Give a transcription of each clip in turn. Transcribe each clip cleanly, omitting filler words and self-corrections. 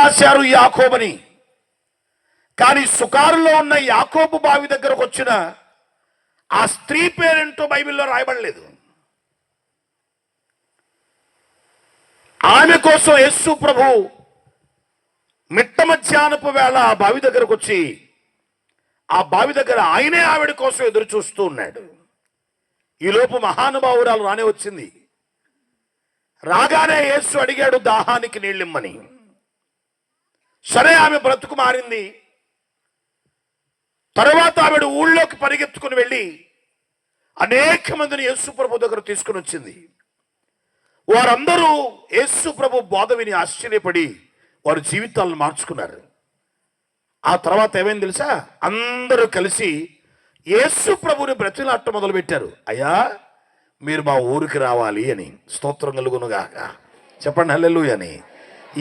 రాశారు యాకోబని. కానీ సుకారులో ఉన్న యాకోబు బావి దగ్గరకు వచ్చిన ఆ స్త్రీ పేరేంటో బైబిల్లో రాయబడలేదు. ఆమె కోసం యేసు ప్రభు మిట్ట మధ్యాహ్నపు వేళ ఆ బావి దగ్గరకు వచ్చి ఆ బావి దగ్గర ఆయనే ఆవిడ కోసం ఎదురు చూస్తూ ఉన్నాడు. ఈలోపు మహానుభావురాలు రానే వచ్చింది. రాగానే యేసు అడిగాడు దాహానికి నీళ్ళిమ్మని. సరే, ఆమె బ్రతుకు మారింది. తరువాత ఆవిడ ఊళ్ళోకి పరిగెత్తుకుని వెళ్ళి అనేక మందిని యేసు ప్రభు దగ్గర తీసుకుని వచ్చింది. వారందరూ యేసు ప్రభు బోధ విని ఆశ్చర్యపడి వారి జీవితాలను మార్చుకున్నారు. ఆ తర్వాత ఏమైంది తెలుసా? అందరూ కలిసి యేసు ప్రభుని బ్రతిలాడటం మొదలుపెట్టారు. అయ్యా, మీరు మా ఊరికి రావాలి అని. స్తోత్రం కలుగునుగాక. చెప్పండి హల్లెలూయా అని.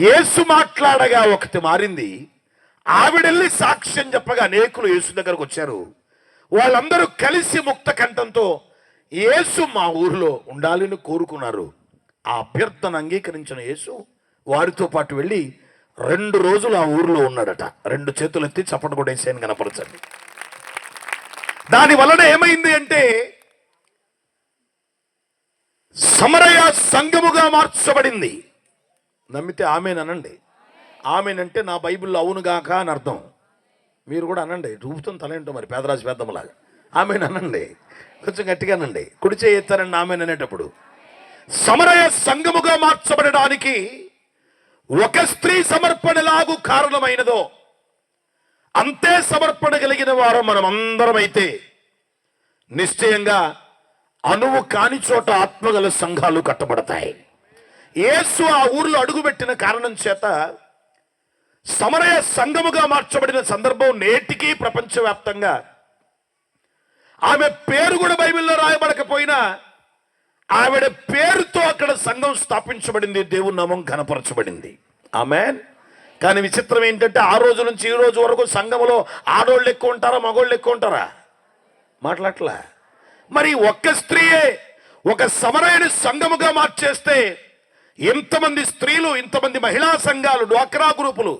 యేసు మాట్లాడగా ఒకటి మారింది. ఆవిడెళ్ళి సాక్ష్యం చెప్పగా అనేకులు యేసు దగ్గరకు వచ్చారు. వాళ్ళందరూ కలిసి ముక్త కంఠంతో యేసు మా ఊరిలో ఉండాలని కోరుకున్నారు. ఆ అభ్యర్థన అంగీకరించిన యేసు వారితో పాటు వెళ్ళి 2 రోజులు ఆ ఊరిలో ఉన్నాడట. 2 చేతులు ఎత్తి చప్పట కొట్టేసేయని కనపరచండి. దాని వలన ఏమైంది అంటే సమరయ సంఘముగా మార్చబడింది. నమ్మితే ఆమేనండి. ఆమేనంటే నా బైబిల్లో అవునుగాక అని అర్థం. మీరు కూడా అనండి. రూపుతం తలేంటో మరి పేదరాజు పెద్దమ్మలాగా. ఆమేనండి. కొంచెం గట్టిగానండి. కుడి చేయి ఎత్తారండి ఆమెన్ అనేటప్పుడు. సమరయ సంఘముగా మార్చబడడానికి ఒక స్త్రీ సమర్పణలాగు కారణమైనదో అంతే సమర్పణ కలిగిన వారు మనం అందరం అయితే నిశ్చయంగా అనువు కాని చోట ఆత్మగల సంఘాలు కట్టబడతాయి. యేసు ఆ ఊర్లో అడుగుపెట్టిన కారణం చేత సమరయ సంఘముగా మార్చబడిన సందర్భం నేటికి ప్రపంచవ్యాప్తంగా. ఆమె పేరు కూడా బైబిల్లో రాయబడకపోయినా ఆవిడ పేరుతో అక్కడ సంఘం స్థాపించబడింది. దేవుని నామం ఘనపరచబడింది. ఆమేన్. కానీ విచిత్రం ఏంటంటే ఆ రోజు నుంచి ఈ రోజు వరకు సంఘములో ఆడోళ్ళు ఎక్కువ ఉంటారా, మగోళ్ళు ఎక్కువ ఉంటారా? మాట్లాడట్లా. మరి ఒక్క స్త్రీయే ఒక సమరయని సంఘముగా మార్చేస్తే ఎంతమంది స్త్రీలు, ఇంతమంది మహిళా సంఘాలు, డ్వాక్రా గ్రూపులు,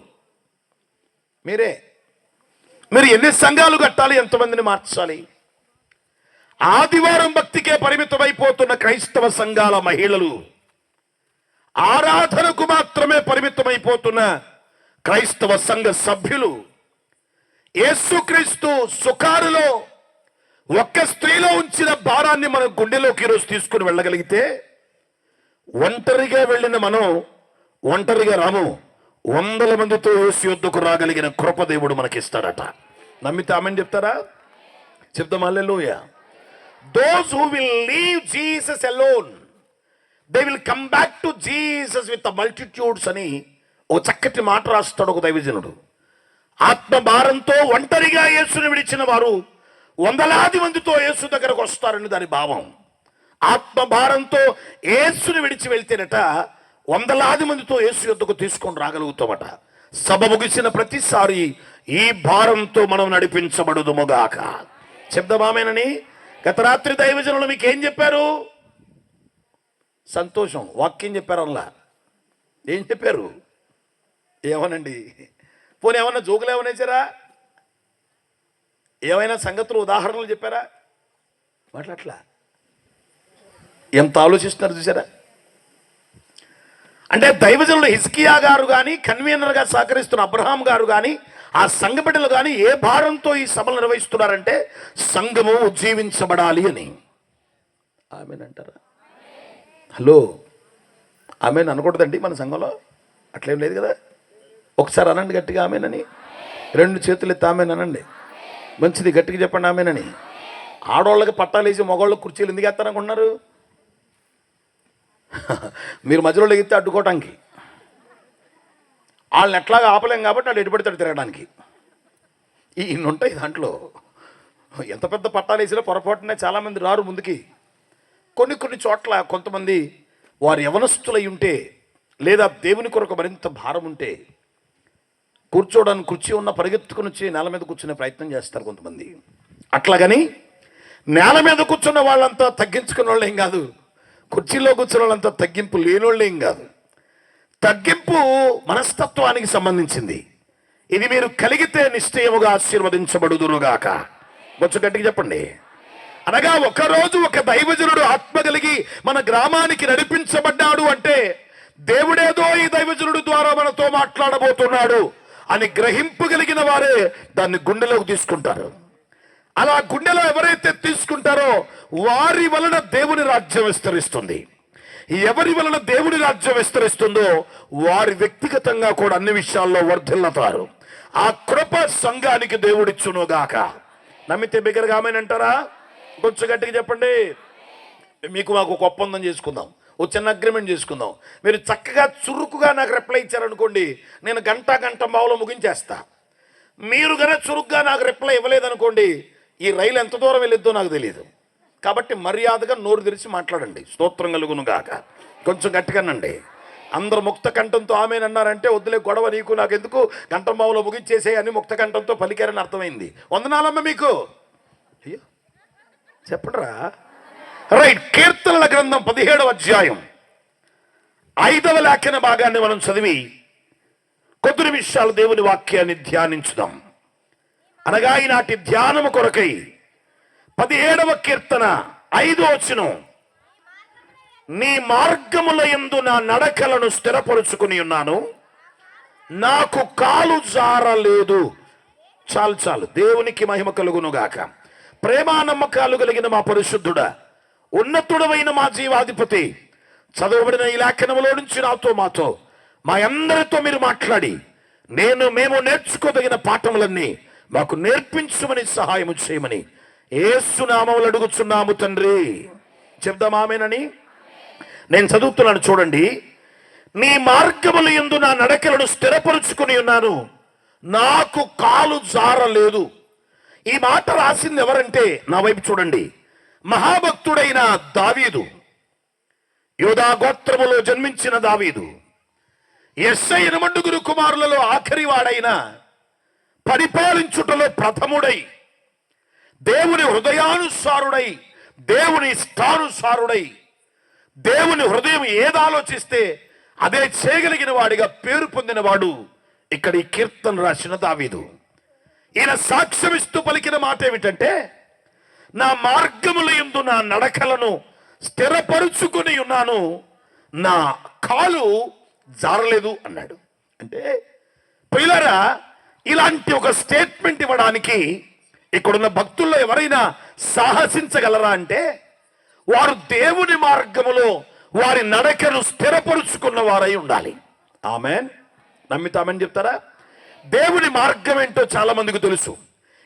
మీరు ఎన్ని సంఘాలు కట్టాలి, ఎంతమందిని మార్చాలి? ఆదివారం భక్తికే పరిమితమైపోతున్న క్రైస్తవ సంఘాల మహిళలు, ఆరాధనకు మాత్రమే పరిమితమైపోతున్న క్రైస్తవ సంఘ సభ్యులు యేసుక్రీస్తు సుకారులో ఒక్క స్త్రీలో ఉంచిన భారాన్ని మన గుండెలోకి ఈరోజు తీసుకుని వెళ్ళగలిగితే ఒంటరిగా వెళ్ళిన మనం ఒంటరిగా రాము. 100 మందితో యేసు యొద్దకు రాగలిగిన కృప దేవుడు మనకిస్తాడట. నమ్మితే ఆమేన్ చెప్తారా? చెప్తాం హల్లెలూయా. Those who will leave Jesus alone, they will come back to Jesus with the multitudes అని ఓ చక్కటి మాట రాస్తాడు ఒక దైవజనుడు. ఆత్మ భారంతో ఒంటరిగా యేసుని విడిచిన వారు 100 మందితో యేసు దగ్గరకు వస్తారని దాని భావం. ఆత్మ భారంతో యేసుని విడిచి వెళ్తేనట 100 మందితో యేసు యొద్దకు తీసుకొని రాగలుగుతామట. సభ ముగిసిన ప్రతిసారి ఈ భారంతో మనం నడిపించబడుదుముగాక. చెప్దామేనని. గత రాత్రి దైవజనులు మీకు ఏం చెప్పారు? సంతోషం. వాక్యం చెప్పారు. అలా ఏం చెప్పారు? ఏమనండి? పోనీ ఏమన్నా జోకులు ఏమైనా వేసారా? ఏమైనా సంగతులు, ఉదాహరణలు చెప్పారా? మాట్లాడట్లా. ఎంత ఆలోచిస్తున్నారు చూసారా? అంటే దైవజనులు హిజ్కియా గారు కానీ, కన్వీనర్గా సహకరిస్తున్న అబ్రహాం గారు కానీ, ఆ సంఘ బిడ్డలు కానీ ఏ భారంతో ఈ సభలు నిర్వహిస్తున్నారంటే సంఘము ఉజ్జీవించబడాలి అని. ఆమెన్ అంటారా? హలో, ఆమెన్ అనకూడదండి మన సంఘంలో? అట్లేం లేదు కదా. ఒకసారి అనండి గట్టిగా ఆమెనని. 2 చేతులు ఎత్తి ఆమెన్ అనండి. మంచిది, గట్టిగా చెప్పండి ఆమెనని. ఆడవాళ్ళకి పట్టాలు వేసి మగవాళ్ళకి కుర్చీలు ఎందుకు వేస్తారనుకుంటున్నారు? మీరు మధ్యలో ఎత్తి అడ్డుకోవటానికి. వాళ్ళని ఎట్లాగా ఆపలేం కాబట్టి వాళ్ళు ఎటుపడతాడు తిరగడానికి. ఇన్ని ఉంటాయి దాంట్లో. ఎంత పెద్ద పట్టాలు వేసినా పొరపాటునే చాలామంది రారు ముందుకి. కొన్ని చోట్ల కొంతమంది వారు యవనస్తులై ఉంటే లేదా దేవుని కొరకు మరింత భారం ఉంటే కూర్చోవడానికి కుర్చీ ఉన్న పరిగెత్తుకుని వచ్చి నేల మీద కూర్చునే ప్రయత్నం చేస్తారు కొంతమంది. అట్లాగని నేల మీద కూర్చున్న వాళ్ళంతా తగ్గించుకున్న వాళ్ళు ఏం కాదు, కుర్చీలో కూర్చున్న వాళ్ళంతా తగ్గింపు లేని వాళ్ళు ఏం కాదు. తగ్గింపు మనస్తత్వానికి సంబంధించింది. ఇది మీరు కలిగితే నిశ్చయముగా ఆశీర్వదించబడుదురుగాక. కొంచెం గట్టిగా చెప్పండి. అనగా ఒకరోజు ఒక దైవజనుడు ఆత్మ కలిగి మన గ్రామానికి నడిపించబడ్డాడు అంటే దేవుడేదో ఈ దైవజనుడు ద్వారా మనతో మాట్లాడబోతున్నాడు అని గ్రహింపగలిగిన వారే దాన్ని గుండెలోకి తీసుకుంటారు. అలా గుండెలో ఎవరైతే తీసుకుంటారో వారి వలన దేవుని రాజ్యం విస్తరిస్తుంది. ఎవరి వలన దేవుని రాజ్యం విస్తరిస్తుందో వారి వ్యక్తిగతంగా కూడా అన్ని విషయాల్లో వర్ధిల్లుతారు. ఆ కృప సంఘానికి దేవుడిచ్చునుగాక. నమ్మితే బిగ్గరగా ఆమేనంటారా? కొంచెం గట్టిగా చెప్పండి. మీకు మాకు ఒక ఒప్పందం చేసుకుందాం, ఓ చిన్న అగ్రిమెంట్ చేసుకుందాం. మీరు చక్కగా చురుకుగా నాకు రిప్లై ఇచ్చారనుకోండి, నేను గంట మావులో ముగించేస్తా. మీరు కనుక చురుగ్గా నాకు రిప్లై ఇవ్వలేదనుకోండి, ఈ రైలు ఎంత దూరం వెళ్ళిద్దో నాకు తెలియదు. కాబట్టి మర్యాదగా నోరు తెరిచి మాట్లాడండి. స్తోత్రం కలుగును గాక. కొంచెం గట్టిగానండి. అందరు ముక్త కంఠంతో ఆమెనన్నారంటే వద్దులే గొడవ, నీకు నాకెందుకు, గంటంబావులో ముగించేసే అని ముక్త కంఠంతో పలికారని అర్థమైంది. వందనాలమ్మ మీకు. అయ్యో చెప్పండిరా. రైట్. కీర్తనల గ్రంథం 17వ అధ్యాయం 5వ లేఖన భాగాన్ని మనం చదివి కొద్ది నిమిషాలు దేవుని వాక్యాన్ని ధ్యానించుదాం. అనగా ఈనాటి ధ్యానము కొరకై 17వ కీర్తన 5వ వచనం, నీ మార్గముల యందు నా నడకలను స్థిరపరుచుకుని ఉన్నాను, నాకు కాలు జారలేదు. చాలు చాలు. దేవునికి మహిమ కలుగునుగాక. ప్రేమ నమ్మకాలు కలిగిన మా పరిశుద్ధుడా, ఉన్నతుడమైన మా జీవాధిపతి, చదవబడిన ఈ లేఖనములో నుంచి నాతో మాతో మా అందరితో మీరు మాట్లాడి మేము నేర్చుకోదగిన పాఠములన్నీ మాకు నేర్పించమని సహాయము చేయమని యేసు నామములో అడుగుచున్నాము తండ్రి. చెప్దాం ఆమేనని. నేను చదువుతున్నాను చూడండి. నీ మార్గముల యందు నా నడకలను స్థిరపరుచుకుని ఉన్నాను, నాకు కాలు జారలేదు. ఈ మాట రాసింది ఎవరంటే, నా వైపు చూడండి, మహాభక్తుడైన దావీదు, యోధా గోత్రములో జన్మించిన దావీదు, యెష్షయి 8 కుమారులలో ఆఖరి వాడైన, పరిపాలించుటలో ప్రథముడై, దేవుని హృదయానుసారుడై, దేవుని ఇష్టానుసారుడై, దేవుని హృదయం ఏది ఆలోచిస్తే అదే చేయగలిగిన వాడిగా పేరు పొందినవాడు ఇక్కడ ఈ కీర్తన రాసిన దావీదు. ఈయన సాక్ష్యమిస్తూ పలికిన మాట ఏమిటంటే, నా మార్గముల యందు నా నడకలను స్థిరపరుచుకుని ఉన్నాను, నా కాలు జారలేదు అన్నాడు. అంటే పిల్లరా, ఇలాంటి ఒక స్టేట్మెంట్ ఇవ్వడానికి ఇక్కడున్న భక్తుల్లో ఎవరైనా సాహసించగలరా అంటే వారు దేవుని మార్గములో వారి నడకను స్థిరపరుచుకున్న వారై ఉండాలి. ఆమేన్. నమ్మితామని చెప్తారా? దేవుని మార్గం ఏంటో చాలా మందికి తెలుసు.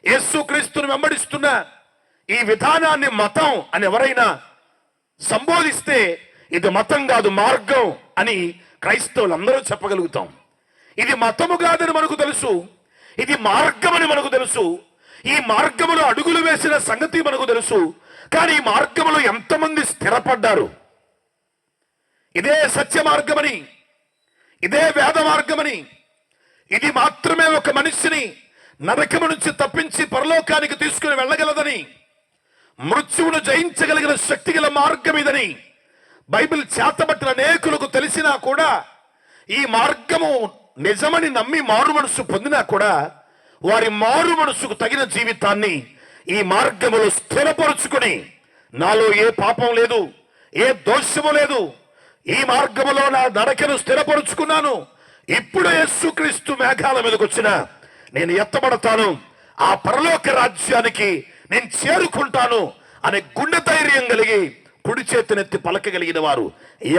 యేసుక్రీస్తుని వెంబడిస్తున్న ఈ విధానాన్ని మతం అని ఎవరైనా సంబోధిస్తే ఇది మతం కాదు, మార్గం అని క్రైస్తవులు అందరూ చెప్పగలుగుతాం. ఇది మతము కాదని మనకు తెలుసు, ఇది మార్గం అని మనకు తెలుసు. ఈ మార్గములో అడుగులు వేసిన సంగతి మనకు తెలుసు. కానీ ఈ మార్గములో ఎంతమంది స్థిరపడ్డారు? ఇదే సత్య మార్గమని, ఇదే వేద మార్గమని, ఇది మాత్రమే ఒక మనిషిని నరకము నుంచి తప్పించి పరలోకానికి తీసుకుని వెళ్ళగలదని, మృత్యువును జయించగలిగిన శక్తి గల మార్గం ఇదని బైబిల్ చేతబట్టిన అనేకులకు తెలిసినా కూడా, ఈ మార్గము నిజమని నమ్మి మారు మనసు పొందినా కూడా వారి మారు మనసుకు తగిన జీవితాన్ని ఈ మార్గములో స్థిరపరుచుకుని, నాలో ఏ పాపం లేదు, ఏ దోషము లేదు, ఈ మార్గములో నా నడకను స్థిరపరుచుకున్నాను, ఇప్పుడు యేసుక్రీస్తు మేఘాల మీదకి వచ్చిన నేను ఎత్తబడతాను, ఆ పరలోక రాజ్యానికి నేను చేరుకుంటాను అనే గుండె ధైర్యం కలిగి కుడి చేతినెత్తి పలకగలిగిన వారు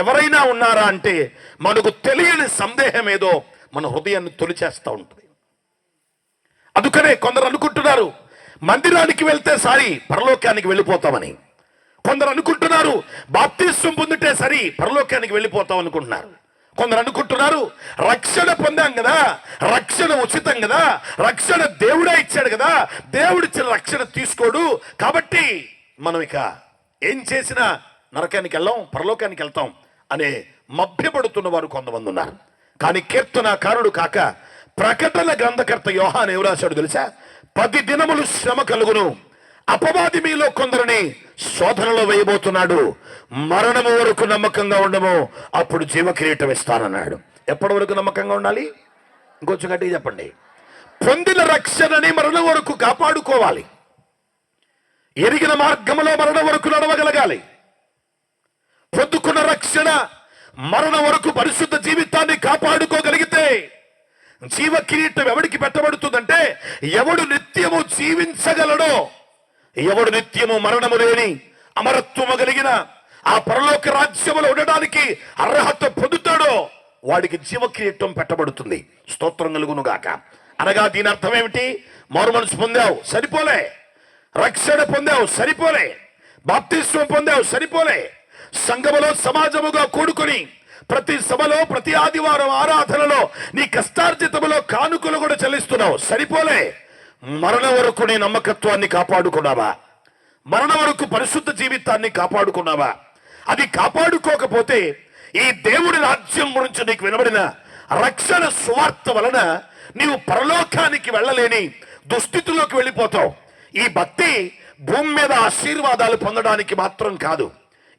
ఎవరైనా ఉన్నారా అంటే మనకు తెలియని సందేహం ఏదో మన హృదయాన్ని తొలిచేస్తూ ఉంటుంది. అందుకనే కొందరు అనుకుంటున్నారు మందిరానికి వెళ్తే సరి పరలోకానికి వెళ్ళిపోతామని, కొందరు అనుకుంటున్నారు బాప్తిస్వం పొందితే సరి పరలోకానికి వెళ్ళిపోతాం అనుకుంటున్నారు. కొందరు అనుకుంటున్నారు రక్షణ పొందాం కదా, రక్షణ ఉచితం కదా, రక్షణ దేవుడే ఇచ్చాడు కదా, దేవుడిచ్చిన రక్షణ తీసుకోడు కాబట్టి మనం ఇక ఏం చేసినా నరకానికి వెళ్ళాం, పరలోకానికి వెళ్తాం అనే మభ్యపడుతున్న వారు కొంతమంది ఉన్నారు. కానీ కీర్తనకారుడు కాక ప్రకటన గ్రంథకర్త యోహాను ఏం రాశాడు తెలుసా? 10 దినములు శ్రమ కలుగును, అపవాది మీలో కొందరిని శోధనలో వేయబోతున్నాడు, మరణము వరకు నమ్మకంగా ఉండము, అప్పుడు జీవ కిరీటం ఇస్తానన్నాడు. ఎప్పటి వరకు నమ్మకంగా ఉండాలి? ఇంకొంచెం గట్టిగా చెప్పండి. పొందిన రక్షణని మరణం వరకు కాపాడుకోవాలి. ఎరిగిన మార్గంలో మరణం వరకు నడవగలగాలి. పొందుకున్న రక్షణ మరణం వరకు పరిశుద్ధ జీవితాన్ని కాపాడుకోగలిగితే జీవ కిరీటం ఎవడికి పెట్టబడుతుందంటే, ఎవడు నిత్యము జీవించగలడో, ఎవడు నిత్యము మరణము లేని అమరత్వము కలిగిన ఆ పరలోక రాజ్యములో ఉండడానికి అర్హత పొందుతాడో వాడికి జీవ కిరీటం పెట్టబడుతుంది. స్తోత్రం కలుగును గాక. అనగా దీని అర్థం ఏమిటి? మారు మనసు పొందావు, సరిపోలే. రక్షణ పొందావు, సరిపోలే. బాప్తిస్వం పొందావు, సరిపోలే. సంఘములో సమాజముగా కూడుకొని ప్రతి సభలో ప్రతి ఆదివారం ఆరాధనలో నీ కష్టార్జితములో కానుకలు కూడా చెల్లిస్తున్నావు, సరిపోలే. మరణం వరకు నీ నమ్మకత్వాన్ని కాపాడుకున్నావా? మరణం వరకు పరిశుద్ధ జీవితాన్ని కాపాడుకున్నావా? అది కాపాడుకోకపోతే ఈ దేవుడి రాజ్యం గురించి నీకు వినబడిన రక్షణ సువార్త వలన నీవు పరలోకానికి వెళ్ళలేని దుస్థితిలోకి వెళ్ళిపోతావు. ఈ భక్తి భూమి మీద ఆశీర్వాదాలు పొందడానికి మాత్రం కాదు.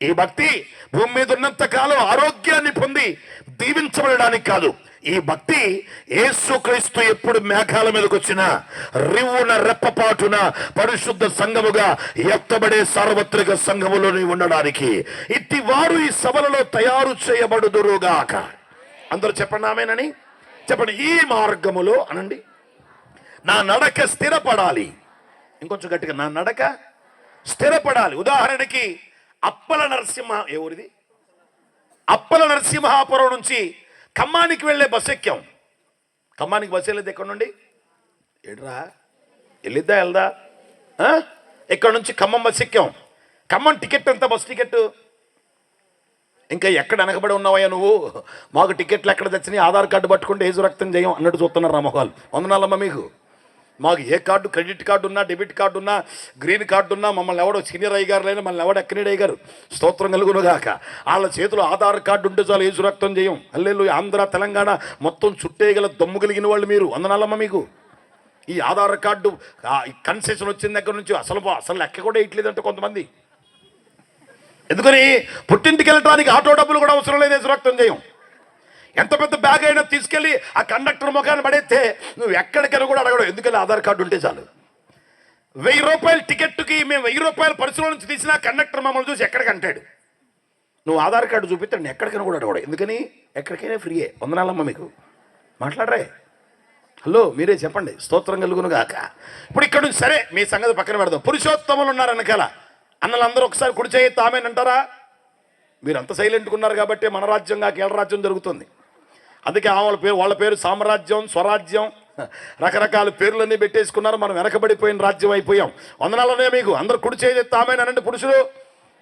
ఈ భక్తి భూమి మీద ఉన్నంత కాలం ఆరోగ్యాన్ని పొంది దీవించబడడానికి కాదు. ఈ భక్తి యేసుక్రీస్తు ఎప్పుడు మేఘాల మీదకి వచ్చినా రివ్వున రెప్పపాటున పరిశుద్ధ సంఘముగా ఎత్తబడే సార్వత్రిక సంఘములో ఉండడానికి ఇట్టి వారు ఈ సభలలో తయారు చేయబడుదురుగాక. అందరూ చెప్పండి ఆమేనని. చెప్పండి. ఈ మార్గములో అనండి, నా నడక స్థిరపడాలి. ఇంకొంచెం గట్టిగా, నా నడక స్థిరపడాలి. ఉదాహరణకి అప్పల నరసింహ, ఎవరిది? అప్పల నరసింహాపురం నుంచి ఖమ్మానికి వెళ్ళే బస్సు ఎక్కాం. ఖమ్మానికి బస్సు వెళ్ళేది ఎక్కడి నుండి? ఏడ్రా వెళ్ళిద్దా వెళ్దా? ఇక్కడ నుంచి ఖమ్మం బస్సు ఎక్కాం. ఖమ్మం టికెట్ ఎంత? బస్ టికెట్ ఇంకా ఎక్కడ వెనకబడి ఉన్నావయ్యా నువ్వు? మాకు టికెట్లు ఎక్కడ తెచ్చినాయి? ఆధార్ కార్డు పట్టుకుంటే ఏజు రక్తం చేయం అన్నట్టు చూస్తున్నారు రా మొహాలు. వందనాలమ్మ మీకు. మాకు ఏ కార్డు, క్రెడిట్ కార్డు ఉన్నా, డెబిట్ కార్డు ఉన్నా, గ్రీన్ కార్డు ఉన్నా, మమ్మల్ని ఎవడో సీనియర్ అయ్యగారు లేని మమ్మల్ని ఎవడో ఎక్కనీడు అయ్యగారు, స్తోత్రం కలుగునుగాక. వాళ్ళ చేతిలో ఆధార్ కార్డు ఉంటే చాలు ఏజు రక్తం చేయం. అల్లెలు ఆంధ్ర తెలంగాణ మొత్తం చుట్టేయగల దమ్ము కలిగిన వాళ్ళు మీరు. వందనాలమ్మ మీకు. ఈ ఆధార్ కార్డు కన్సెషన్ వచ్చిన దగ్గర నుంచి అసలు లెక్క కూడా ఇట్లేదంటే కొంతమంది. ఎందుకని? పుట్టింటికి వెళ్ళటానికి ఆటో డబ్బులు కూడా అవసరం లేదు, ఏజు రక్తం చేయం. ఎంత పెద్ద బ్యాగ్ అయినా తీసుకెళ్ళి ఆ కండక్టర్ ముఖాన్ని పడేస్తే నువ్వు ఎక్కడికైనా కూడా అడగడం. ఎందుకని? ఆధార్ కార్డు ఉంటే చాలు. 1000 రూపాయల టికెట్కి మేము 1000 రూపాయల పరిశ్రమ నుంచి తీసినా కండక్టర్ మమ్మల్ని చూసి ఎక్కడికి అంటాడు. నువ్వు ఆధార్ కార్డు చూపిస్తాడు, ఎక్కడికైనా కూడా అడగడం. ఎందుకని? ఎక్కడికైనా ఫ్రీయే. వందనాలమ్మ మీకు. మాట్లాడరే? హలో, మీరే చెప్పండి. స్తోత్రం కలుగును గాక. ఇప్పుడు ఇక్కడ నుంచి సరే మీ సంగతి పక్కన పెడదాం. పురుషోత్తములు ఉన్నారు వెనకాల. అన్నలందరూ ఒకసారి కుడి చేయి తామేనంటారా? మీరు అంత సైలెంట్గా ఉన్నారు కాబట్టి మన రాజ్యంగా కేరళ రాజ్యం జరుగుతుంది. అందుకే వాళ్ళ పేరు సామ్రాజ్యం, స్వరాజ్యం, రకరకాల పేర్లన్నీ పెట్టేసుకున్నారు. మనం వెనకబడిపోయిన రాజ్యం అయిపోయాం. వందనాలనే మీకు. అందరూ కుడి చేయి తామేనండి పురుషులు.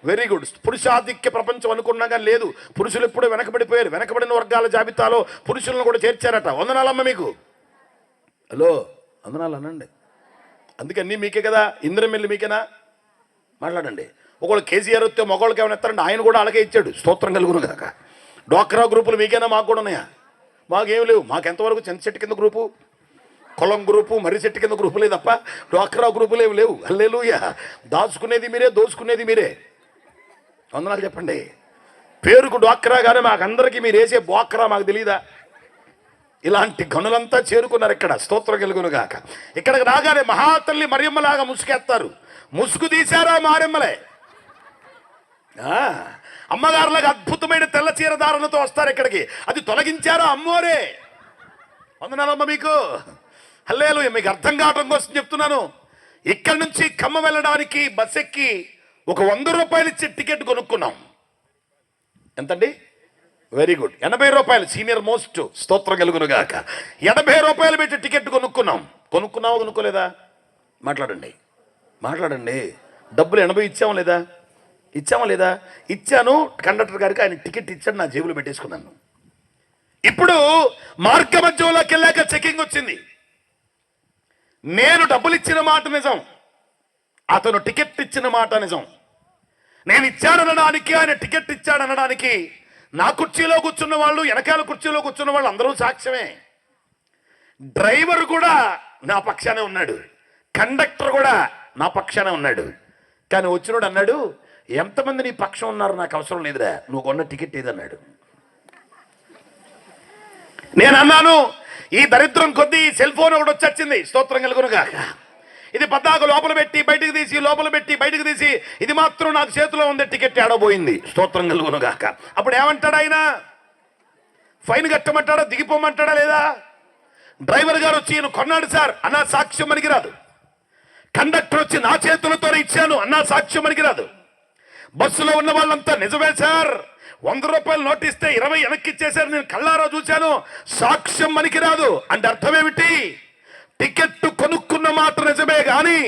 Very good. పురుషాధిక్య ప్రపంచం అనుకున్నా కానీ లేదు. పురుషులు ఎప్పుడూ వెనకబడిపోయారు. వెనకబడిన వర్గాల జాబితాలో పురుషులను కూడా చేర్చారట. వందనాలమ్మ మీకు. హలో, వందనాలు అనండి. అందుకే అన్నీ మీకే కదా. ఇంద్రమిల్లి మీకేనా? మాట్లాడండి. ఒకళ్ళు కేసీఆర్ వస్తే మగవాళ్ళకి ఏమైనా ఎత్తారంటే ఆయన కూడా అలాగే ఇచ్చాడు. స్తోత్రం కలుగును కాక. డ్వాక్రా గ్రూపులు మీకేనా? మాకు కూడా ఉన్నాయా? మాకేం లేవు. మాకెంతవరకు చింత చెట్టు కింద గ్రూపు, కులం గ్రూపు, మర్రి చెట్టు కింద గ్రూపులే తప్ప డ్వాక్రా గ్రూపులు ఏమి లేవు. హల్లెలూయా. దాచుకునేది మీరే, దోచుకునేది మీరే. వందనాలు చెప్పండి. పేరుకు డ్వాక్రా కానీ మాకందరికీ మీరు వేసే బోక్రా మాకు తెలియదా? ఇలాంటి గనులంతా చేరుకున్నారు ఇక్కడ. స్తోత్రం కలుగును గాక. ఇక్కడికి రాగానే మహాతల్లి మరియమ్మలాగా ముసుగేస్తారు. ముసుగు తీశారా మారెమ్మలే. అమ్మగారులకు అద్భుతమైన తెల్ల చీర ధారణతో వస్తారు ఇక్కడికి. అది తొలగించారా అమ్మోరే. వందనాలమ్మ మీకు. హల్లెలూయా. మీకు అర్థం కావటం కోసం చెప్తున్నాను. ఇక్కడి నుంచి ఖమ్మం వెళ్ళడానికి బస్ ఎక్కి ఒక 100 రూపాయలు ఇచ్చి టికెట్ కొనుక్కున్నాం. ఎంతండి? Very good. 80 రూపాయలు. Senior most. స్తోత్రం కలుగును గాక. 80 రూపాయలు పెట్టి టికెట్ కొనుక్కున్నాం. కొనుక్కున్నావా కొనుక్కోలేదా? మాట్లాడండి. మాట్లాడండి. డబ్బులు 80 ఇచ్చామా లేదా? ఇచ్చామా లేదా? ఇచ్చాను. కండక్టర్ గారికి ఆయన టికెట్ ఇచ్చాడు, నా జేబులో పెట్టేసుకున్నాను. ఇప్పుడు మార్గ మధ్యంలోకి వెళ్ళాక చెకింగ్ వచ్చింది. నేను డబ్బులు ఇచ్చిన మాట నిజం, అతను టికెట్ ఇచ్చిన మాట నిజం. నేను ఇచ్చాడనడానికి, ఆయన టికెట్ ఇచ్చాడనడానికి నా కుర్చీలో కూర్చున్న వాళ్ళు, వెనకాల కుర్చీలో కూర్చున్న వాళ్ళు అందరూ సాక్ష్యమే. డ్రైవర్ కూడా నా పక్షానే ఉన్నాడు, కండక్టర్ కూడా నా పక్షానే ఉన్నాడు. కానీ వచ్చినోడు అన్నాడు, ఎంతమంది నీ పక్షం ఉన్నారు నాకు అవసరం లేదురా, నువ్వు కొన్న టికెట్ ఏదన్నాడు. నేను అన్నాను, ఈ దరిద్రం కొద్దీ సెల్ ఫోన్ ఒకటి వచ్చి స్తోత్రం కలుగునుగాక. ఇది పద్దాకు లోపల పెట్టి బయటకు తీసి, లోపల పెట్టి బయటకు తీసి, ఇది మాత్రం నాకు చేతిలో ఉంది, టికెట్ ఆడబోయింది. స్తోత్రం కలుగునుగాక. అప్పుడు ఏమంటాడు ఆయన? ఫైన్ కట్టమంటాడా, దిగిపోమంటాడా లేదా? డ్రైవర్ గారు వచ్చి ఈయన కొన్నాడు సార్ అన్న సాక్ష్యం పనికిరాదు. కండక్టర్ వచ్చి నా చేతులతో ఇచ్చాను అన్న సాక్ష్యం పనికిరాదు. బస్సులో ఉన్న వాళ్ళంతా నిజమే సార్, 100 రూపాయలు నోటిస్తే 20 వెనక్కి ఇచ్చేసారు, నేను కళ్ళారా చూశాను, సాక్ష్యం పనికిరాదు. అంటే అర్థం ఏమిటి? టికెట్ కొనుక్కున్న మాట నిజమే కానీ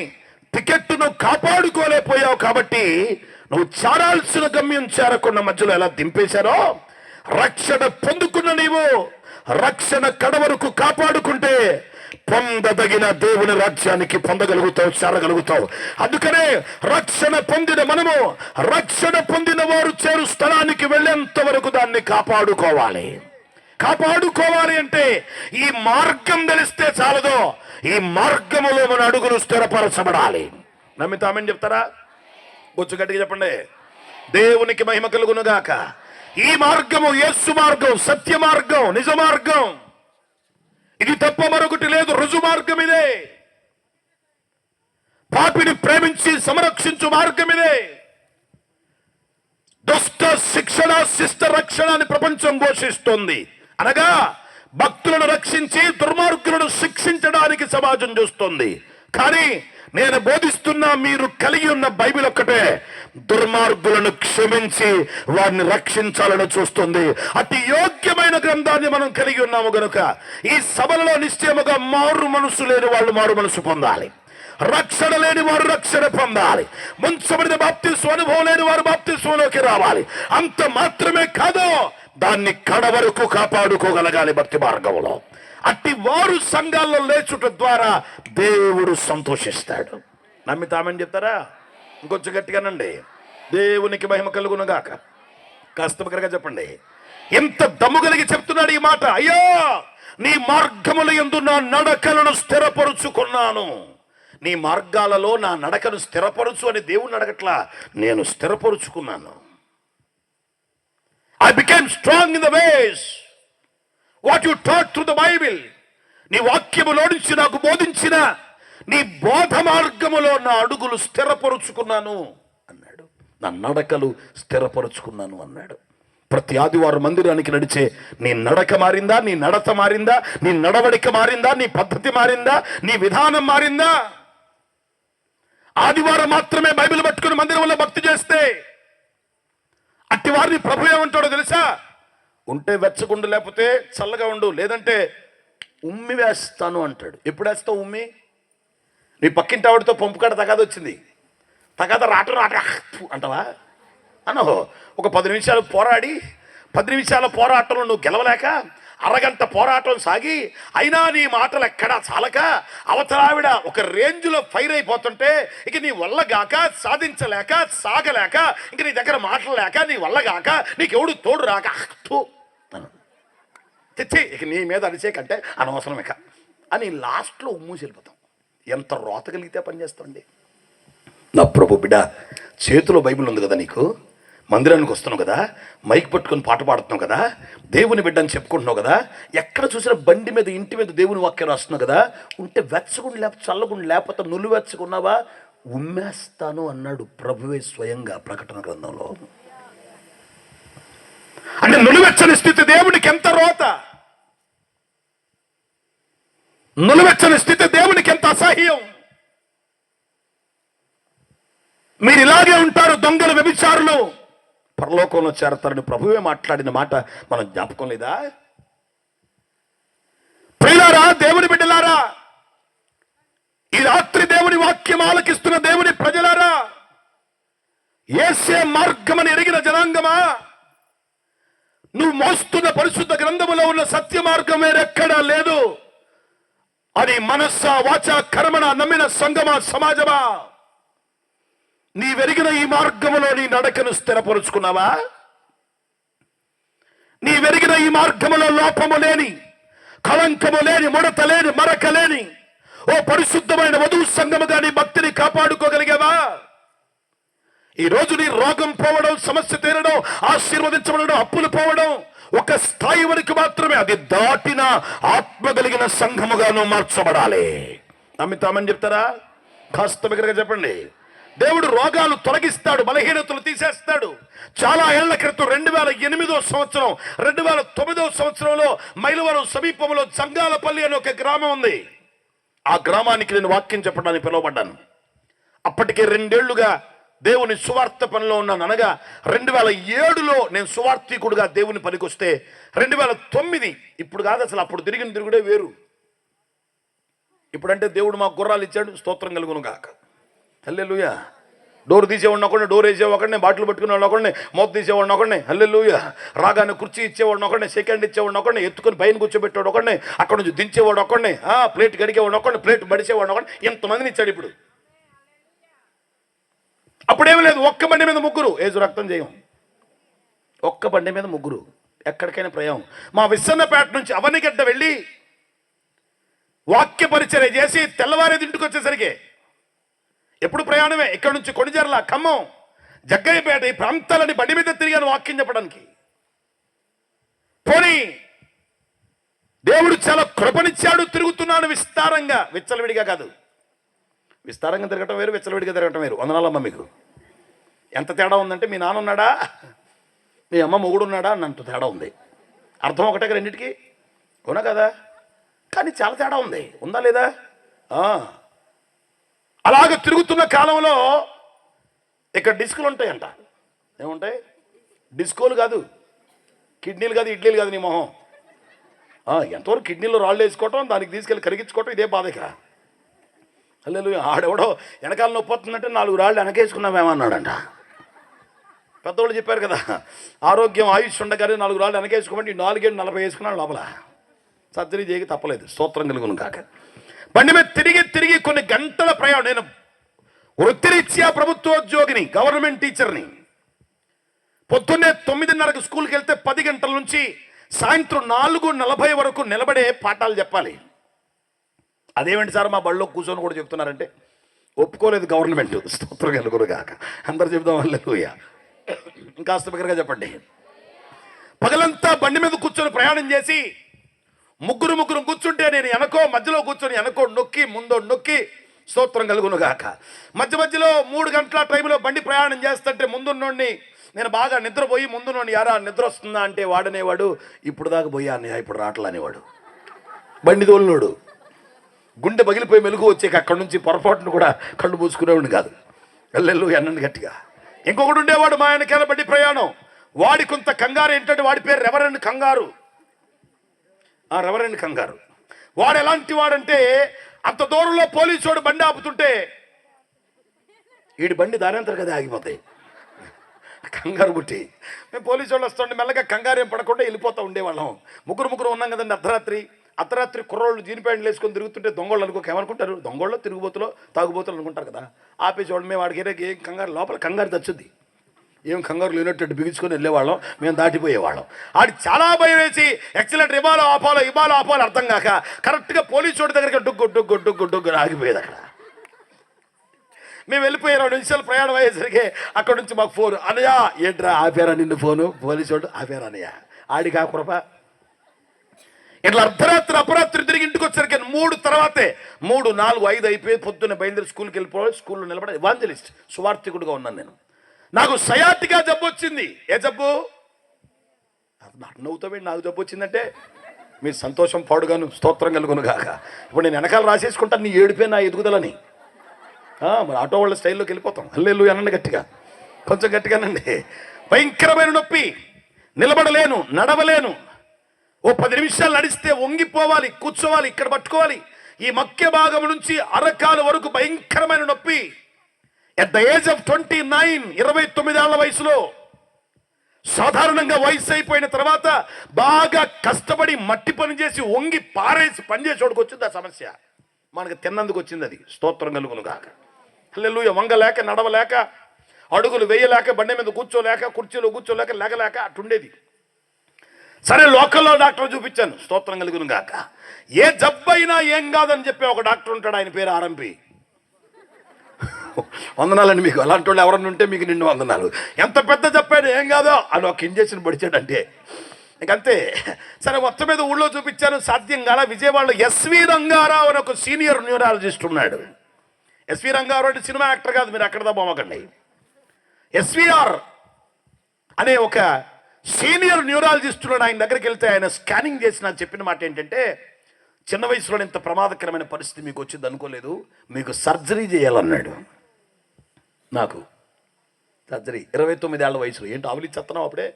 టికెట్ నువ్వు కాపాడుకోలేకపోయావు కాబట్టి నువ్వు చేరాల్సిన గమ్యం చేరకుండా మధ్యలో ఎలా దింపేశారో, రక్షణ పొందుకున్న నీవు రక్షణ కడ వరకు కాపాడుకుంటే పొందదగిన దేవుని రాజ్యానికి పొందగలుగుతావు, చేరగలుగుతావు. అందుకనే రక్షణ పొందిన మనము, రక్షణ పొందిన వారు చేరు స్థలానికి వెళ్ళేంత వరకు దాన్ని కాపాడుకోవాలి. కాపాడుకోవాలి అంటే ఈ మార్గం తెలిస్తే చాలదో, ఈ మార్గములో మన అడుగులు స్థిరపరచబడాలి. నమ్మితామని చెప్తారా? బొచ్చు గట్టిగా చెప్పండి. దేవునికి మహిమ కలుగునుగాక. ఈ మార్గము యేసు మార్గం, సత్య మార్గం, నిజ మార్గం. ఇది తప్ప మరొకటి లేదు. రుజు మార్గం ఇదే. పాపిని ప్రేమించి సంరక్షించు మార్గం ఇదే. దుష్ట శిక్షణ శిష్ట రక్షణ అని ప్రపంచం ఘోషిస్తుంది. అనగా భక్తులను రక్షించి దుర్మార్గులను శిక్షించడానికి సమాజం చూస్తుంది. కానీ నేను బోధిస్తున్నా, మీరు కలిగి ఉన్న బైబిల్ ఒక్కటే దుర్మార్గులను క్షమించి వారిని రక్షించాలని చూస్తుంది. అతి యోగ్యమైన గ్రంథాన్ని మనం కలిగి ఉన్నాము గనుక ఈ సభలలో నిశ్చయముగా మారు మనసు లేని వాళ్ళు మారు మనసు పొందాలి, రక్షణ లేని వారు రక్షణ పొందాలి, ముంచబడిన బాప్తిస్మ అనుభవం లేని వారు బాప్తిస్మలోకి రావాలి. అంత మాత్రమే కాదు, దాన్ని కడ వరకు కాపాడుకోగలగాలి భక్తి మార్గంలో. అట్టి వారు సంఘాల్లో లేచుట ద్వారా దేవుడు సంతోషిస్తాడు. నమ్మితామని చెప్తారా? ఇంకొంచెం గట్టిగానండి. దేవునికి మహిమ కలుగునుగాక. కాస్త దగ్గరగా చెప్పండి. ఎంత దమ్ము కలిగి చెప్తున్నాడు ఈ మాట. అయ్యో, నీ మార్గముల యందు నా నడకలను స్థిరపరుచుకున్నాను. నీ మార్గాలలో నా నడకను స్థిరపరచు అని దేవుని అడగట్లా, నేను స్థిరపరుచుకున్నాను. I became strong in the ways what you taught through the Bible. నీ వాక్యములో నుంచి నాకు బోధించిన నీ బోధ మార్గములో నా అడుగులు స్థిరపరుచుకున్నాను అన్నాడు. నా నడకలు స్థిరపరుచుకున్నాను అన్నాడు. ప్రతి ఆదివారం మందిరానికి నడిచే నీ నడక మారిందా? నీ నడత మారిందా? నీ నడవడిక మారిందా? నీ పద్ధతి మారిందా? నీ విధానం మారిందా? ఆదివారం మాత్రమే బైబిల్ పట్టుకుని మందిరంలో భక్తి చేస్తే అట్టి వారిని ప్రభు ఏమంటాడో తెలుసా? ఉంటే వెచ్చగుండు, లేకపోతే చల్లగా ఉండు, లేదంటే ఉమ్మి వేస్తాను అంటాడు. ఎప్పుడు వేస్తావు ఉమ్మి? నీ పక్కింటి ఆవిడతో పంపుకాడ తగాద వచ్చింది, తగాద రాట అంటావా? అనో ఒక 10 నిమిషాలు పోరాడి 10 నిమిషాల పోరాటంలో నువ్వు గెలవలేక అరగంట పోరాటం సాగి అయినా నీ మాటలు ఎక్కడా చాలక అవతలావిడ ఒక రేంజ్లో ఫైర్ అయిపోతుంటే ఇక నీ వల్ల గాక, సాధించలేక, సాగలేక, ఇంక నీ దగ్గర మాటలు లేక, నీ వల్ల గాక, నీకెవడు తోడు రాక తెచ్చి ఇక నీ మీద అరిచే కంటే అనవసరం ఇక అని లాస్ట్లో ఉమ్మూసి వెళ్ళిపోతాం. ఎంత రోత కలిగితే పనిచేస్తామండి. నా ప్రభు బిడ్డ, చేతిలో బైబిల్ ఉంది కదా, నీకు మందిరానికి వస్తున్నావు కదా, మైక్ పట్టుకొని పాట పాడుతున్నావు కదా, దేవుని బిడ్డ అని చెప్పుకుంటున్నావు కదా, ఎక్కడ చూసినా బండి మీద, ఇంటి మీద దేవుని వాక్యం రాస్తున్నావు కదా, ఉంటే వెచ్చగుండి లేకపోతే చల్లగుండి లేకపోతే నువ్వు వెచ్చకున్నావా ఉమ్మేస్తాను అన్నాడు ప్రభువే స్వయంగా ప్రకటన గ్రంథంలో. అంటే నులువెచ్చని స్థితి దేవునికి ఎంత రోత, నులువెచ్చని స్థితి దేవునికి ఎంత అసహ్యం. మీరు ఇలాగే ఉంటారు, దొంగలు, వ్యభిచారులు పరలోకంలో చేరతారని ప్రభువే మాట్లాడిన మాట మనం జ్ఞాపకం లేదా? ప్రియులారా, దేవుని బిడ్డలారా, ఈ రాత్రి దేవుని వాక్యం ఆలకిస్తున్న దేవుని ప్రజలారా, యేసే మార్గమని ఎరిగిన జనాంగమా, నువ్వు మోస్తున్న పరిశుద్ధ గ్రంథములో ఉన్న సత్య మార్గం వేరెక్కడా లేదు. అది మనస్స వాచ కర్మణ నమ్మిన సంగమా, సమాజమా, నీ వెరిగిన ఈ మార్గములో నీ నడకను స్థిరపరుచుకున్నావా? నీ వెరిగిన ఈ మార్గములో లోపము లేని, కళంకము లేని, ముడత లేని, మరక లేని ఓ పరిశుద్ధమైన వధువు సంఘముగా నీ భక్తిని కాపాడుకోగలిగావా? ఈ రోజు నీ రోగం పోవడం, సమస్య తీరడం, ఆశీర్వదించబడడం, అప్పులు పోవడం, ఒక స్థాయి వరకు మాత్రమే, అది దాటిన ఆత్మ కలిగిన సంఘముగాను మార్చబడాలి. నమ్ముతామని చెప్తారా? కాస్త బిగ్గరగా చెప్పండి. దేవుడు రోగాలు తొలగిస్తాడు, బలహీనతలు తీసేస్తాడు. చాలా ఏళ్ల క్రితం 2008 సంవత్సరం 2009 సంవత్సరంలో మైలవరం సమీపంలో జంగాలపల్లి అనే ఒక గ్రామం ఉంది. ఆ గ్రామానికి నేను వాక్యం చెప్పడానికి పిలువబడ్డాను. అప్పటికే 2 ఏళ్లుగా దేవుని సువార్త పనిలో ఉన్నాను. అనగా 2007లో నేను సువార్థికుడుగా దేవుని పనికి వస్తే 2009, ఇప్పుడు కాదు అసలు, అప్పుడు తిరిగిన తిరుగుడే వేరు. ఇప్పుడంటే దేవుడు మాకు గుర్రాలు ఇచ్చాడు, స్తోత్రం కలుగును గాక. హల్లెలూయా. డోర్ తీసేవాడిని ఒకడిని, డోర్ వేసేవాడిని, బాటిల్ పట్టుకునే వాళ్ళు ఒకడిని, మూత తీసేవాడిని ఒకడిని, హల్లెలూయా. రాగానే కుర్చీ ఇచ్చేవాడిని ఒకడిని, సెకండ్ ఇచ్చేవాడిని ఒకడిని, ఎత్తుకొని పైన కూర్చోబెట్టేవాడు ఒకడిని, అక్కడ నుంచి దించేవాడు ఒకడిని, ప్లేట్ కడిగేవాడిని ఒకడిని, ప్లేట్ బడిసేవాడిని ఒకడిని, ఇంతమందిని ఇచ్చాడు. ఇప్పుడు అప్పుడేమీ లేదు, ఒక్క బండి మీద 3, ఏజు రక్తం చేయం, ఒక్క బండి మీద 3, ఎక్కడికైనా ప్రయాణం. మా విస్సన్నపేట నుంచి అవనిగడ్డ వెళ్ళి వాక్య పరిచర్య చేసి తెల్లవారేది ఇంటికి వచ్చేసరికి ఎప్పుడు ప్రయాణమే. ఇక్కడ నుంచి కొణిజర్ల, ఖమ్మం, జగ్గయ్యపేట ఈ ప్రాంతాలని బండి మీద తిరిగాను వాక్యం చెప్పడానికి. పోనీ దేవుడు చాలా కృపనిచ్చాడు, తిరుగుతున్నాను విస్తారంగా, విచ్చలవిడిగా కాదు. విస్తారంగా తిరగటం వేరు, విచ్చలవిడిగా తిరగటం వేరు. వందనాలమ్మ. మీకు ఎంత తేడా ఉందంటే, మీ నాన్న ఉన్నాడా, మీ అమ్మ మొగుడు ఉన్నాడా అన్నంత తేడా ఉంది. అర్థం ఒకటే రెండింటికి, అవునా కదా? కానీ చాలా తేడా ఉంది, ఉందా లేదా? అలాగ తిరుగుతున్న కాలంలో ఇక్కడ డిస్కులు ఉంటాయంట. ఏముంటాయి? డిస్కోలు కాదు, కిడ్నీలు కాదు, ఇడ్లీలు కాదు, నీ మొహం. ఎంతవరకు కిడ్నీలో రాళ్ళు వేసుకోవటం, దానికి తీసుకెళ్ళి కరిగించుకోవటం, ఇదే బాధక. హల్లెలూయా. ఆడెవడో వెనకాల నొప్పి వస్తుందంటే 4 రాళ్ళు వెనకేసుకున్నామేమన్నాడంట. పెద్దవాళ్ళు చెప్పారు కదా, ఆరోగ్యం ఆయుష్ ఉండగానే 4 రాళ్ళు వెనకేసుకోమంటే 4 ఏళ్ళు 40 వేసుకున్నాడు లోపల. సర్జరీ చేయక తప్పలేదు, స్తోత్రం కలుగును కాక. బండి మీద తిరిగి కొన్ని గంటల ప్రయాణం. నేను వృత్తిరీత్యా ప్రభుత్వోద్యోగిని, గవర్నమెంట్ టీచర్ని. పొద్దున్నే 9:30కు స్కూల్కి వెళ్తే 10 గంటల నుంచి సాయంత్రం 4:40 వరకు నిలబడే పాఠాలు చెప్పాలి. అదేమిటి సార్ మా బళ్ళో కూర్చొని కూడా చెప్తున్నారంటే, ఒప్పుకోలేదు గవర్నమెంట్, స్తోత్రం కలుగును కాక. అందరు చెప్దాం హల్లెలూయా. ఇంకాస్త బిగ్గరగా చెప్పండి. పగలంతా బండి మీద కూర్చొని ప్రయాణం చేసి ముగ్గురు కూర్చుంటే నేను వెనకో మధ్యలో కూర్చొని వెనకో నొక్కి ముందో నొక్కి, స్తోత్రం కలుగును గాక. మధ్యలో 3 గంటల టైంలో బండి ప్రయాణం చేస్తుంటే ముందున్నోడిని నేను బాగా నిద్రపోయి, ముందున్నోడిని యారా నిద్ర వస్తుందా అంటే వాడనేవాడు, ఇప్పుడు దాకా పోయా అన్నయ్య ఇప్పుడు రావట్లే అనేవాడు. బండి తోలినోడు గుండె పగిలిపోయి మెలుగు వచ్చాక అక్కడి నుంచి పొరపాటును కూడా కళ్ళు మూసుకునేవాడిని కాదు. వెళ్ళెళ్ళు అన్నండి గట్టిగా. ఇంకొకడు ఉండేవాడు మా ఆయనకేళ్ళ బండి ప్రయాణం. వాడి కొంత కంగారు ఏంటంటే, వాడి పేరు రెవరెండ్ కంగారు. రెవరెండ్ కంగారు. వాడు ఎలాంటి వాడంటే, అంత దూరంలో పోలీసు వాడు బండి ఆపుతుంటే వీడి బండి దానంతరం కదా ఆగిపోతాయి. కంగారు పుట్టి మేము పోలీసు వాళ్ళు వస్తుంటే మెల్లగా కంగారు ఏం పడకుండా వెళ్ళిపోతూ ఉండేవాళ్ళం. ముగ్గురు ఉన్నాం కదండి. అర్ధరాత్రి కుర్రోళ్ళు జీన్ ప్యాంట్లు వేసుకొని తిరుగుతుంటే దొంగోళ్ళు అనుకోక ఏమనుకుంటారు, దొంగోళ్ళు తిరుగుబోతులో తాగుబోతులు అనుకుంటారు కదా. ఆపేసేవాళ్ళు. మేము వాడికి ఏం కంగారు, లోపల కంగారు తెచ్చుద్ది, ఏం కంగారు లేనట్టు బిగించుకొని వెళ్ళేవాళ్ళం. మేము దాటిపోయేవాళ్ళం. ఆడికి చాలా భయం వేసి ఎక్సలెంట్ ఇవ్వాలో ఆపాలో అర్థం కాక కరెక్ట్గా పోలీసు వాడి దగ్గరికి డుగ్గు ఆగిపోయేది. అక్కడ మేము వెళ్ళిపోయే 2 నిమిషాలు ప్రయాణం అయ్యేసరికి అక్కడ నుంచి మాకు ఫోన్, అన్నయ్య ఏంట్రా ఆపారా నిన్ను, ఫోను పోలీసు వాడు ఆపారా అన్నయ్య. ఆడికి ఆ కృప. ఇట్లా అపరాత్రి తిరిగి ఇంటికి వచ్చరికి 3 తర్వాతే 3, 4, 5 అయిపోయి పొద్దున్న బయలుదేరి స్కూల్కి వెళ్ళిపోవాలి. స్కూల్లో నిలబడి ఎవాంజలిస్ట్, సువార్థికుడుగా ఉన్నాను నేను. నాకు సయాటిగా జబ్బు వచ్చింది. ఏ జబ్బు? నవ్వుతావేంటి, నాకు జబ్బు వచ్చిందంటే మీరు సంతోషం పాడుగాను, స్తోత్రం కలుగును కాక. ఇప్పుడు నేను వెనకాల రాసేసుకుంటాను నీ ఏడిపోయి నా ఎదుగుదలని. మరి ఆటో వాళ్ళ స్టైల్లోకి వెళ్ళిపోతాం. హల్లెలూయా అనండి గట్టిగా, కొంచెం గట్టిగానండి. భయంకరమైన నొప్పి, నిలబడలేను, నడవలేను. ఓ 10 నిమిషాలు నడిస్తే వంగిపోవాలి, కూర్చోవాలి, ఇక్కడ పట్టుకోవాలి. ఈ మధ్య భాగం నుంచి అరకాల వరకు భయంకరమైన నొప్పి. ఎట్ ద ఏజ్ ఆఫ్ 29, 29 ఏళ్ల వయసులో, సాధారణంగా వయసు అయిపోయిన తర్వాత బాగా కష్టపడి మట్టి పని చేసి వంగి పారేసి పనిచేసేవాడికి వచ్చింది ఆ సమస్య. మనకు తిన్నందుకు వచ్చింది అది, స్తోత్రం కలుగును కాక. హల్లెలూయా. వంగలేక, నడవలేక, అడుగులు వేయలేక, బండి మీద కూర్చోలేక, కుర్చీలో కూర్చోలేక, లేకలేక అటుండేది. సరే లోకల్లో డాక్టర్ చూపించాను, స్తోత్రం కలుగును గాక. ఏ జబ్బైనా ఏం కాదని చెప్పి ఒక డాక్టర్ ఉంటాడు, ఆయన పేరు ఆర్ఎంపి. వందనాలండి మీకు. అలాంటి వాళ్ళు ఎవరన్నా ఉంటే మీకు నిన్ను వందనాలు. ఎంత పెద్ద జబ్బైనా ఏం కాదో అని ఒక ఇంజక్షన్ పడిచాడంటే ఇంకంతే. సరే మొత్తం మీద ఊళ్ళో చూపించాను, సాధ్యం కాల. విజయవాడలో ఎస్వి రంగారావు అని ఒక సీనియర్ న్యూరాలజిస్ట్ ఉన్నాడు. ఎస్వి రంగారావు అంటే సినిమా యాక్టర్ కాదు, మీరు అక్కడ బొమ్మకండి. ఎస్విఆర్ అనే ఒక సీనియర్ న్యూరాలజిస్ట్ ఉన్నాడు. ఆయన దగ్గరికి వెళ్తే ఆయన స్కానింగ్ చేసి నాకు చెప్పిన మాట ఏంటంటే, చిన్న వయసులో ఇంత ప్రమాదకరమైన పరిస్థితి మీకు వచ్చింది అనుకోలేదు, మీకు సర్జరీ చేయాలన్నాడు. నాకు సర్జరీ 29 ఏళ్ల వయసులో. ఏంటి ఆవులిచ్చేస్తున్నావు అప్పుడే?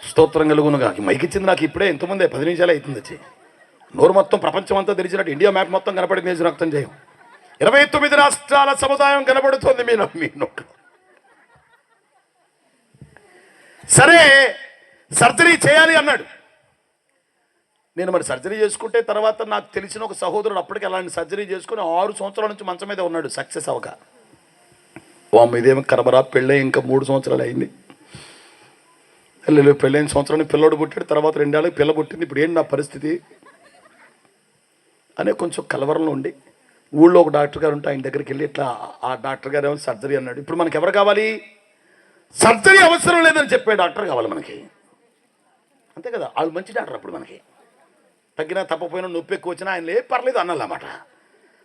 స్తోత్రం కలుగునుగా. మైక్ ఇచ్చింది నాకు ఇప్పుడే, ఇంతమంది 10 నిమిషాలు అవుతుంది వచ్చి. నోరు మొత్తం ప్రపంచం అంతా తెరిచినట్టు ఇండియా మ్యాప్ మొత్తం కనపడింది. నేను రక్తం చేయం. 29 రాష్ట్రాల సముదాయం కనబడుతోంది మీ నోట్లో. సరే సర్జరీ చేయాలి అన్నాడు. నేను మరి సర్జరీ చేసుకుంటే తర్వాత నాకు తెలిసిన ఒక సహోదరుడు అప్పటికి అలాంటి సర్జరీ చేసుకుని 6 సంవత్సరాల నుంచి మంచం మీద ఉన్నాడు, సక్సెస్ అవ్వక. ఇదేమో కరబరా, పెళ్ళై ఇంకా 3 సంవత్సరాలు అయింది. పెళ్ళైన సంవత్సరానికి పిల్లడు పుట్టాడు, తర్వాత 2 ఏళ్ళకి పిల్ల పుట్టింది. ఇప్పుడు ఏంటి నా పరిస్థితి అనే కొంచెం కలవరంలో ఉండి, ఊళ్ళో ఒక డాక్టర్ గారు ఉంటే ఆయన దగ్గరికి వెళ్ళి ఇట్లా ఆ డాక్టర్ గారు ఏమో సర్జరీ అన్నాడు. ఇప్పుడు మనకి ఎవరు కావాలి? సర్జరీ అవసరం లేదని చెప్పే డాక్టర్ కావాలి మనకి, అంతే కదా. వాళ్ళు మంచి డాక్టర్. అప్పుడు మనకి తగ్గినా తప్పపోయినా నొప్పి ఎక్కువ వచ్చినా ఆయన ఏ పర్లేదు అన్నమాట.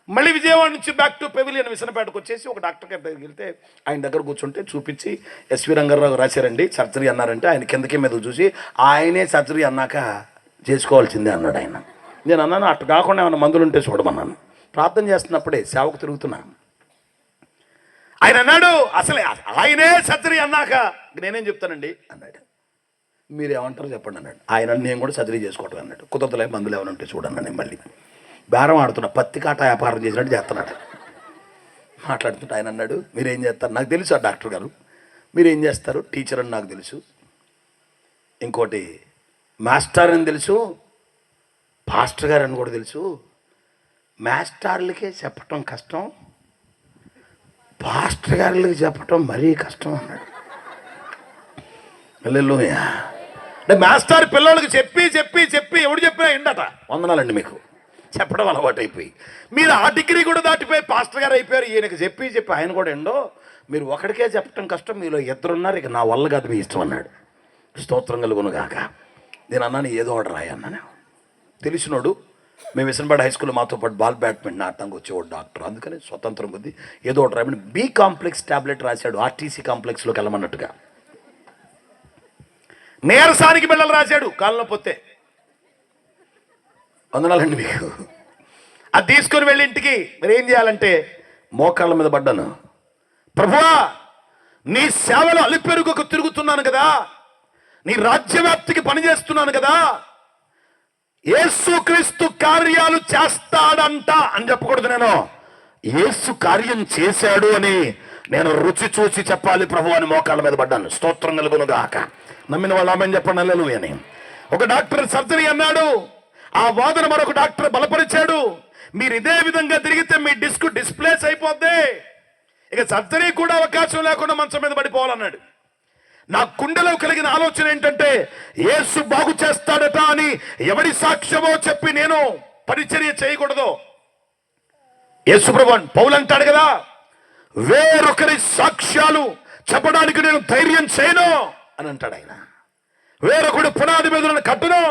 మళ్ళీ విజయవాడ నుంచి బ్యాక్ టు పెవిలియన్ విసనపేటకు వచ్చేసి ఒక డాక్టర్ గారి దగ్గరికి వెళ్తే ఆయన దగ్గర కూర్చుంటే చూపించి, ఎస్వి రంగారావు రాశారండి సర్జరీ అన్నారంటే, ఆయన కిందకి మీద చూసి ఆయనే సర్జరీ అన్నాక చేసుకోవాల్సిందే అన్నాడు ఆయన. నేను అన్నాను, అటు కాకుండా ఏమైనా మందులు ఉంటే చూడమన్నాను. ప్రార్థన చేస్తున్నప్పుడే సేవకు తిరుగుతున్నాను. ఆయన అన్నాడు, అసలే ఆయనే సర్జరీ అన్నాక నేనేం చెప్తానండి అన్నాడు. మీరేమంటారు చెప్పండి అన్నాడు. ఆయన నేను కూడా సర్జరీ చేసుకోవటం అన్నాడు. కుదరతలే మందులు ఏమైనా ఉంటే చూడన్నాను. నేను మళ్ళీ బేరం ఆడుతున్నా, పత్తి కాట వ్యాపారం చేసినట్టు చేస్తున్నాడు. మాట్లాడుతుంటే ఆయన అన్నాడు, మీరేం చేస్తారు? నాకు తెలుసు ఆ డాక్టర్ గారు, మీరేం చేస్తారు? టీచర్ అని నాకు తెలుసు, ఇంకోటి మాస్టర్ అని తెలుసు, పాస్టర్ గారు అని కూడా తెలుసు. మాస్టర్లకే చెప్పటం కష్టం, పాస్టర్ గారికి చెప్పటం మరీ కష్టం అన్నాడు. హల్లెలూయా. అంటే మాస్టర్ పిల్లలకి చెప్పి చెప్పి చెప్పి ఎవడు చెప్పినా ఏంటట. వందనాలండి మీకు చెప్పడం అలవాటు అయిపోయి, మీరు ఆ డిగ్రీ కూడా దాటిపోయి పాస్టర్ గారు అయిపోయారు. ఈయనకి చెప్పి చెప్పి ఆయన కూడా ఏండో, మీరు ఒకడికే చెప్పటం కష్టం, మీలో 2 ఉన్నారు, ఇక నా వల్ల కాదు, మీ ఇష్టం అన్నాడు. స్తోత్రం కలుగును గాక. నేను అన్నాను, ఏదో ఒకటి రాయి అన్నాను. తెలిసినోడు, మేము విసనపేట హై స్కూల్లో మాతో పాటు బాల్ బ్యాడ్మింటన్ ఆడటానికి వచ్చేవాడు డాక్టర్, అందుకని స్వతంత్రం కొద్ది ఏదో ఒకటి రాయమని బి కాంప్లెక్స్ ట్యాబ్లెట్ రాశాడు. ఆర్టీసీ కాంప్లెక్స్లోకి వెళ్ళమన్నట్టుగా. నీరసానికి బిళ్ళలు రాశాడు, కాళ్ళలో పొత్తే. వందనాలండి మీకు. అది తీసుకొని వెళ్ళి ఇంటికి మరి ఏం చేయాలంటే మోకాళ్ళ మీద పడ్డాను. ప్రభువా, నీ సేవలో అలిపెరుగుకు తిరుగుతున్నాను కదా, నీ రాజ్యవ్యాప్తికి పనిచేస్తున్నాను కదా, యేసుక్రీస్తు కార్యాలు చేస్తాడంట అని చెప్పకూడదు. నేను యేసు కార్యం చేశాడు అని నేను రుచి చూసి చెప్పాలి ప్రభు అని మోకాళ్ళ మీద పడ్డాను. స్తోత్రం కలుగును గాక. నమ్మిన వాళ్ళు ఆమెను చెప్పండి హల్లెలూయా అని. ఒక డాక్టర్ సర్జరీ అన్నాడు, ఆ వాదన మరొక డాక్టర్ బలపరిచాడు. మీరు ఇదే విధంగా తిరిగితే మీ డిస్క్ డిస్ప్లేస్ అయిపోద్ది, ఇక సర్జరీ కూడా అవకాశం లేకుండా మంచం మీద పడిపోవాలన్నాడు. నా గుండెలో కలిగిన ఆలోచన ఏంటంటే, యేసు బాగు చేస్తాడట అని ఎవడి సాక్ష్యమో చెప్పి నేను పరిచర్య చేయకూడదు. యేసు ప్రభు పౌలు అంటాడు కదా, వేరొకరి సాక్ష్యాలు చెప్పడానికి నేను ధైర్యం చేయను అని అంటాడు ఆయన. వేరొకడు పునాది మీద కట్టును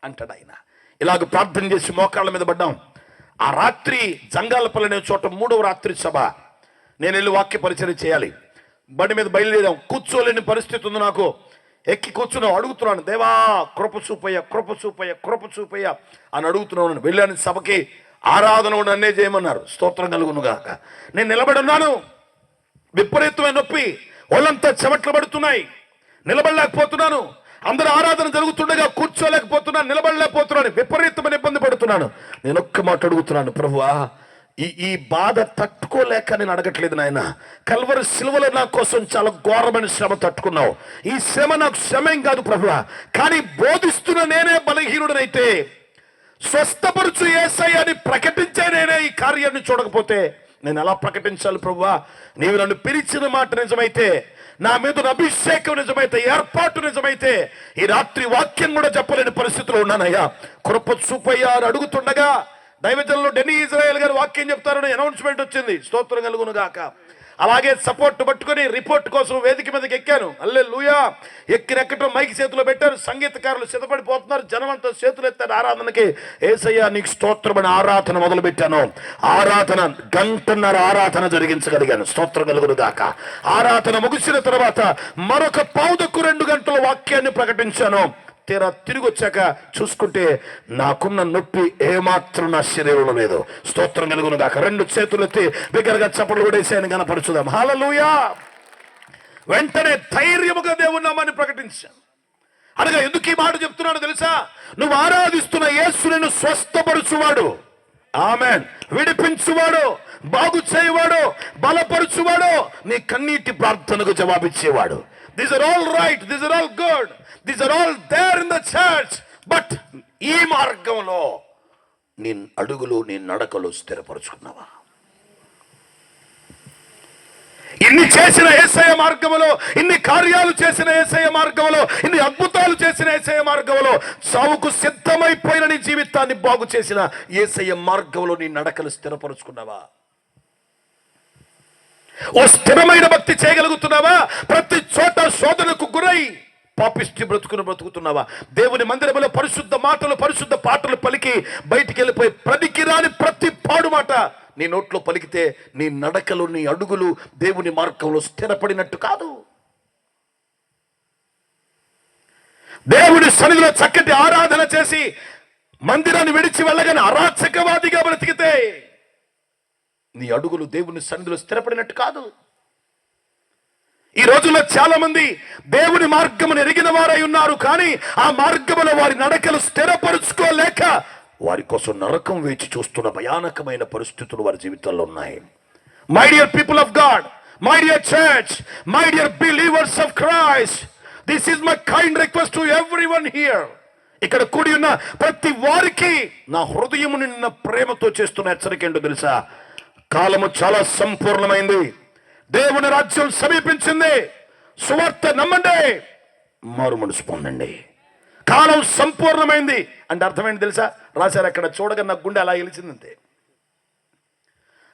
అంటాడు ఆయన. ఇలాగ ప్రార్థన చేసి మోకాళ్ళ మీద పడ్డాం. ఆ రాత్రి జంగాలపల్లి అనే చోట 3వ రాత్రి సభ. నేను వెళ్ళి వాక్య పరిచర్య చేయాలి. బండి మీద బయలుదేరాం. కూర్చోలేని పరిస్థితి ఉంది నాకు. ఎక్కి కూర్చున్నాం, అడుగుతున్నాను, దేవా కృప చూపయ్య, కృప చూపయ్య, కృప చూపయ్య అని అడుగుతున్నాను. వెళ్ళాను సభకి. ఆరాధన కూడా నన్నే చేయమన్నారు. స్తోత్రం కలుగును గాక. నేను నిలబడి ఉన్నాను, విపరీతమైన నొప్పి, ఒళ్ళంతా చెమట్లు పడుతున్నాయి, నిలబడలేకపోతున్నాను. అందరూ ఆరాధన జరుగుతుండగా కూర్చోలేకపోతున్నాను, నిలబడలేకపోతున్నాను, విపరీతమైన ఇబ్బంది పడుతున్నాను. నేను ఒక్క మాట అడుగుతున్నాను, ప్రభువా ఈ బాధ తట్టుకోలేక నేను అడగట్లేదు నాయన, కల్వరి సిలువలో నా కోసం చాలా ఘోరమైన శ్రమ తట్టుకున్నావు. ఈ శ్రమ నాకు శ్రమేం కాదు ప్రభువా, కానీ బోధిస్తున్న నేనే బలహీనుడనైతే, స్వస్థపరుచు యేసయ్య అని ప్రకటించే నేనే ఈ కార్యాన్ని చూడకపోతే నేను ఎలా ప్రకటించాలి ప్రభువా? నీవు నన్ను పిలిచిన మాట నిజమైతే, నా మీద అభిషేకం నిజమైతే, ఏర్పాటు నిజమైతే, ఈ రాత్రి వాక్యం కూడా చెప్పలేని పరిస్థితిలో ఉన్నానయ్యా, కృప చూపయ్యా అని అడుగుతుండగా దైవజనులు డెన్నీ ఇజ్రాయెల్ గారు వాక్యం చెప్తారని అనౌన్స్మెంట్ వచ్చింది. స్తోత్రం కలుగును గాక. అలాగే సపోర్ట్ పట్టుకొని రిపోర్ట్ కోసం వేదిక మీదకి ఎక్కాను. హల్లెలూయా. ఎక్కటం మైకి చేతిలో పెట్టారు. సంగీతకారులు సిద్ధపడిపోతున్నారు. జనమంతా చేతులు ఎత్తారు ఆరాధనకి. యేసయ్యా నీకు స్తోత్రమని ఆరాధన మొదలు పెట్టాను. ఆరాధన గంటన్నర ఆరాధన జరిగించగలిగాను. స్తోత్రం కలుగును గాక. ఆరాధన ముగిసిన తర్వాత మరొక పావుదకు 2 గంటల వాక్యాన్ని ప్రకటించాను. తీరా తిరిగి వచ్చాక చూసుకుంటే నాకున్న నొప్పి ఏమాత్రం నా శరీరంలో లేదు. స్తోత్రం కలుగును గాక. 2 చేతులు ఎత్తి బిగ్గరగా చప్పట్లు కూడా వేసాను. కనపరచుదాం. హల్లెలూయా. వెంటనే ధైర్యముగా దేవుని నామాన్ని ప్రకటించాను. అనగా ఎందుకు ఈ మాట చెప్తున్నాడు తెలుసా? నువ్వు ఆరాధిస్తున్న యేసు నిన్ను స్వస్థపరుచువాడు, ఆమేన్, విడిపించువాడు, బాగు చేయవాడు, బలపరుచువాడు, నీ కన్నీటి ప్రార్థనకు జవాబిచ్చేవాడు. These are all right, these are all good, these are all there in the church. But ఈ మార్గంలో నీ అడుగులు, నీ నడకలు స్థిరపరుచుకున్నావా? ఇన్ని చేసిన యేసయ్య మార్గములో, ఇన్ని కార్యాలు చేసిన యేసయ్య మార్గములో, ఇన్ని అద్భుతాలు చేసిన యేసయ్య మార్గములో, సావుకు సిద్ధమైపోయిన నీ జీవితాన్ని బాగు చేసిన యేసయ్య మార్గంలో నీ నడకలు స్థిరపరుచుకున్నావా? ఓ స్థిరమైన భక్తి చేయగలుగుతున్నావా? ప్రతి చోట శోధనకు గురై పాపిష్టి బ్రతుకుతున్నావా? దేవుని మందిరంలో పరిశుద్ధ మాటలు, పరిశుద్ధ పాటలు పలికి బయటికి వెళ్ళిపోయి పనికిరాని ప్రతి పాడు మాట నీ నోట్లో పలికితే నీ నడకలు, నీ అడుగులు దేవుని మార్గంలో స్థిరపడినట్టు కాదు. దేవుని సన్నిధిలో చక్కటి ఆరాధన చేసి మందిరాన్ని విడిచి వెళ్ళగానే అరాచకవాదిగా బ్రతికితే నీ అడుగులు దేవుని సన్నిధిలో స్థిరపడినట్టు కాదు. ఈ రోజుల్లో చాలా మంది దేవుని మార్గమును ఎరిగిన వారై ఉన్నారు, కానీ ఆ మార్గములో వారి నడకలు స్థిరపరుచుకోలేక వారి కోసం నరకం వేచి చూస్తున్న భయానకమైన పరిస్థితులు వారి జీవితాల్లో ఉన్నాయి. My dear people of God, my dear church, my dear believers of Christ, this is my kind request to everyone here. ఇక్కడ కూడి ఉన్న ప్రతి వారికి నా హృదయము నిన్న ప్రేమతో చేస్తున్న హెచ్చరిక ఏంటో తెలుసా? కాలము చాలా సంపూర్ణమైంది. దేవుని రాజ్యం సమీపించింది. సువార్త నమ్మండి, మారు మనసు పొందండి. కాలం సంపూర్ణమైంది అంటే అర్థమైంది తెలుసా? రాశారు అక్కడ, చూడగా నా గుండె అలా గెలిచిందంతే.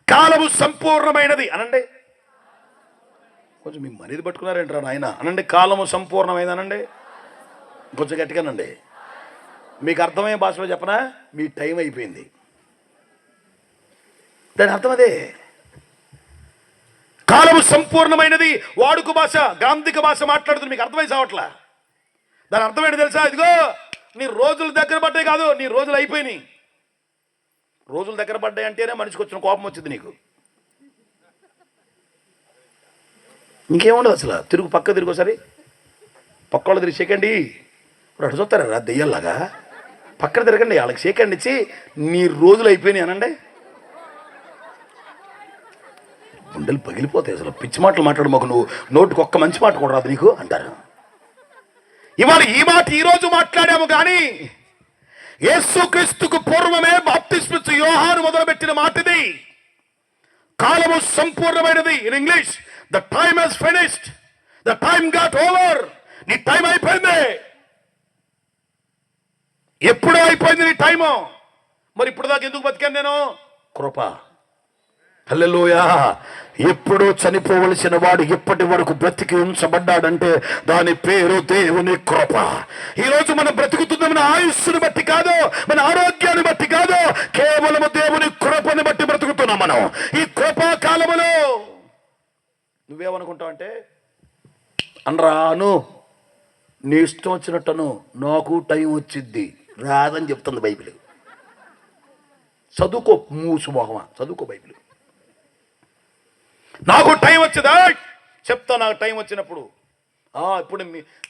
కాలము సంపూర్ణమైనది అనండి. కొంచెం మీ మరీది పట్టుకున్నారేంటారా నాయన? అనండి, కాలము సంపూర్ణమైంది అనండి. కొంచెం గట్టిగానండి. మీకు అర్థమయ్యే భాషలో చెప్పనా? మీ టైం అయిపోయింది. దాని అర్థం అదే. కాలము సంపూర్ణమైనది. వాడుక భాష, గాంధిక భాష మాట్లాడుతుంది. మీకు అర్థమై చావట్లా. దాని అర్థం ఏంటి తెలుసా? ఇదిగో నీ రోజులు దగ్గర పడ్డాయి కాదు, నీ రోజులు అయిపోయినాయి. రోజులు దగ్గర పడ్డాయి అంటేనే మనిషికి వచ్చిన కోపం వచ్చింది నీకు. ఇంకేముండదు అసలు. పక్క తిరుగు ఒకసారి, పక్క వాళ్ళు తిరిగి షేకండి. ఇప్పుడు అటు చూస్తారా దెయ్యాల్లాగా? పక్కన తిరగండి, వాళ్ళకి షేకండి ఇచ్చి నీ రోజులు అయిపోయినాయి అనండి. గుండెలు పగిలిపోతాయి. అసలు పిచ్చి మాటలు మాట్లాడు మాకు, నువ్వు నోటికి ఒక్క మంచి మాట కూడా రాదు నీకు అంటారు. ఇవాళ ఈ మాట ఈరోజు మాట్లాడాము, కానీ యేసుక్రీస్తుకు పూర్వమే బాప్తిస్మిచ్చు యోహాను మొదలుపెట్టిన మాట ఇది. కాలము సంపూర్ణమైనది. In English, the time has finished, the time got over. నీ టైం అయిపోయింది. ఎప్పుడో అయిపోయింది నీ టైము. మరి ఇప్పుడు దాకా ఎందుకు బతికాను నేను? కృప. హల్లెలూయా. ఎప్పుడో చనిపోవలసిన వాడు ఇప్పటి వరకు బ్రతికి ఉంచబడ్డాడంటే దాని పేరు దేవుని కృప. ఈరోజు మనం బ్రతుకుతున్న మన ఆయుస్సును బట్టి కాదు, మన ఆరోగ్యాన్ని బట్టి కాదు, కేవలము దేవుని కృపని బట్టి బ్రతుకుతున్నాం మనం. ఈ కృపా కాలములో నువ్వేమనుకుంటావు అంటే, అనరాను నీ ఇష్టం వచ్చినట్టను, నాకు టైం వచ్చిద్ది రాదని చెప్తుంది బైబిల్. చదువుకో మూసు మొహమా, చదువుకో బైబిల్. నాకు టైం వచ్చిందా చెప్తా. నాకు టైం వచ్చినప్పుడు. ఇప్పుడు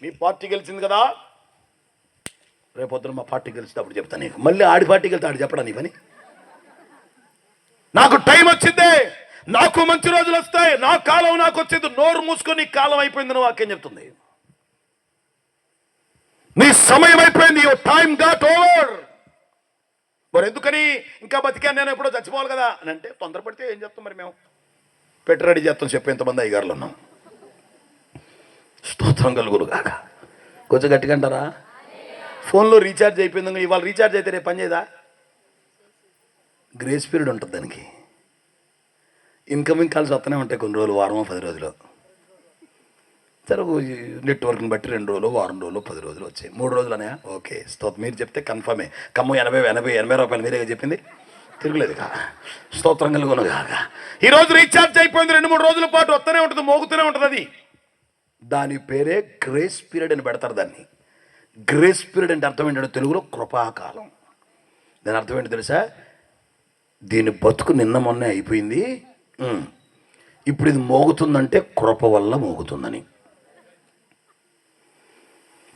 మీ పార్టీ గెలిచింది కదా, రేపొద్దున మా పార్టీ గెలిస్తే అప్పుడు చెప్తాను నీకు. మళ్ళీ ఆడి పార్టీకి వెళ్తే ఆడు చెప్పడా నీ పని? నాకు టైం వచ్చిందే, నాకు మంచి రోజులు వస్తాయి, నా కాలం నాకు వచ్చింది. నోరు మూసుకొని కాలం అయిపోయిందని వాక్యం చెప్తుంది. నీ సమయం అయిపోయింది. Your time got over. మరి ఎందుకని ఇంకా బతికాను, నేను ఎప్పుడో చచ్చిపోవాలి కదా అని అంటే తొందరపడితే ఏం చెప్తాం మరి? మేము పెట్టి రెడీ చేస్తాం చెప్పి ఎంతమంది అయ్యగారులు ఉన్నాం. స్తోత్రం కలుగును కాక. కొంచెం గట్టిగా అంటారా? ఫోన్లో రీఛార్జ్ అయిపోయింది, ఇవాళ రీఛార్జ్ అయితే రేపు పని చేయదా? గ్రేస్ పీరియడ్ ఉంటుంది దానికి. ఇన్కమింగ్ కాల్స్ వస్తూనే ఉంటాయి కొన్ని రోజులు, వారమో 10 రోజులు. సరే నెట్వర్క్ని బట్టి 2 రోజులు, వారం రోజులు, 10 రోజులు వచ్చాయి. 3 రోజులనే ఓకే స్తోత్రం. మీరు చెప్తే కన్ఫర్మే. కమ్ము 80 రూపాయలు మీరే చెప్పింది, తిరగలేదు కా. స్తోత్రం కలుగును కాక. ఈరోజు రీఛార్జ్ అయిపోయింది, 2-3 రోజుల పాటు వస్తూనే ఉంటుంది, మోగుతూనే ఉంటుంది. అది దాని పేరే గ్రేస్ పీరియడ్ అని పెడతారు. దాన్ని గ్రేస్ పీరియడ్ అంటే అర్థం ఏంటంటే తెలుగులో కృపాకాలం. దాని అర్థం ఏంటో తెలుసా? దీని బతుకు నిన్న మొన్నే అయిపోయింది, ఇప్పుడు ఇది మోగుతుందంటే కృప వల్ల మోగుతుందని.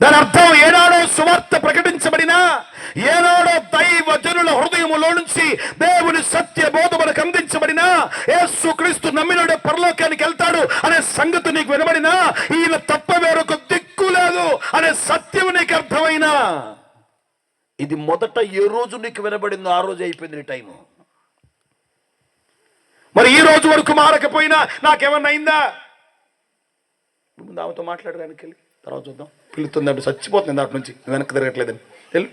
దాని అర్థం ఏనాడో సువార్త ప్రకటించబడినా, ఏనాడో దైవజనుల హృదయములో నుంచి దేవుని సత్య బోధ మనకు అందించబడినా, యేసుక్రీస్తు నమ్మినోడే పరలోకానికి వెళ్తాడు అనే సంగతి నీకు వినబడినా, ఈయన తప్ప వేరొక దిక్కు లేదు అనే సత్యం నీకు అర్థమైనా, ఇది మొదట ఏ రోజు నీకు వినబడిందో ఆ రోజు అయిపోయింది నీ టైము. మరి ఈ రోజు వరకు మారకపోయినా నాకేమన్నా అయిందా? ముందు ఆమెతో మాట్లాడడానికి వెళ్ళి తర్వాత చూద్దాం. పిలుస్తుంది అంటే చచ్చిపోతుంది దాటి నుంచి, వెనక్కి తిరగట్లేదని వెళ్ళు.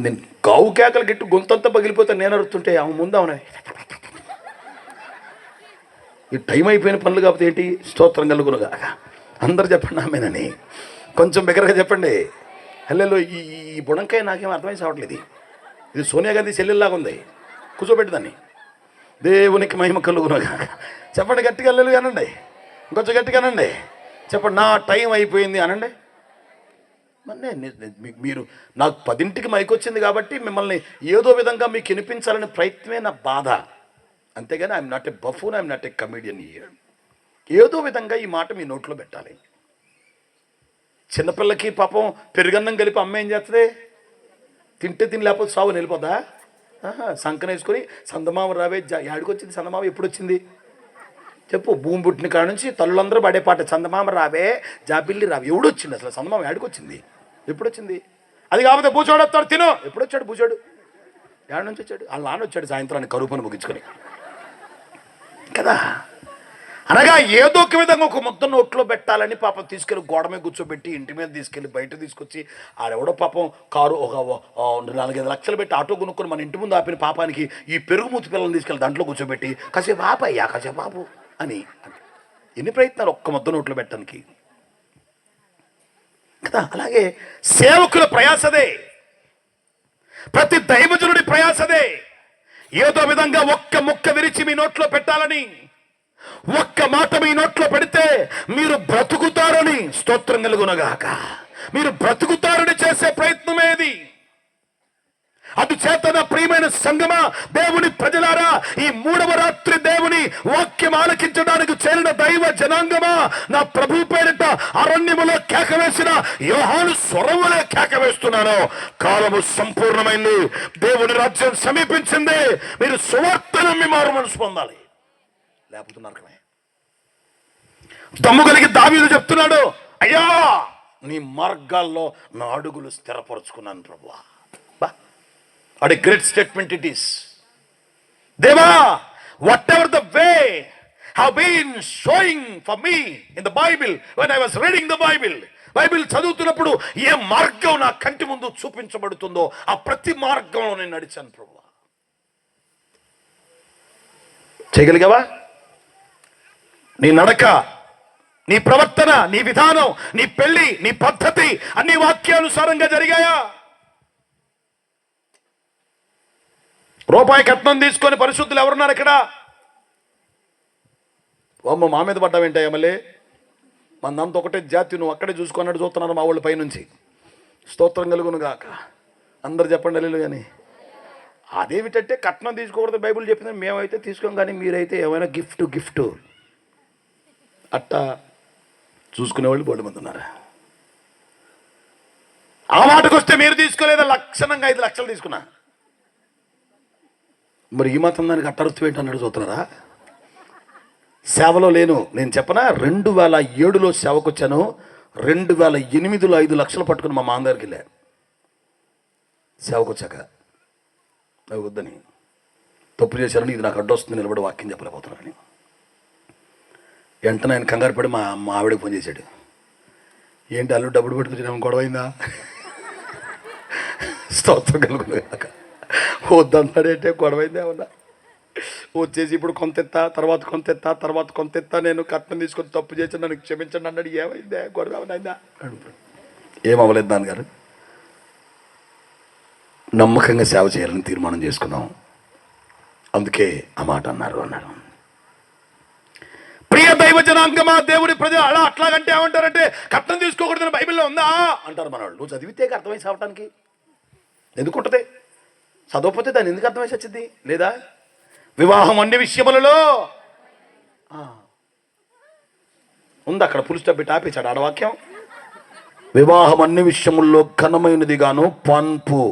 నేను గావు కేకలు గట్టి గొంతంతా పగిలిపోతే నేను అరుతుంటే ఆమె ముందు అవునా ఈ టైం అయిపోయిన పనులు కాకపోతే ఏంటి? స్తోత్రం కలుగునుగా. అందరు చెప్పండి ఆమెనని, కొంచెం బిగ్గరగా చెప్పండి. హల్లెలూయా. ఈ బుడంకాయ నాకేం అర్థమై సావట్లేదు. ఇది సోనియా గాంధీ చెల్లెల్లాగా ఉంది, కూర్చోబెట్టుదాన్ని. దేవునికి మహిమ కలుగునుగా. చెప్పండి గట్టిగా హల్లెలూయా అనండి, ఇంకొంచెం గట్టిగా అనండి. చెప్పండి నా టైం అయిపోయింది అనండి. మీరు నాకు 10ంటికి మైక్ వచ్చింది కాబట్టి మిమ్మల్ని ఏదో విధంగా మీకు వినిపించాలనే ప్రయత్నమే నా బాధ, అంతేగాని I'm not a buffoon, I'm not a comedian here. ఏదో విధంగా ఈ మాట మీ నోట్లో పెట్టాలి. చిన్నపిల్లకి పాపం పెరుగన్నం కలిపి అమ్మ ఏం చేస్తుంది? తింటే తిని లేకపోతే సాగు వెళ్ళిపోదా? సంకనేసుకొని సందమామ రావే. యాడికొచ్చింది సందమామ? ఎప్పుడు వచ్చింది చెప్పు? భూమి పుట్టిన కాడ నుంచి తల్లులందరూ పడే పాట చందమామ రావే, జాబిల్లి రావే. ఎవడొచ్చింది అసలు? సందమామ యాడికొచ్చింది? ఎప్పుడు వచ్చింది? అది కాకపోతే భూచోడు వస్తాడు, తిను. ఎప్పుడు వచ్చాడు భూచోడు? యాడ్ నుంచి వచ్చాడు? వాళ్ళ నాన్న వచ్చాడు సాయంత్రాన్ని కరువు పని ముగించుకొని కదా. అనగా ఏదో ఒక విధంగా ఒక ముద్ద నోట్లో పెట్టాలని పాపం తీసుకెళ్ళి గోడ మీద కూర్చోబెట్టి, ఇంటి మీద తీసుకెళ్ళి బయట తీసుకొచ్చి, ఆడెవడో పాపం కారు ఒక 4-5 లక్షలు పెట్టి ఆటో కొనుక్కొని మన ఇంటి ముందు ఆపిన పాపానికి ఈ పెరుగు మూతి పిల్లల్ని తీసుకెళ్ళి దాంట్లో కూర్చోబెట్టి కాసేపు ఆపయ్యా, కాసేపు ఆపు అని ఎన్ని ప్రయత్నాలు ఒక్క ముద్ద నోట్లో పెట్టడానికి కదా. అలాగే సేవకుల ప్రయాసదే, ప్రతి దైవజనుడి ప్రయాసదే. ఏదో విధంగా ఒక్క ముక్క విరిచి మీ నోట్లో పెట్టాలని, ఒక్క మాట మీ నోట్లో పెడితే మీరు బ్రతుకుతారని, స్తోత్రం కలుగునగాక, మీరు బ్రతుకుతారని చేసే ప్రయత్నమేది. అందుచేత నా ప్రియమైన సంగమా, దేవుని ప్రజలారా, ఈ 3వ రాత్రి దేవుని వాక్యం ఆలకించడానికి చేరిన దైవ జనాంగమా, నా ప్రభు పేరిట అరణ్యములో కేకవేసిన యోహాను స్వరములే కేకవేస్తున్నాను. కాలము సంపూర్ణమైంది, దేవుని రాజ్యం సమీపించింది. మీరు సువార్తను మీ మారు మనసు పొందాలి, లేకపోతే నరకమే. దమ్ము కలిగి దావీదు చెప్తున్నాడు, అయ్యా నీ మార్గాల్లో నా అడుగులు స్థిరపరుచుకున్నాను ప్రభువా. What a great statement it is. Deva, whatever the way have been showing for me in the Bible, when I was reading the Bible, Bible చదువుతున్నప్పుడు ఏ మార్గం నా కంటి ముందు చూపించబడుతుందో ఆ ప్రతి మార్గంలో నేను నడిచాను ప్రభువా. చేయగలిగావా? నీ నడక, నీ ప్రవర్తన, నీ విధానం, నీ పెళ్లి, నీ పద్ధతి అన్ని వాక్యానుసారంగా జరిగాయా? రూపాయి కట్నం తీసుకొని పరిశుద్ధులు ఎవరున్నారు ఇక్కడ? అమ్మ మా మీద పడ్డావేంటయ్యా మళ్ళీ? మనంత ఒకటే జాతి, నువ్వు అక్కడే చూసుకున్నట్టు చూస్తున్నారు మా వాళ్ళు పైనుంచి. స్తోత్రం కలుగును గాక. అందరు చెప్పండి లేదు. కానీ అదేమిటంటే కట్నం తీసుకోకూడదు బైబిల్ చెప్పింది, మేమైతే తీసుకోం, కానీ మీరైతే ఏమైనా గిఫ్ట్ అట్టా చూసుకునే వాళ్ళు బోర్డు మంది ఉన్నారు. ఆ మాటకు వస్తే మీరు తీసుకోలేదా? లక్షణంగా 5 లక్షలు తీసుకున్నా. మరి ఈ మాత్రం దానికి అట్టరుత్వం ఏంటన్నాడు చూస్తున్నారా? సేవలో లేను నేను చెప్పనా, 2007లో సేవకు వచ్చాను. 2008లో 5 లక్షలు పట్టుకుని మా మామగారికి వెళ్ళా సేవకు వచ్చాక. అవి వద్దని, తప్పు చేశారని, ఇది నాకు అడ్డొస్తుంది, నిలబడి వాక్యం చెప్పలేకపోతున్నాను. వెంటనే ఆయన కంగారు పడి మా ఆవిడకి ఫోన్ చేశాడు. ఏంటి అల్లు డబ్బులు పెట్టుకొచ్చిన గొడవైందా? స్తోత్రం కలుగుతుంది కాక. వద్దంటాడంటే గొడవైంది ఏమన్నా? వచ్చేసి ఇప్పుడు కొంత ఎత్తా, తర్వాత కొంత ఎత్తా, తర్వాత కొంత ఎత్తా, నేను కట్నం తీసుకొని తప్పు చేసి నన్ను క్షమించండి అన్నాడు. ఏమైందా? గొడవ ఏమైందా? ఏమవ్వలేదు నాన్నగారు. నమ్మకంగా సేవ చేయాలని తీర్మానం చేసుకున్నాం, అందుకే ఆ మాట అన్నారు. ప్రియ దైవ జనాంగమా, దేవుడి ప్రజలు అలా అట్లాగంటే ఏమంటారంటే కట్నం తీసుకోకూడదని బైబిల్లో ఉందా అంటారు మనవాళ్ళు. నువ్వు చదివితే అర్థమై సావటానికి ఎందుకుంటుంది? చదవకపోతే దాన్ని ఎందుకు అర్థమై వచ్చింది? లేదా వివాహం అన్ని విషయములలో ఉంది, అక్కడ పులి స్టాప్ పెట్టి ఆపేశాడు ఆడవాక్యం. వివాహం అన్ని విషయముల్లో ఘనమైనదిగాను పాన్పు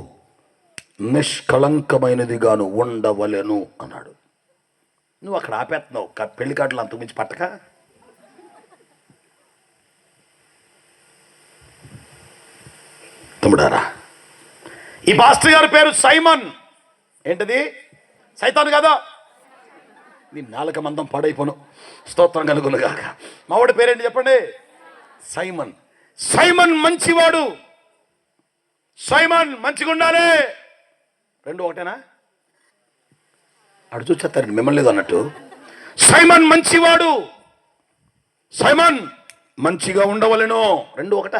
నిష్కళంకమైనదిగాను ఉండవలెను అన్నాడు. నువ్వు అక్కడ ఆపేస్తున్నావు, పెళ్లి కార్డులు అంతకుమించి పట్టక. తమ్ముడారా, ఈ పాస్టర్ గారి పేరు సైమన్. ఏంటది? సైతాన్ కదా? నీ నాలుక మందం పాడైపోను, స్తోత్రం కలుగునుగాక. మావాడి పేరేంటి చెప్పండి? సైమన్. సైమన్ మంచివాడు, సైమన్ మంచిగా ఉండాలి. రెండు ఒకటేనా? అడు చూచేస్తారు మిమ్మల్ని లేదు అన్నట్టు. సైమన్ మంచివాడు, సైమన్ మంచిగా ఉండవలెను, రెండు ఒకట.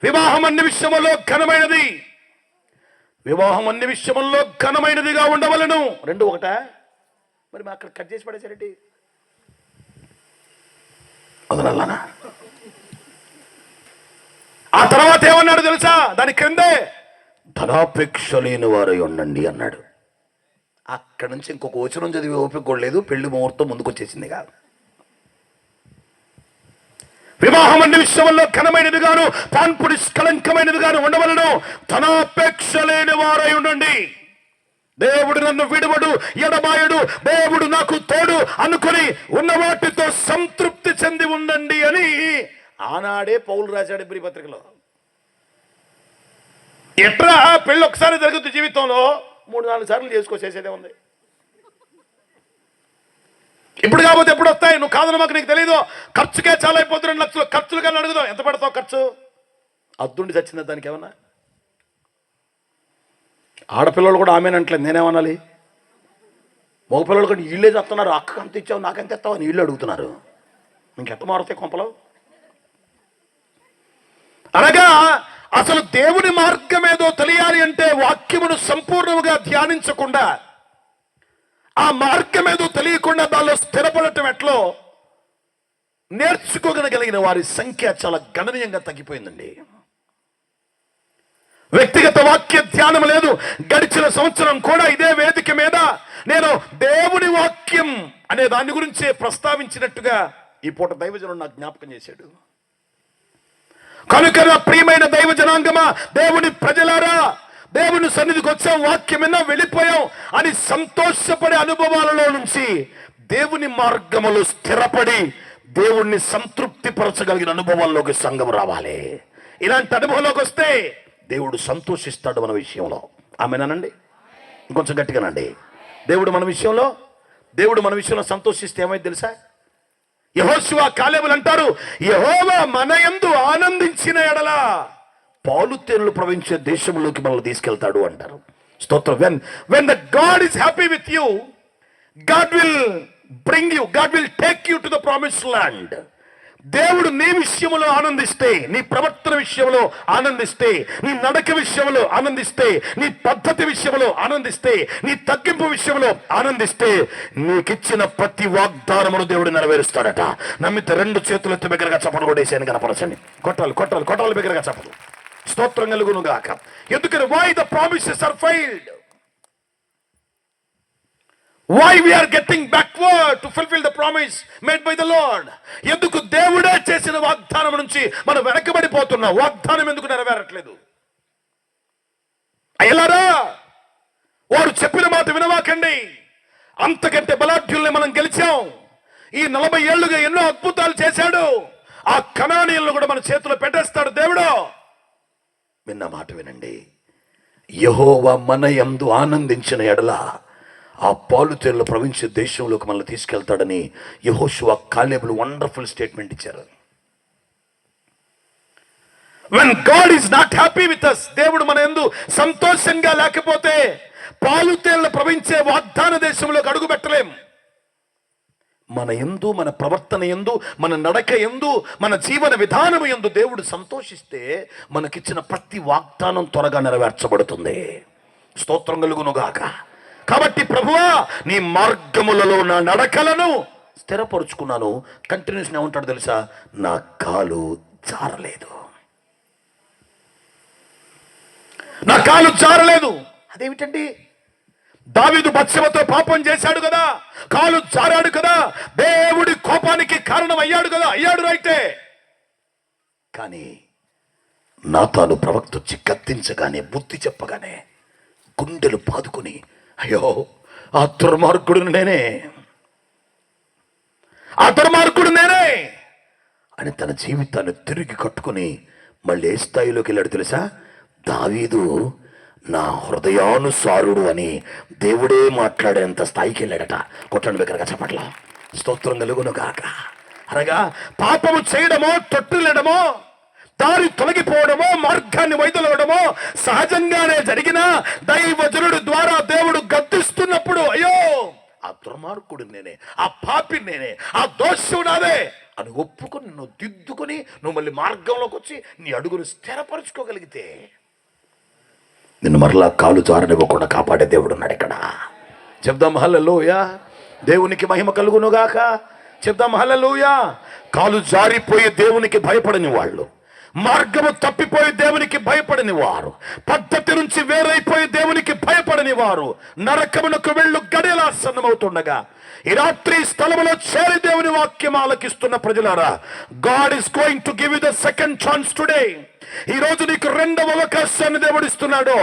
వివాహం అన్ని విషయములో ఘనమైనది, వివాహం అన్ని విషయముల్లో ఘనమైనదిగా ఉండవలను, రెండు ఒకట. మరి మా అక్కడ కట్ చేసి పడేసారేంటి? వదలనా? ఆ తర్వాత ఏమన్నాడు తెలుసా? దాని క్రిందే ధనాపేక్ష లేని వారై ఉండండి అన్నాడు. అక్కడ నుంచి ఇంకొక వచనం చదివి ఓపిక కూడా లేదు, పెళ్లి ముహూర్తం ముందుకొచ్చేసింది కాదు. వివాహం అన్ని విషయంలో ఘనమైనదిగాను పాన్పుడి కళంకమైనదిగాను ఉండవలను, ధనాపేక్ష లేని వారై ఉండండి. దేవుడు నన్ను విడువడు, ఎడబాయుడు, దేవుడు నాకు తోడు అనుకుని ఉన్న వాటితో సంతృప్తి చెంది ఉండండి అని ఆనాడే పౌలు రాశాడు ఎబ్రీ పత్రికలో. ఎట్లా పెళ్ళి ఒకసారి జరుగుతుంది జీవితంలో, 3-4 సార్లు చేసుకోసేసేదే ఉంది. ఇప్పుడు కాకపోతే ఎప్పుడు వస్తాయి? నువ్వు కాదని మాకు నీకు తెలీదు. ఖర్చుకే చాలా అయిపోతుంది, 2 లక్షలు ఖర్చులు కానీ అడుగుదాం. ఎంత పడతావు ఖర్చు? అద్దుండి చచ్చిందా దానికి ఏమన్నా? ఆడపిల్లలు కూడా ఆమెనంటలేదు, నేనేమనాలి? మగపిల్లలు కూడా వీళ్ళే చెప్తున్నారు, అక్క అంత ఇచ్చావు నాకెంత ఇస్తావు అని వీళ్ళు అడుగుతున్నారు. ఇంకెట్ట మారుతాయి కొంపలో? అనగా అసలు దేవుని మార్గం ఏదో తెలియాలి అంటే వాక్యమును సంపూర్ణంగా ధ్యానించకుండా, ఆ మార్గం ఏదో తెలియకుండా దానిలో స్థిరపడటం ఎట్లో నేర్చుకోగలిగిన వారి సంఖ్య చాలా గణనీయంగా తగ్గిపోయిందండి. వ్యక్తిగత వాక్య ధ్యానం లేదు. గడిచిన సంవత్సరం కూడా ఇదే వేదిక మీద నేను దేవుని వాక్యం అనే దాని గురించే ప్రస్తావించినట్టుగా ఈ పూట దైవజనుడు నాకు జ్ఞాపకం చేశాడు. కనుక నా ప్రియమైన దైవ జనాంగమా, దేవుని ప్రజలారా, దేవుని సన్నిధికి వచ్చాం, వాక్యం విన్నా వెళ్ళిపోయాం అని సంతోషపడే అనుభవాలలో నుంచి దేవుని మార్గములు స్థిరపడి దేవుణ్ణి సంతృప్తి పరచగలిగిన అనుభవాల్లోకి సంఘం రావాలి. ఇలాంటి అనుభవంలోకి వస్తే దేవుడు సంతోషిస్తాడు మన విషయంలో. ఆమెనండి, ఇంకొంచెం గట్టిగానండి. దేవుడు మన విషయంలో సంతోషిస్తే ఏమైంది తెలుసా? యెహోషువ కాలేబులు అంటారు, యెహోవా మన యందు ఆనందించిన ఎడల పాలు తేనెలు ప్రవహించే దేశంలోకి మనల్ని తీసుకెళ్తాడు అంటారు. స్తోత్రం. when the God is happy with you, God will bring you, God will take you to the promised land. దేవుడు నీ విషయంలో ఆనందిస్తే, నీ ప్రవర్తన విషయంలో ఆనందిస్తే, నీ నడక విషయంలో ఆనందిస్తే, నీ పద్ధతి విషయంలో ఆనందిస్తే, నీ తగ్గింపు విషయంలో ఆనందిస్తే, నీకిచ్చిన ప్రతి వాగ్దానమును దేవుడు నెరవేరుస్తాడట. నమ్మితే 2 చేతులెత్తి బిగ్గరగా చప్పట్లు కొట్టేసాను కనపరచండి. కొట్టాలి బిగ్గరగా చప్పట్లు. స్తోత్రం కలుగును గాక. ఎందుకని why the promises are failed? Why we are getting backward to fulfill the promise made by the Lord? ఎందుకు దేవుడే చేసిన వాగ్దానం నుంచి మనం వెనకబడిపోతున్నాం? వాగ్దానం ఎందుకు నెరవేరట్లేదు? అయ్యలారా, వారు చెప్పిన మాట వినవాకండి. అంతకంటే బలాఢ్యుల్ని మనం గెలిచాం. ఈ 40 ఏళ్లుగా ఎన్నో అద్భుతాలు చేశాడు. ఆ కనానీయులను కూడా మన చేతిలో పెట్టేస్తాడు దేవుడు. విన్న మాట వినండి. యెహోవా మన యందు ఆనందించిన ఎడల ఆ పాలు తేనెలు ప్రవహించే దేశంలోకి మనల్ని తీసుకెళ్తాడని యెహోషువ కాలేబులు వండర్ఫుల్ స్టేట్మెంట్ ఇచ్చారు. when God is not happy with us, దేవుడు మన యందు సంతోషంగా లేకపోతే పాలుతేళ్లు ప్రవహించే వాగ్దాన దేశంలోకి అడుగు పెట్టలేం. మన యందు, మన ప్రవర్తన యందు, మన నడక యందు, మన జీవన విధానం యందు దేవుడు సంతోషిస్తే మనకిచ్చిన ప్రతి వాగ్దానం త్వరగా నెరవేర్చబడుతుంది. స్తోత్రం కలుగును గాక. కాబట్టి ప్రభువా, నీ మార్గములలో నా నడకలను స్థిరపరుచుకున్నాను. కంటిన్యూస్ ఏమంటాడు తెలుసా? నా కాలు జారలేదు, నా కాలు జారలేదు. అదేమిటండి? దావీదు బత్షెబతో పాపం చేశాడు కదా, కాలు జారాడు కదా, దేవుడి కోపానికి కారణం అయ్యాడు కదా, అయ్యాడు రైటే. కానీ నాతాను ప్రవక్త వచ్చి గద్దించగానే, బుద్ధి చెప్పగానే గుండెలు బాదుకుని, అయ్యో ఆ దుర్మార్గుడు నేనే, ఆ దుర్మార్గుడు నేనే అని తన జీవితాన్ని తిరిగి కట్టుకుని మళ్ళీ ఏ స్థాయిలోకి వెళ్ళాడు తెలుసా? దావీదు నా హృదయానుసారుడు అని దేవుడే మాట్లాడేంత స్థాయికి వెళ్ళాడట. కొట్టండి దగ్గరగా చెప్పట్ల. స్తోత్రం కలుగును గాక. అనగా పాపము చేయడమో, తొట్టిల్లడమో, దారి తొలగిపోవడమో, మార్గాన్ని వైదొలగడమో సహజంగానే జరిగిన దైవజనుడి ద్వారా దేవుడు గద్దిస్తున్నప్పుడు, అయ్యో ఆ దుర్మార్గుడు నేనే, ఆ పాపి నేనే, ఆ దోషుడు నాదే అని ఒప్పుకొని నువ్వు దిద్దుకొని నువ్వు మళ్ళీ మార్గంలోకి వచ్చి నీ అడుగును స్థిరపరచుకోగలిగితే నిన్ను మరలా కాలు జారనివ్వకుండా కాపాడే దేవుడు ఉన్నాడు ఇక్కడ. చెప్దాం హల్లెలూయా. దేవునికి మహిమ కలుగునుగాక. చెప్దాం హల్లెలూయా. కాలు జారిపోయి దేవునికి భయపడని వాళ్ళు, మార్గము తప్పిపోయి దేవునికి భయపడని వారు, పద్ధతి నుంచి వేరైపోయి దేవునికి భయపడని వారు నరకమునకు వెళ్ళు గడియలా సన్నమవుతుండగా ఈ రాత్రి స్థలములో చేరి దేవుని వాక్యం ఆలకిస్తున్న ప్రజలారా, God is going to give you the second chance today. ఈ రోజు నీకు రెండవ అవకాశాన్ని దేవుడిస్తున్నాడు.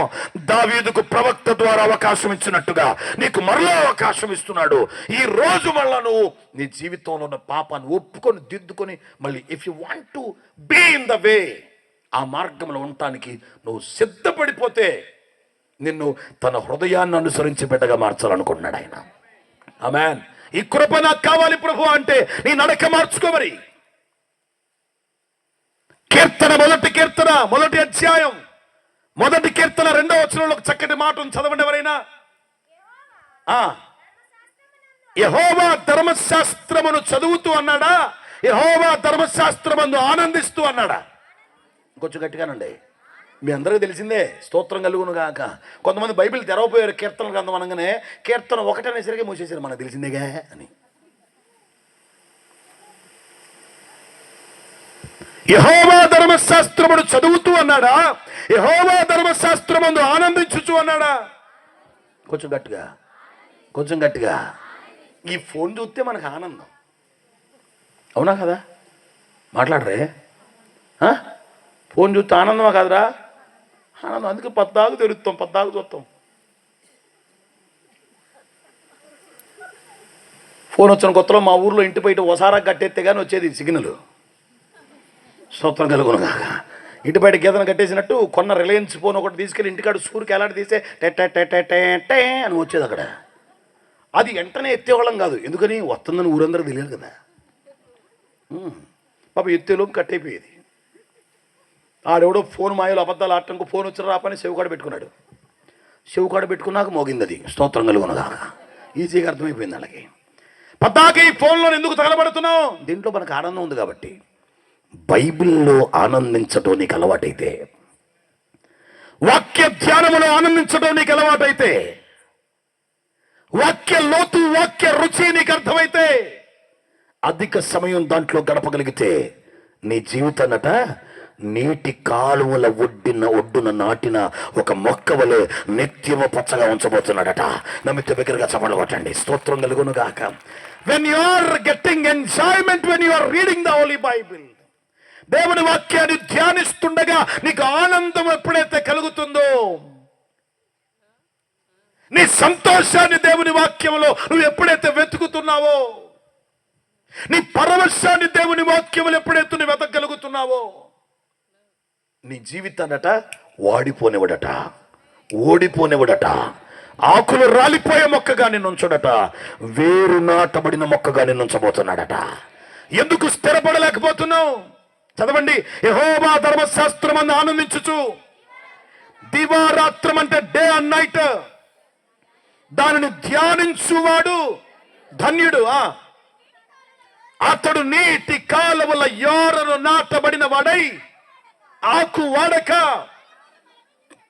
దావీదుకు ప్రవక్త ద్వారా అవకాశం ఇచ్చినట్టుగా నీకు మరలా అవకాశం ఇస్తున్నాడు. ఈ రోజు మళ్ళా నువ్వు నీ జీవితంలో ఉన్న పాపాన్ని ఒప్పుకొని దిద్దుకొని మళ్ళీ if you want to be in the way, ఆ మార్గంలో ఉండటానికి నువ్వు సిద్ధపడిపోతే నిన్ను తన హృదయాన్ని అనుసరించి బిడ్డగా మార్చాలనుకుంటున్నాడు ఆయన. ఆమేన్. ఈ కృప నాకు కావాలి ప్రభు అంటే నీ నడక మార్చుకో. మరి కీర్తన మొదటి అధ్యాయం మొదటి కీర్తన 2వ వచనంలో చక్కటి మాటను చదవండి ఎవరైనా. యెహోవా ధర్మశాస్త్రమును చదువుతూ అన్నాడా, యెహోవా ధర్మశాస్త్రమును ఆనందిస్తూ అన్నాడా? కొంచెం గట్టిగానండి. మీ అందరికీ తెలిసిందే. స్తోత్రం కలుగును గాక. కొంతమంది బైబిల్ తెరవపోయారు కీర్తన గ్రంథం అనగానే, కీర్తన 1 అనేసరికి మూసేశారు, మనకు తెలిసిందేగా అని. యెహోవా ధర్మశాస్త్రమును చదువుతూ అన్నాడా, యెహోవా ధర్మశాస్త్రమును ఆనందించుచు అన్నాడా? కొంచెం గట్టిగా. ఈ ఫోన్ చూస్తే మనకు ఆనందం, అవునా కదా? మాట్లాడరే? ఫోన్ చూస్తే ఆనందమా కాదురా? ఆనందం. అందుకే పద్దాకు తెరుస్తాం, పద్దాకు చూస్తాం. ఫోన్ వచ్చిన కొత్తలో మా ఊర్లో ఇంటి బయట ఒసారా కట్టేస్తే కానీ వచ్చేది సిగ్నల్. స్తోత్రం కలుగును కాక. ఇంటి బయట గీతను కట్టేసినట్టు కొన్న రిలయన్స్ ఫోన్ ఒకటి తీసుకెళ్ళి ఇంటికాడు సూరికి ఎలాంటి తీస్తే టే అని వచ్చేది అక్కడ. అది వెంటనే ఎత్తేవాళ్ళం కాదు, ఎందుకని వస్తుందని ఊరందరూ తెలియదు కదా. పాప ఎత్తేలోపు కట్ అయిపోయేది. ఆడెవడో ఫోన్ మాయలు అబద్ధాలు ఆడటానికి ఫోన్ వచ్చిన రాపని చెవికాడ పెట్టుకున్నాడు. చెవికాడ పెట్టుకున్నాక మోగింది అది. స్తోత్రం కలుగును కాక. ఈజీగా అర్థమైపోయింది వాళ్ళకి. పద్దాక ఈ ఫోన్లో ఎందుకు తగలబడుతున్నావు? దీంట్లో మనకు ఆనందం ఉంది కాబట్టి. బైబిల్లో ఆనందించడం నీకు అలవాటైతే, వాక్య ధ్యానములో ఆనందించడం నీకు అలవాటైతే, వాక్య లోతు, వాక్య రుచి నీకు అర్థమైతే, అధిక సమయం దాంట్లో గడపగలిగితే నీ జీవితాన్నట నీటి కాలువల ఒడ్డున నాటిన ఒక మొక్క వలె నిత్యము పచ్చగా ఉంచబోతున్నాడట. నమ్మితే దగ్గరగా చప్పట్లు కొట్టండి. స్తోత్రం కలుగును గాక. When you are getting enjoyment, when you are reading the Holy Bible, దేవుని వాక్యాన్ని ధ్యానిస్తుండగా నీకు ఆనందం ఎప్పుడైతే కలుగుతుందో, నీ సంతోషాన్ని దేవుని వాక్యంలో నువ్వు ఎప్పుడైతే వెతుకుతున్నావో, నీ పరవశాన్ని దేవుని వాక్యంలో ఎప్పుడైతే నువ్వు వెతకగలుగుతున్నావో, నీ జీవితాన్నట ఓడిపోనివడట. ఆకులు రాలిపోయే మొక్కగా నిన్ను ఉంచడట, వేరు నాటబడిన మొక్కగా నిన్ను ఉంచబోతున్నాడట. ఎందుకు స్థిరపడలేకపోతున్నావు? చదవండి. యెహోవా ధర్మశాస్త్రమందు ఆనందించుచు. దివారాత్రం అంటే డే అండ్ నైట్. దానిని ధ్యానించువాడు ధన్యుడు. అతడు నీటి కాలువల యోరను నాటబడిన వాడై ఆకు వాడక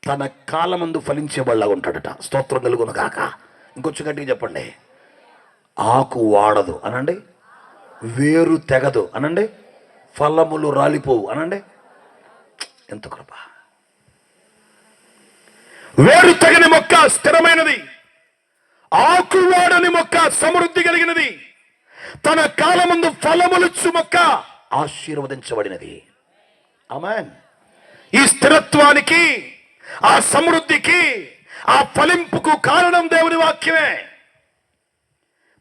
తన కాలమందు ఫలించేవాళ్ళగా ఉంటాడట. స్తోత్రం కలుగును గాక. ఇంకొంచెం గట్టిగా చెప్పండి. ఆకు వాడదు అనండి, వేరు తెగదు అనండి, ఫలములు రాలిపోవు అనండి. ఎంత కృప! వేరు తెగని మొక్క స్థిరమైనది, ఆకు వాడని మొక్క సమృద్ధి కలిగినది, తన కాలమందు ఫలములిచ్చు మొక్క ఆశీర్వదించబడినది. ఆమేన్. ఈ స్థిరత్వానికి, ఆ సమృద్ధికి, ఆ ఫలింపుకు కారణం దేవుని వాక్యమే.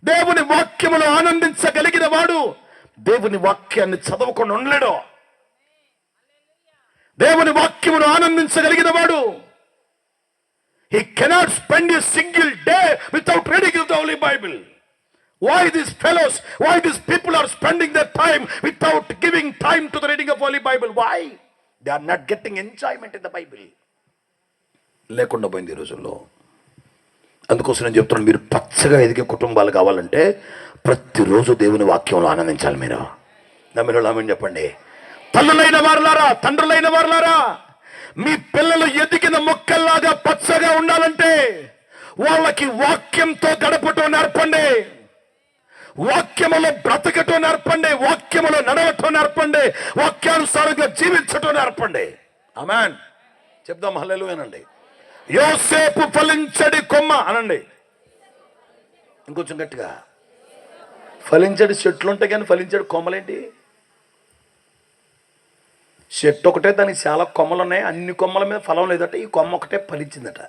దేవుని వాక్యములో ఆనందించగలిగిన వాడు దేవుని వాక్యాన్ని చదవకుండా ఉండలేడు. దేవుని వాక్యమును ఆనందించగలిగిన వాడు he cannot spend a single day without reading the Holy Bible. Why these fellows, why these people are spending their time without giving time to the reading of Holy Bible? Why? They are not getting enjoyment in the Bible. లేకుండా పోయింది ఈ రోజుల్లో. అందుకోసం నేను చెప్తున్నాను, మీరు పచ్చగా ఎదిగే కుటుంబాలు కావాలంటే ప్రతిరోజు దేవుని వాక్యంలో ఆనందించాలి. మీరు నమ్మిన ఆమేన్ చెప్పండి. తల్లులైన వారులారా, తండ్రులైన వారులారా, మీ పిల్లలు ఎదిగిన మొక్కల్లాగా పచ్చగా ఉండాలంటే వాళ్ళకి వాక్యంతో గడపటం నేర్పండి, వాక్యములో బ్రతకటం నేర్పండి, వాక్యములో నడవటం నేర్పండి, వాక్యానుసారంగా జీవించటం నేర్పండి. ఆమేన్ చెప్దాం. హల్లెలూయా అనండి. యోసేపు ఫలించడి కొమ్మ అనండి. ఇంకొంచెం గట్టిగా. ఫలించడి చెట్లు ఉంటాయి కానీ ఫలించడి కొమ్మలేంటి? చెట్టు ఒకటే, దానికి చాలా కొమ్మలు ఉన్నాయి, అన్ని కొమ్మల మీద ఫలం లేదట, ఈ కొమ్మ ఒకటే ఫలించిందట.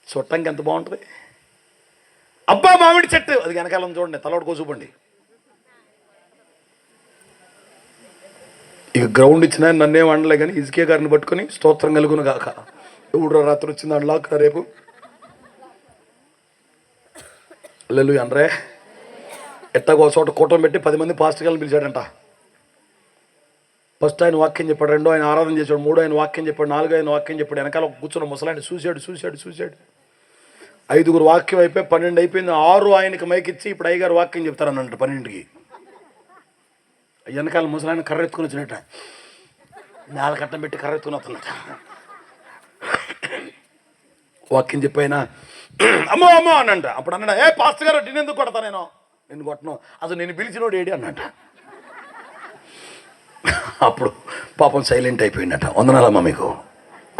చూడటానికి ఎంత బాగుంటుంది. అబ్బా మామిడి చెట్టు, అది వెనకాలం చూడండి, తలవాడు కోసుపండి. ఇక గ్రౌండ్ ఇచ్చిన నన్నేం వండలే కానీ ఇసుకే గారిని పట్టుకొని స్తోత్రం కలుగును గాక. ఎవడు రాత్రి వచ్చింది అండ్లాక రేపు హల్లెలూయా అనరే. ఎట్టగో చోట కూటం పెట్టి 10 మంది పాస్టర్లను పిలిచాడంట. ఫస్ట్ ఆయన వాక్యం చెప్పాడు, 2 ఆయన ఆరాధన చేశాడు, 3 ఆయన వాక్యం చెప్పాడు, 4 ఆయన వాక్యం చెప్పాడు. వెనకాల కూర్చున్న ముసలాయన చూశాడు. 5గురు వాక్యం అయిపోయి 12 అయిపోయింది. 6 ఆయనకి మైకిచ్చి ఇప్పుడు అయ్యగారు వాక్యం చెప్తారన్నట్టు 12కి. వెనకాల ముసలాయన కర్ర ఎత్తుకుని వచ్చినట్ట, నేల కట్టం పెట్టి కర్ర ఎత్తుకుని వస్తున్నట్ట. వాక్యం చెప్పైనా అమ్మో అన్నంట. అప్పుడు అన్నాడు, ఏ పాస్టర్ గారు నేను ఎందుకు కొడతా, నేను కొట్టను, అసలు నేను పిలిచినోడు ఏడి అన్నట్ట. అప్పుడు పాపం సైలెంట్ అయిపోయిందట. వందనాలమ్మా మీకు.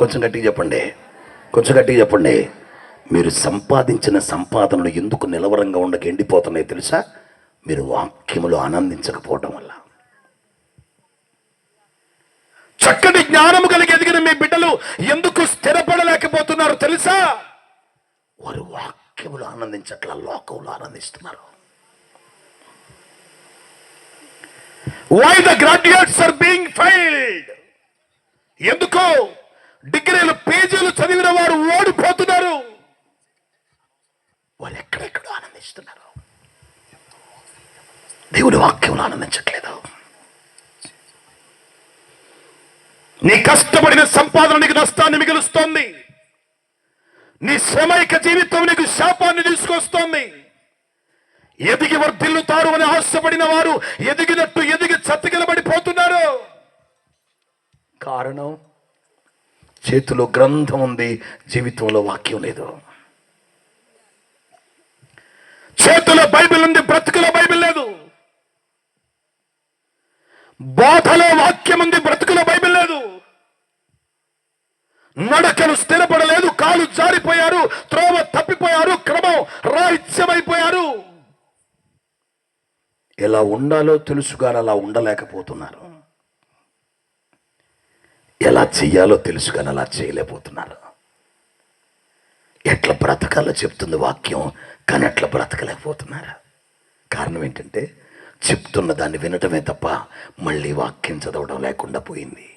కొంచెం గట్టిగా చెప్పండి. మీరు సంపాదించిన సంపాదనలు ఎందుకు నిలవరంగా ఉండక ఎండిపోతున్నాయి తెలుసా? మీరు వాక్యములో ఆనందించకపోవటం వల్ల. చక్కటి జ్ఞానము కలిగి ఎదిగిన మీ బిడ్డలు ఎందుకు స్థిరపడలేకపోతున్నారు తెలుసా? వారు వాక్యములో ఆనందించట్ల, లోకంలో ఆనందిస్తున్నారు. Why the graduates are being failed? ఎందుకో డిగ్రీలు పీజీలు చదివిన వారు ఓడిపోతున్నారు. వారు ఎక్కడెక్కడో ఆనందిస్తున్నారు, దేవుడి వాక్యంలో ఆనందించట్లేదు. నీ కష్టపడిన సంపాదన నీకు నష్టాన్ని మిగులుస్తోంది. నీ శ్రమైక జీవితం నీకు శాపాన్ని తీసుకొస్తోంది. ఎదిగి వర్ధిల్లుతారు అని ఆశపడిన వారు ఎదిగినట్టు ఎదిగి చతికిలబడిపోతున్నారు. కారణం, చేతిలో గ్రంథం ఉంది, జీవితంలో వాక్యం లేదు. చేతిలో బైబిల్ ఉంది, బ్రతుకులో బైబిల్ లేదు. బోధలో వాక్యం ఉంది, బ్రతుకులో బైబిల్ లేదు. నడకలు స్థిరపడలేదు, కాలు జారిపోయారు, త్రోవ తప్పిపోయారు, క్రమం రాహిత్యమైపోయారు. ఎలా ఉండాలో తెలుసుగాని అలా ఉండలేకపోతున్నారు. ఎలా చెయ్యాలో తెలుసుగాని అలా చేయలేకపోతున్నారు. ఎట్లా బ్రతకాలో చెప్తుంది వాక్యం, కానీ అట్లా బ్రతకలేకపోతున్నారు. కారణం ఏంటంటే చెప్తున్న దాన్ని వినటమే తప్ప మళ్ళీ వాక్యం చదవడం లేకుండా పోయింది.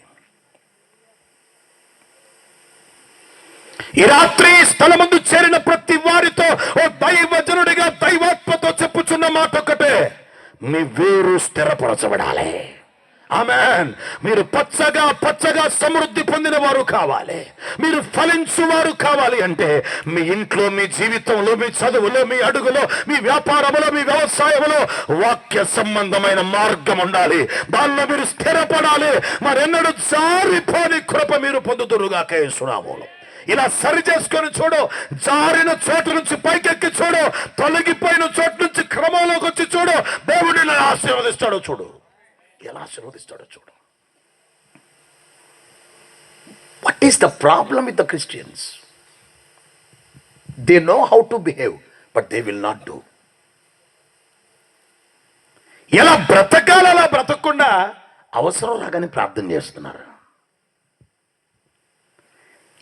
ఈ రాత్రి స్థలమందు చేరిన ప్రతి వారితో ఓ దైవజనుడిగా దైవాత్మతో చెప్పుచున్న మాట ఒక్కటే, మీ వేరు స్థిరపరచబడాలి. ఆమేన్. మీరు పచ్చగా పచ్చగా సమృద్ధి పొందిన వారు కావాలి, మీరు ఫలించువారు కావాలి అంటే మీ ఇంట్లో, మీ జీవితంలో, మీ చదువులో, మీ అడుగులో, మీ వ్యాపారంలో, మీ వ్యవసాయంలో వాక్య సంబంధమైన మార్గం ఉండాలి. దానిలో మీరు స్థిరపడాలి. మరెన్నడూ జారిపోని కృప మీరు పొందుతురుగాక యేసునామములో. ఇలా సరి చేసుకొని చూడు. జారిన చోటు నుంచి పైకెక్కి చూడు. తొలగిపోయిన చోటు నుంచి క్రమంలోకి వచ్చి చూడు. దేవుడు ఇలా ఆశీర్వదిస్తాడో చూడు, ఎలా ఆశీర్వదిస్తాడో చూడు. What is the problem with the Christians? They know how to behave, but they will not do. ఎలా బ్రతకాలి అలా బ్రతకకుండా అవసరం రాగానే ప్రార్థన చేస్తున్నారు.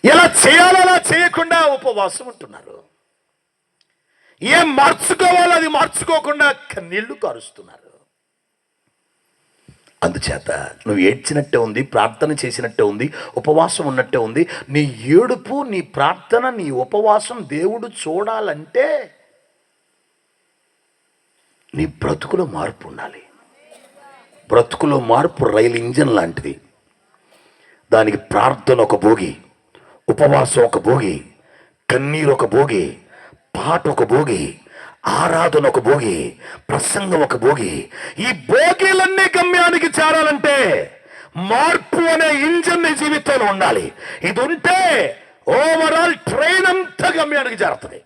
ఎలా చేయాలో అలా చేయకుండా ఉపవాసం ఉంటున్నారు. ఏం మార్చుకోవాలో అది మార్చుకోకుండా కన్నీళ్లు కారుస్తున్నారు. అందుచేత నువ్వు ఏడ్చినట్టే ఉంది, ప్రార్థన చేసినట్టే ఉంది, ఉపవాసం ఉన్నట్టే ఉంది. నీ ఏడుపు, నీ ప్రార్థన, నీ ఉపవాసం దేవుడు చూడాలంటే నీ బ్రతుకులో మార్పు ఉండాలి. బ్రతుకులో మార్పు రైలు ఇంజన్ లాంటిది. దానికి ప్రార్థన ఒక భోగి, ఉపవాసం ఒక భోగి, కన్నీరు ఒక భోగి, పాట ఒక భోగి, ఆరాధన ఒక భోగి, ప్రసంగం ఒక భోగి. ఈ భోగిలన్నీ గమ్యానికి చేరాలంటే మార్పు అనే ఇంజన్ నీ జీవితంలో ఉండాలి. ఇది ఉంటే ఓవరాల్ ట్రైన్ అంతా గమ్యానికి చేరుతుంది.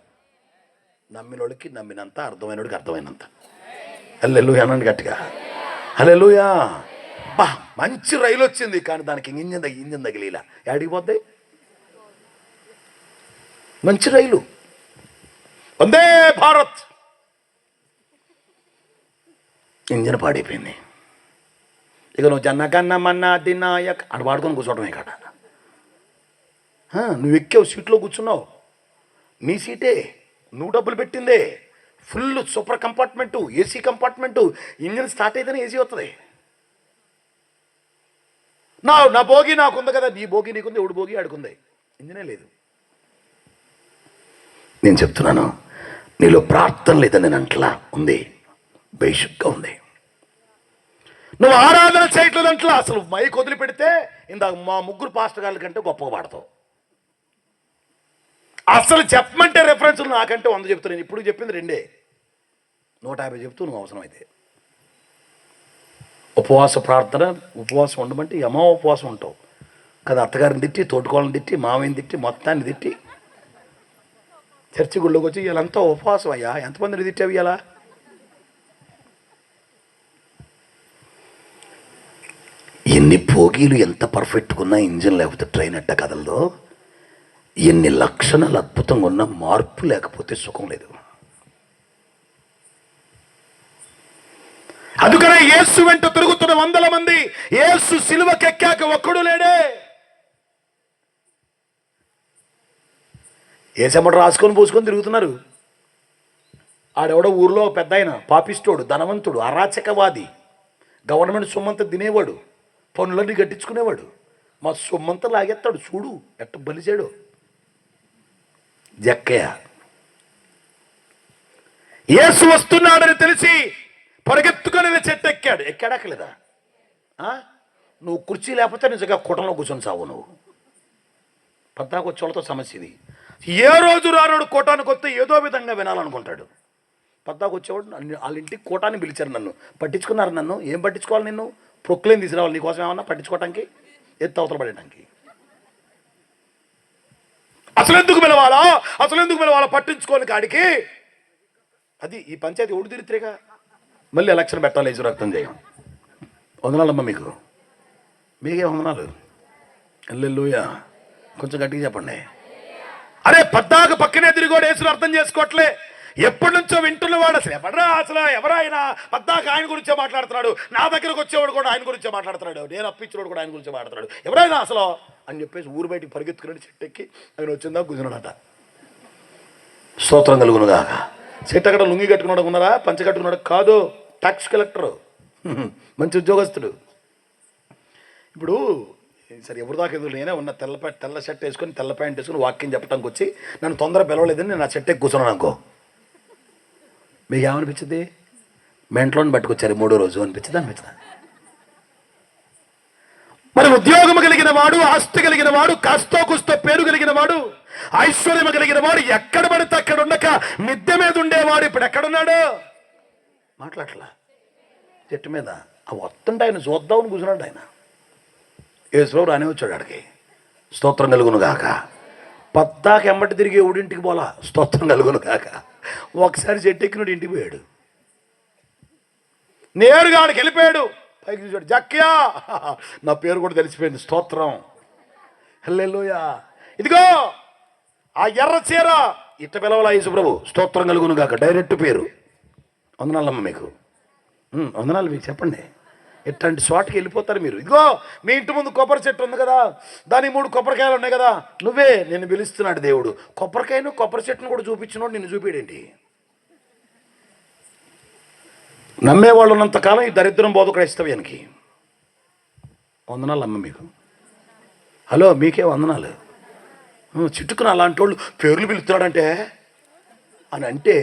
నమ్మినోడికి నమ్మినంత, అర్థమైనోడికి అర్థమైనంత. హల్లెలూయా అనండి గట్టిగా, హల్లెలూయా. బా, మంచి రైలు వచ్చింది, కానీ దానికి ఇంజన్ తగిలిలా యాడికి పోద్ది? మంచి రైలు, వందే భారత్, ఇంజన్ పాడైపోయింది. ఇక నువ్వు జన్నకన్న మన్నా దినాయక్ అని పాడుకొని కూర్చోవటమే కాడ. నువ్వు ఎక్కావు, సీట్లో కూర్చున్నావు, నీ సీటే, నువ్వు డబ్బులు పెట్టిందే, full super compartment, AC compartment. Engine start అయితేనే ఏసీ వస్తుంది. నా భోగి నాకుంది కదా, నీ భోగి నీకుంది, ఎవడు భోగి ఆడుకుంది, ఇంజనే లేదు. నేను చెప్తున్నాను, నీలో ప్రార్థన లేదని నేను అంట్లా ఉంది, బేసిక్గా ఉంది. నువ్వు ఆరాధన చేయట్లేదంట్లా. అసలు మైక్ వదిలిపెడితే ఇందాక మా ముగ్గురు పాస్టర్ గారి కంటే గొప్పగా పాడతావు. అసలు చెప్పమంటే రెఫరెన్స్లు నాకంటే 100 చెప్తున్నాను. ఇప్పుడు చెప్పింది 2, 150 చెప్తూ నువ్వు అవసరమైతే. ఉపవాస ప్రార్థన, ఉపవాసం ఉండమంటే యమా ఉపవాసం ఉంటావు కదా. అత్తగారిని తిట్టి, తోటికోళ్ళని తిట్టి, మామయ్యని తిట్టి, మొత్తాన్ని తిట్టి చర్చి గుళ్ళోకి వచ్చి వీళ్ళంతా ఉపవాసం అయ్యా. ఎంతమందిని తిట్టావు ఇలా? ఎన్ని భోగీలు ఎంత పర్ఫెక్ట్గా ఉన్నా ఇంజిన్ లేకపోతే ట్రైన్ ఎట్ట కదలదో, ఎన్ని లక్షణాలు అద్భుతంగా ఉన్నా మార్పు లేకపోతే సుఖం లేదు. అందుకనే యేసు వెంట తిరుగుతున్న 100 మంది యేసు సిలువకెక్కాక ఒక్కడు లేడే. ఏసమ్మట రాసుకొని పూసుకొని తిరుగుతున్నారు. ఆడెవడో ఊర్లో పెద్ద ఆయన, పాపిస్తోడు, ధనవంతుడు, అరాచకవాది, గవర్నమెంట్ సొమ్మంతా తినేవాడు, పనులన్నీ కట్టించుకునేవాడు. మా సొమ్మంతా లాగేస్తాడు. చూడు ఎట్ట బలిచాడు జక్కయ్య. యేసు వస్తున్నాడని తెలిసి పరిగెత్తుకొని చెట్టు ఎక్కాడక్కలేదా? నువ్వు కుర్చీ లేకపోతే నిజంగా కుటంలో కూర్చొని సావు. నువ్వు పద్దాకు వచ్చేవాళ్ళతో సమస్య ఇది. ఏ రోజు రానాడు కోటానికి వస్తే ఏదో విధంగా వినాలనుకుంటాడు. పద్దాకు వచ్చేవాడు వాళ్ళ ఇంటికి కోటాన్ని పిలిచారు. నన్ను పట్టించుకున్నారు. నన్ను ఏం పట్టించుకోవాలి? నిన్ను ప్రొక్లైన్ తీసుకురావాలి. నీకోసం ఏమన్నా పట్టించుకోవటానికి, ఎత్తు అవతల పడటానికి. అసలు ఎందుకు పిలవాలా పట్టించుకోని కాడికి? అది ఈ పంచాయతీ ఓడి తిరిగితేగా మళ్ళీ ఎలక్షన్ పెట్టాలి. ఏసు రక్తం చేయం. వందనాలమ్మా మీకే వందనాలు. హల్లెలూయా. కొంచెం గట్టిగా చెప్పండి. అరే పద్దాకు పక్కనే తిరిగోడు యేసును అర్థం చేసుకోవట్లే. ఎప్పటి నుంచో వింటున్నవాడు. అసలు ఎవరైనా పద్దాక ఆయన గురించే మాట్లాడుతున్నాడు. నా దగ్గరకు వచ్చేవాడు కూడా ఆయన గురించే మాట్లాడుతున్నాడు. నేను అప్పించినోడు కూడా ఆయన గురించే మాట్లాడుతున్నాడు. ఎవరైనా అసలు అని చెప్పేసి ఊరు బయటికి పరిగెత్తుకుని చెట్టెక్కి ఆయన వచ్చిందా కూర్చున్నాడట. స్తోత్రం కలుగునుగా. చెట్టు అక్కడ లుంగి కట్టుకున్నాడు ఉన్నారా? పంచ కట్టుకున్నాడు కాదు, ట్యాక్స్ కలెక్టరు, మంచి ఉద్యోగస్తుడు. ఇప్పుడు సరే ఎవరి దాకా ఎదురు నేనే ఉన్న తెల్ల షర్ట్ వేసుకొని తెల్ల ప్యాంట్ వేసుకొని వాక్యం చెప్పడానికి వచ్చి నన్ను తొందర పిలవలేదని నేను నా షర్ట్ ఎక్కి కూర్చున్నాను అనుకో. మీకు ఏమనిపించింది? మెంట్లోని పట్టుకొచ్చారు 3వ రోజు అనిపించిందా? మరి ఉద్యోగము కలిగిన వాడు, ఆస్తి కలిగిన వాడు, కాస్తో కుస్తో పేరు కలిగిన వాడు, ఐశ్వర్యము కలిగిన వాడు ఎక్కడ పడితే అక్కడ ఉండక మిద్దె మీద ఉండేవాడు ఇప్పుడు ఎక్కడున్నాడు? మాట్లాడలా, చెట్టు మీద. ఆ వస్తుంటే ఆయన చూద్దామని కూర్చున్నాడు. ఆయన యేసుప్రభు రానే వచ్చాడు ఆడికి. స్తోత్రం కలుగును గాక. పద్దాక ఎంబటి తిరిగి ఊడింటికి పోలా, స్తోత్రం కలుగును గాక. ఒకసారి చెట్టు ఎక్కినోడు ఇంటికి పోయాడు, నేరుగా ఆడికి వెళ్ళిపోయాడు. పైకి చూసాడు, జక్కయ్యా, నా పేరు కూడా తెలిసిపోయింది. స్తోత్రం, హల్లెలూయా. ఇదిగో ఆ ఎర్ర చీర ఇట్ట పిలవలా యేసుప్రభు, స్తోత్రం కలుగును గాక. డైరెక్ట్ పేరు. వందనాలమ్మ మీకు, వందనాలు మీకు. చెప్పండి, ఇట్లాంటి చోటకి వెళ్ళిపోతారు మీరు. ఇదిగో మీ ఇంటి ముందు కొబ్బరి చెట్టు ఉంది కదా, దానికి 3 కొబ్బరికాయలు ఉన్నాయి కదా, నువ్వే నిన్ను పిలుస్తున్నాడు దేవుడు. కొబ్బరికాయను కొబ్బరి చెట్టును కూడా చూపించినోడు నిన్ను చూపించండి. నమ్మేవాళ్ళు ఉన్నంతకాలం ఈ దరిద్రం బోధ క్రైస్తవ్యానికి. వందనాలు అమ్మ మీకు. హలో, మీకే వందనాలు. చిట్టుకుని అలాంటి వాళ్ళు పేర్లు పిలుస్తున్నాడంటే అని అంటే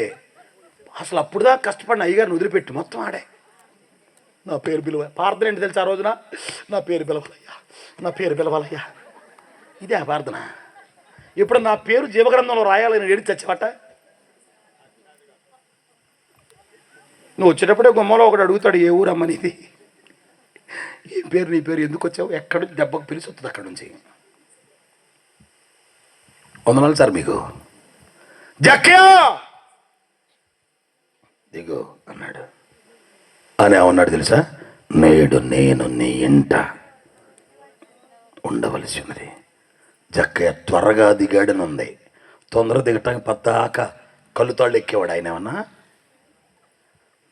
అసలు అప్పుడుదా కష్టపడిన అయ్యగారిని వదిలిపెట్టి మొత్తం ఆడే నా పేరు పిలువ. ప్రార్థన ఏంటి తెలుసా? ఆ రోజున నా పేరు పిలవాలయ్యా, నా పేరు పిలవాలయ్యా. ఇదే ఆ ప్రార్థన. ఇప్పుడు నా పేరు జీవగ్రంథంలో రాయాలని ఏడి చచ్చిపట్ట. నువ్వు వచ్చేటప్పుడే గుమ్మలో ఒకడు అడుగుతాడు, ఏ ఊరమ్మని ఇది, ఏ పేరు, నీ పేరు, ఎందుకు వచ్చావు, ఎక్కడి నుంచి దెబ్బకు పిలిచి వస్తుంది అక్కడి నుంచి. వందనాలు సార్ మీకు. జక్కయ్య దిగు అన్నాడు. అని ఏమన్నాడు తెలుసా? నేడు నేను నీ ఇంట ఉండవలసి ఉన్నది. జక్కయ్య త్వరగా దిగాడనుంది. తొందర దిగటానికి పద్దాక కళ్ళుతాళ్ళు ఎక్కేవాడు ఆయన. ఏమన్నా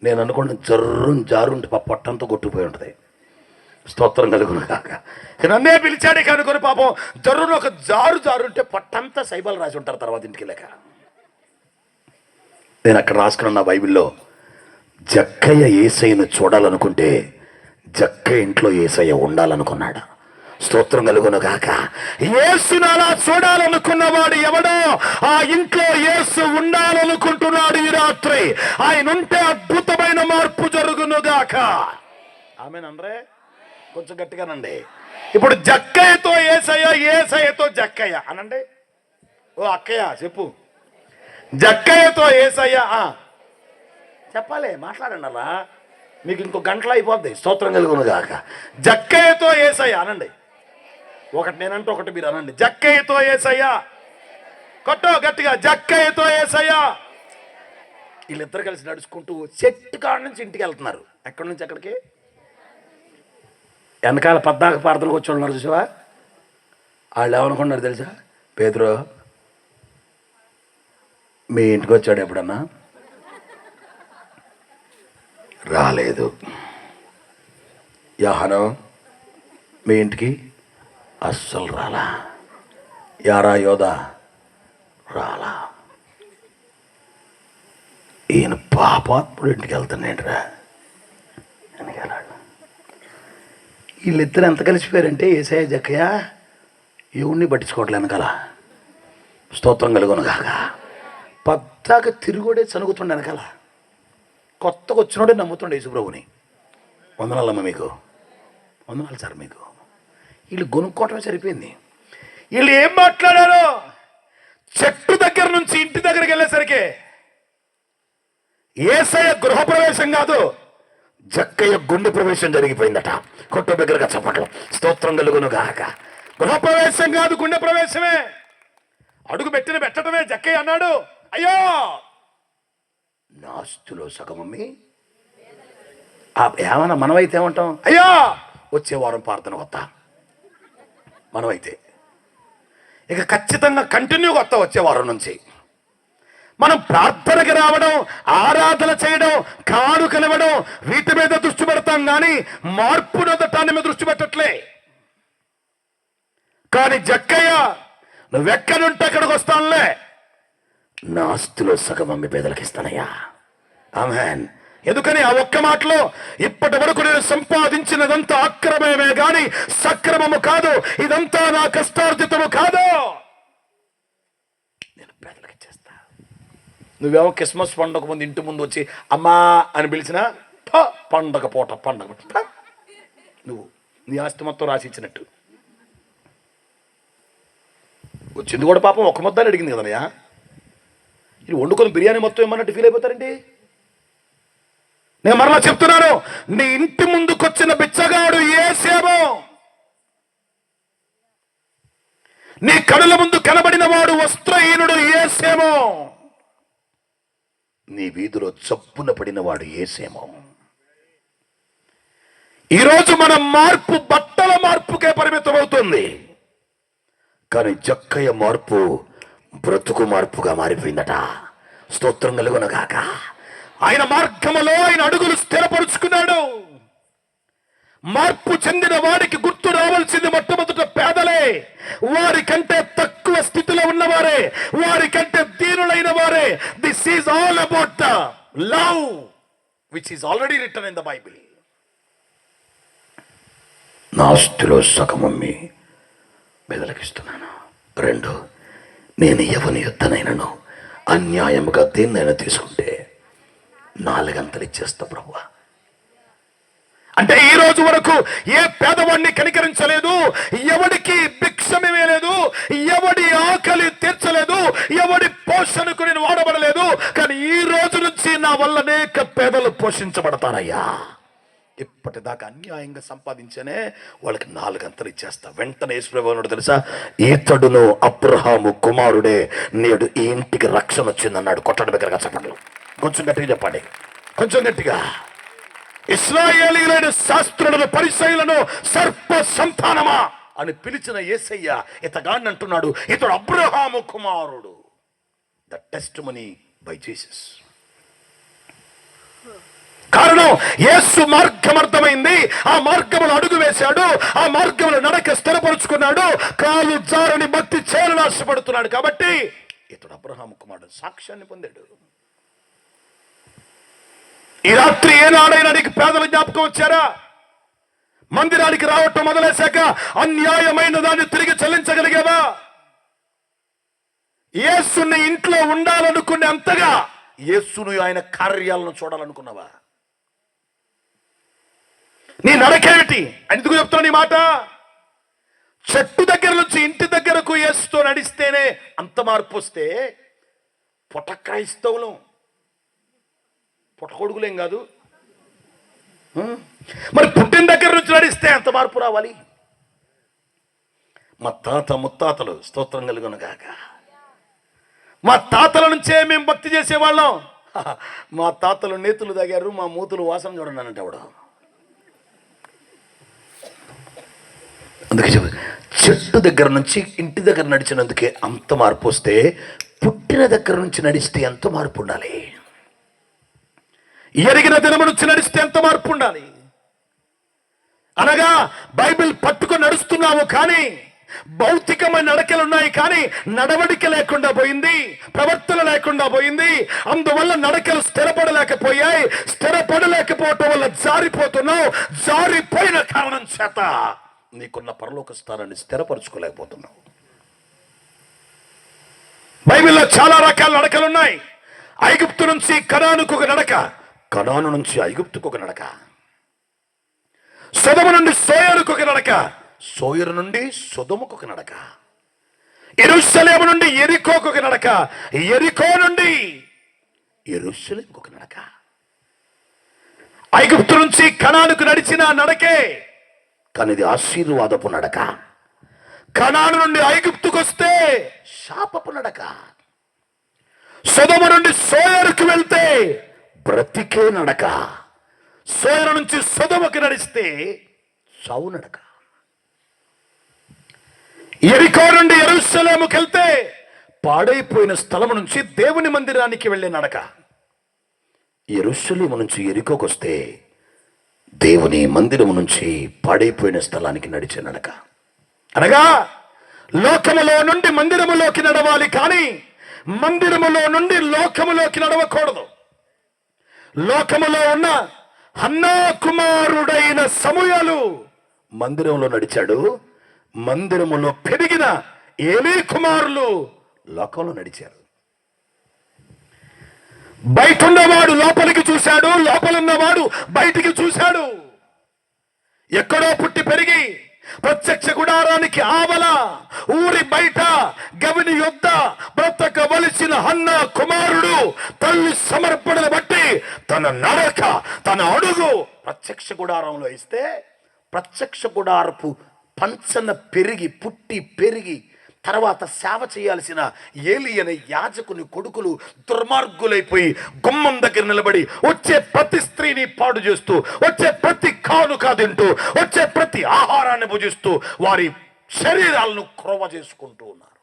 నేను అనుకున్న జారుంటే పొట్టంతా కొట్టుకుపోయి ఉంటుంది. స్తోత్రం కలుగును కాక. నన్నే పిలిచాడే కనుకొని పాపం జర్రును ఒక జారుంటే పొట్టంతా సైబాలు రాసి ఉంటారు తర్వాత ఇంటికి లేక. నేను అక్కడ రాసుకున్న నా బైబిల్లో జక్కయ్య యేసయ్యను చూడాలనుకుంటే జక్కయ్య ఇంట్లో యేసయ్య ఉండాలనుకున్నాడు. స్తోత్రం కలుగును గాక. యేసును అలా చూడాలనుకున్నవాడు ఎవడో ఆ ఇంట్లో యేసు ఉండాలనుకుంటున్నాడు ఈ రాత్రి. ఆయన ఉంటే అద్భుతమైన మార్పు జరుగును గాక. ఆమేనండ్రే, కొంచెం గట్టిగానండి. ఇప్పుడు జక్కయ్యతో యేసయ్య, యేసయ్యతో జక్కయ్య అనండి. ఓ అక్కయ్య చెప్పు, జక్కయ్యతో యేసయ్య చెప్పాలి, మాట్లాడండి. అలా మీకు ఇంకో గంటలో అయిపోద్ది. స్తోత్రం కలుగును గాక. జక్కయ్యతో యేసయ్య అనండి. ఒకటి నేనంటే ఒకటి మీరు అనండి. జక్కయ్యతో యేసయ్య. కొట్టో గట్టిగా, జక్కయ్యతో యేసయ్య. వీళ్ళిద్దరు కలిసి నడుచుకుంటూ చెట్టు కాడ నుంచి ఇంటికి వెళ్తున్నారు. ఎక్కడి నుంచి ఎక్కడికి? వెనకాల పద్దాక ప్రార్థనకు వచ్చి ఉన్నారు చూసావా? వాళ్ళు ఏమనుకున్నారు తెలుసా? పేతురు మీ ఇంటికి వచ్చాడు ఎప్పుడన్నా? రాలేదు. యోహాను మీ ఇంటికి అస్సలు రాలా. యారా యోధా రాలా. ఈయన పాపాత్ముడు ఇంటికి వెళ్తానేంట్రా అని వెళ్ళాడు. వీళ్ళిద్దరు ఎంత కలిసిపోయారంటే యేసయ్య జక్కయ్య ఎవరిని పట్టించుకోవట్లే వెనకాల. స్తోత్రం కలుగును గాక. పద్దాక తిరుగుడే చనుగుతుండే వెనకాల. కొత్తగా వచ్చినోడే నమ్ముతుండే యేసుప్రభుని. వందనాలమ్మ మీకు, వందనాలు సార్ మీకు. వీళ్ళు కొనుక్కోవటమే సరిపోయింది. వీళ్ళు ఏం మాట్లాడారో చెట్టు దగ్గర నుంచి ఇంటి దగ్గరికి వెళ్ళేసరికి యేసయ్య గృహప్రవేశం కాదు, జక్కయ్య గుండె ప్రవేశం జరిగిపోయిందట. కొట్ట దగ్గరగా చెప్పటం. స్తోత్రం కలుగును గాక. గృహప్రవేశం కాదు, గుండె ప్రవేశమే. అడుగు పెట్టడమే. జక్కయ్య అన్నాడు, అయ్యో నా ఆస్తిలో సగమమ్మి. ఏమన్నా మనమైతే ఏమంటాం? అయ్యా వచ్చే వారం ప్రార్థన వస్తా. మనమైతే ఇక ఖచ్చితంగా కంటిన్యూగా వస్తా వచ్చే వారం నుంచి. మనం ప్రార్థనకి రావడం, ఆరాధన చేయడం, కానుకలివ్వడం వీటి మీద దృష్టి పెడతాం కానీ మార్పునొదటాన్ని మీద దృష్టి పెట్టట్లే. కానీ జక్కయ్య నువ్వెక్కడుంటే అక్కడికి వస్తానులే, నా ఆస్తిలో సగం అమ్మి పేదలకు ఇస్తానయ్యా. ఆమేన్. ఎందుకని ఆ ఒక్క మాటలో ఇప్పటి వరకు నేను సంపాదించినదంతా అక్రమమే గాని సక్రమము కాదు, ఇదంతా నా కష్టార్జితము కాదు, నేను పేదలకు ఇచ్చేస్తా. నువ్వేమో క్రిస్మస్ పండుగ ముందు ఇంటి ముందు వచ్చి అమ్మా అని పిలిచినా పండగ పూట నువ్వు నీ ఆస్తి మొత్తం రాసి ఇచ్చినట్టు. వచ్చింది కూడా పాపం ఒక ముద్దని అడిగింది కదనయ్యా. ఇది వండుకొని బిర్యానీ మొత్తం ఏమన్నట్టు ఫీల్ అయిపోతారండి. నేను మరలా చెప్తున్నాను, నీ ఇంటి ముందుకొచ్చిన బిచ్చగాడు యేసేమో, నీ కనుల ముందు కనబడిన వాడు వస్త్రహీనుడు యేసేమో, నీ వీధిలో చప్పున పడినవాడు యేసేమో. ఈరోజు మన మార్పు బట్టల మార్పుకే పరిమితం అవుతుంది, కానీ జక్కయ్య మార్పు బ్రతుకు మార్పుగా మారిపోయిందట. స్తోత్రం కలుగునగాక. ఆయన మార్గములో ఆయన అడుగులు స్థిరపరుచుకున్నాడు. మార్పు చెందిన వాడికి గుర్తు రావాల్సింది మొట్టమొదట పేదలే, వారికంటే తక్కువ స్థితిలో ఉన్నవారే, వారికంటే దీనులైన వారే. This is all about the love which is already return in the Bible. నా ఆస్తిలో సగమమ్మి బెదలకిస్తున్నాను. 2, నేను ఎవని యుద్ధనైనను అన్యాయముగా దేన్నైనా తీసుకుంటే 4 అంతలు ఇచ్చేస్తా ప్రభువా. అంటే ఈ రోజు వరకు ఏ పేదవాడిని కనికరించలేదు, ఎవడికి భిక్షమివ్వలేదు, ఎవడి ఆకలి తీర్చలేదు, ఎవడి పోషణకు నేను వాడబడలేదు. కానీ ఈ రోజు నుంచి నా వల్ల అనేక పేదలు పోషించబడతారయ్యా. ఇప్పటిదాకా అన్యాయంగా సంపాదించనే వాళ్ళకి 4 అంతలు ఇచ్చేస్తా. వెంటనే యేసుప్రభువుడు తెలుసా, ఈతడును అబ్రహాము కుమారుడే, నేడు ఈ ఇంటికి రక్షణ వచ్చిందన్నాడు. కొట్టడం దగ్గరగా చెప్పండి, కొంచెం గట్టిగా చెప్పండి, కొంచెం గట్టిగా. ఇశ్రాయేలీయులైన శాస్త్రులను పరిసయ్యులను సర్ప సంతానమా అని పిలిచిన యేసయ్య ఇతగాడిని అంటున్నాడు, ఇతడు అబ్రహాము కుమారుడు. The testimony by Jesus. కారణం యేసు మార్గం అర్థమైంది, ఆ మార్గములు అడుగు వేశాడు, ఆ మార్గములు నడక స్థిరపరుచుకున్నాడు, కాలు జారని భక్తి చేయాలని ఆశపడుతున్నాడు. కాబట్టి ఇతడు అబ్రహాము కుమారుడు సాక్ష్యాన్ని పొందాడు. ఈ రాత్రి ఏనాడైనా నీకు పేదల జ్ఞాపకం వచ్చారా? మందిరానికి రావటం మొదలేశాక అన్యాయమైన దాన్ని తిరిగి చెల్లించగలిగావా? యేసుని ఇంట్లో ఉండాలనుకునే అంతగా యేసును ఆయన కార్యాలను చూడాలనుకున్నావా? నీ నడకేమిటి? ఎందుకు చెప్తున్నా నీ మాట? చెట్టు దగ్గర నుంచి ఇంటి దగ్గరకు యేసుతో నడిస్తేనే అంత మార్పు వస్తే పుట్ట క్రైస్తవులం, పుట్టకొడుకులేం కాదు మరి. పుట్టిన దగ్గర నుంచి నడిస్తే ఎంత మార్పు రావాలి? మా తాత ముత్తాతలు, స్తోత్రం కలుగునుగాక, మా తాతల నుంచే మేము భక్తి చేసేవాళ్ళం. మా తాతలు నేతులు తాగారు, మా మూతులు వాసన చూడండి అంటే ఎవడు. అందుకే చెట్టు దగ్గర నుంచి ఇంటి దగ్గర నడిచినందుకే అంత మార్పు వస్తే పుట్టిన దగ్గర నుంచి నడిస్తే ఎంత మార్పు ఉండాలి? ఎరిగిన దినము నుంచి నడిస్తే ఎంత మార్పు ఉండాలి? అనగా బైబిల్ పట్టుకొని నడుస్తున్నావు, కానీ భౌతికమైన నడకలున్నాయి, కానీ నడవడిక లేకుండా పోయింది, ప్రవర్తన లేకుండా పోయింది. అందువల్ల నడకలు స్థిరపడలేకపోయాయి. స్థిరపడలేకపోవటం వల్ల జారిపోతున్నావు. జారిపోయిన కారణం చేత నీకున్న పరలోక స్థానాన్ని స్థిరపరచుకోలేకపోతున్నావు. బైబిల్లో చాలా రకాల నడకలున్నాయి. ఐగుప్తు నుంచి కనానుకు ఒక నడక, కనాను నుంచి ఐగుప్తుకు ఒక నడక, సొదొమ నుండి సోయరుకు ఒక నడక, సోయరు నుండి సొదొమకు ఒక నడక, యెరూషలేము నుండి యెరికోకు ఒక నడక, యెరికో నుండి యెరూషలేముకు ఒక నడక. ఐగుప్తు నుంచి కనానుకు నడిచిన నడకే, కానీ ఇది ఆశీర్వాదపు నడక. కనాను నుండి ఐగుప్తుకు వస్తే శాపపు నడక. సొదొమ నుండి సోయరుకు వెళ్తే బ్రతికే నడక. సోయరు నుంచి సొదొమకి నడిస్తే చావు నడక. యెరికో నుండి యెరూషలేముకి వెళ్తే పాడైపోయిన స్థలం నుంచి దేవుని మందిరానికి వెళ్ళే నడక. యెరూషలేము నుంచి యెరికోకు వస్తే దేవుని మందిరము నుంచి పాడైపోయిన స్థలానికి నడిచే నడక. అనగా లోకములో నుండి మందిరములోకి నడవాలి, కానీ మందిరములో నుండి లోకములోకి నడవకూడదు. లోకములో ఉన్న హన్నా కుమారుడైన సమూయేలు మందిరంలో నడిచాడు. మందిరములో పెరిగిన ఏలీ కుమారులు లోకంలో నడిచారు. బయట ఉన్నవాడు లోపలికి చూశాడు, లోపలున్నవాడు బయటికి చూశాడు. ఎక్కడో పుట్టి పెరిగి ప్రత్యక్ష గుడారానికి ఆవల ఊరి బయట గవిని యొద్ద బ్రతకవలసిన హన్న కుమారుడు తల్లి సమర్పణను బట్టి తన నడక, తన అడుగు ప్రత్యక్ష గుడారంలో ఇస్తే, ప్రత్యక్ష గుడారపు పంచన పెరిగి పుట్టి పెరిగి తర్వాత సేవ చేయాల్సిన ఏలి అనే యాజకుని కొడుకులు దుర్మార్గులైపోయి గుమ్మం దగ్గర నిలబడి వచ్చే ప్రతి స్త్రీని పాడు చేస్తూ, వచ్చే ప్రతి కానుక తింటూ, వచ్చే ప్రతి ఆహారాన్ని భుజిస్తూ వారి శరీరాలను క్రొవ చేసుకుంటూ ఉన్నారు.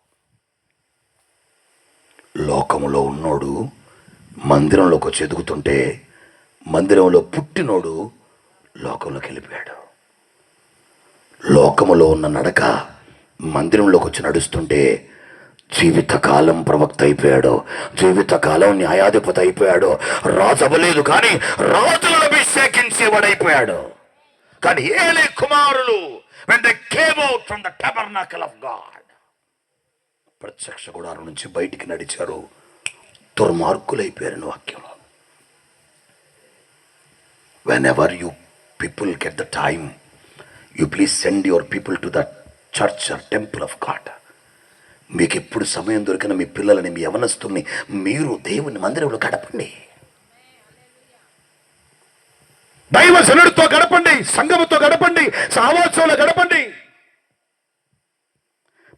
లోకములో ఉన్నోడు మందిరంలోకి వచ్చి ఎదుగుతుంటే, మందిరంలో పుట్టినోడు లోకంలోకి వెళ్ళిపోయాడు. లోకములో ఉన్న నడక మందిరంలోకి వచ్చి నడుస్తుంటే జీవితకాలం ప్రవక్త అయిపోయాడు, జీవితకాలం న్యాయాధిపతి అయిపోయాడు, రాజు అవ్వలేదు కానీ రాజులను అభిషేకించేవాడైపోయాడు. కానీ ఏలీ కుమారులు when they came out from the tabernacle of God, ప్రత్యక్ష గుడారం నుంచి బయటికి నడిచారు, దుర్మార్గులైపోయారు. వాక్యంలో whenever you people get the time, you please send your people to the church or temple of God. మీకు ఎప్పుడు సమయం దొరికిన మీ పిల్లలని, మీ యవనస్తుల్ని మీరు దేవుని మందిరంలో గడపండి, దైవజనుడితో గడపండి, సంఘముతో గడపండి, సహవాసంలో గడపండి.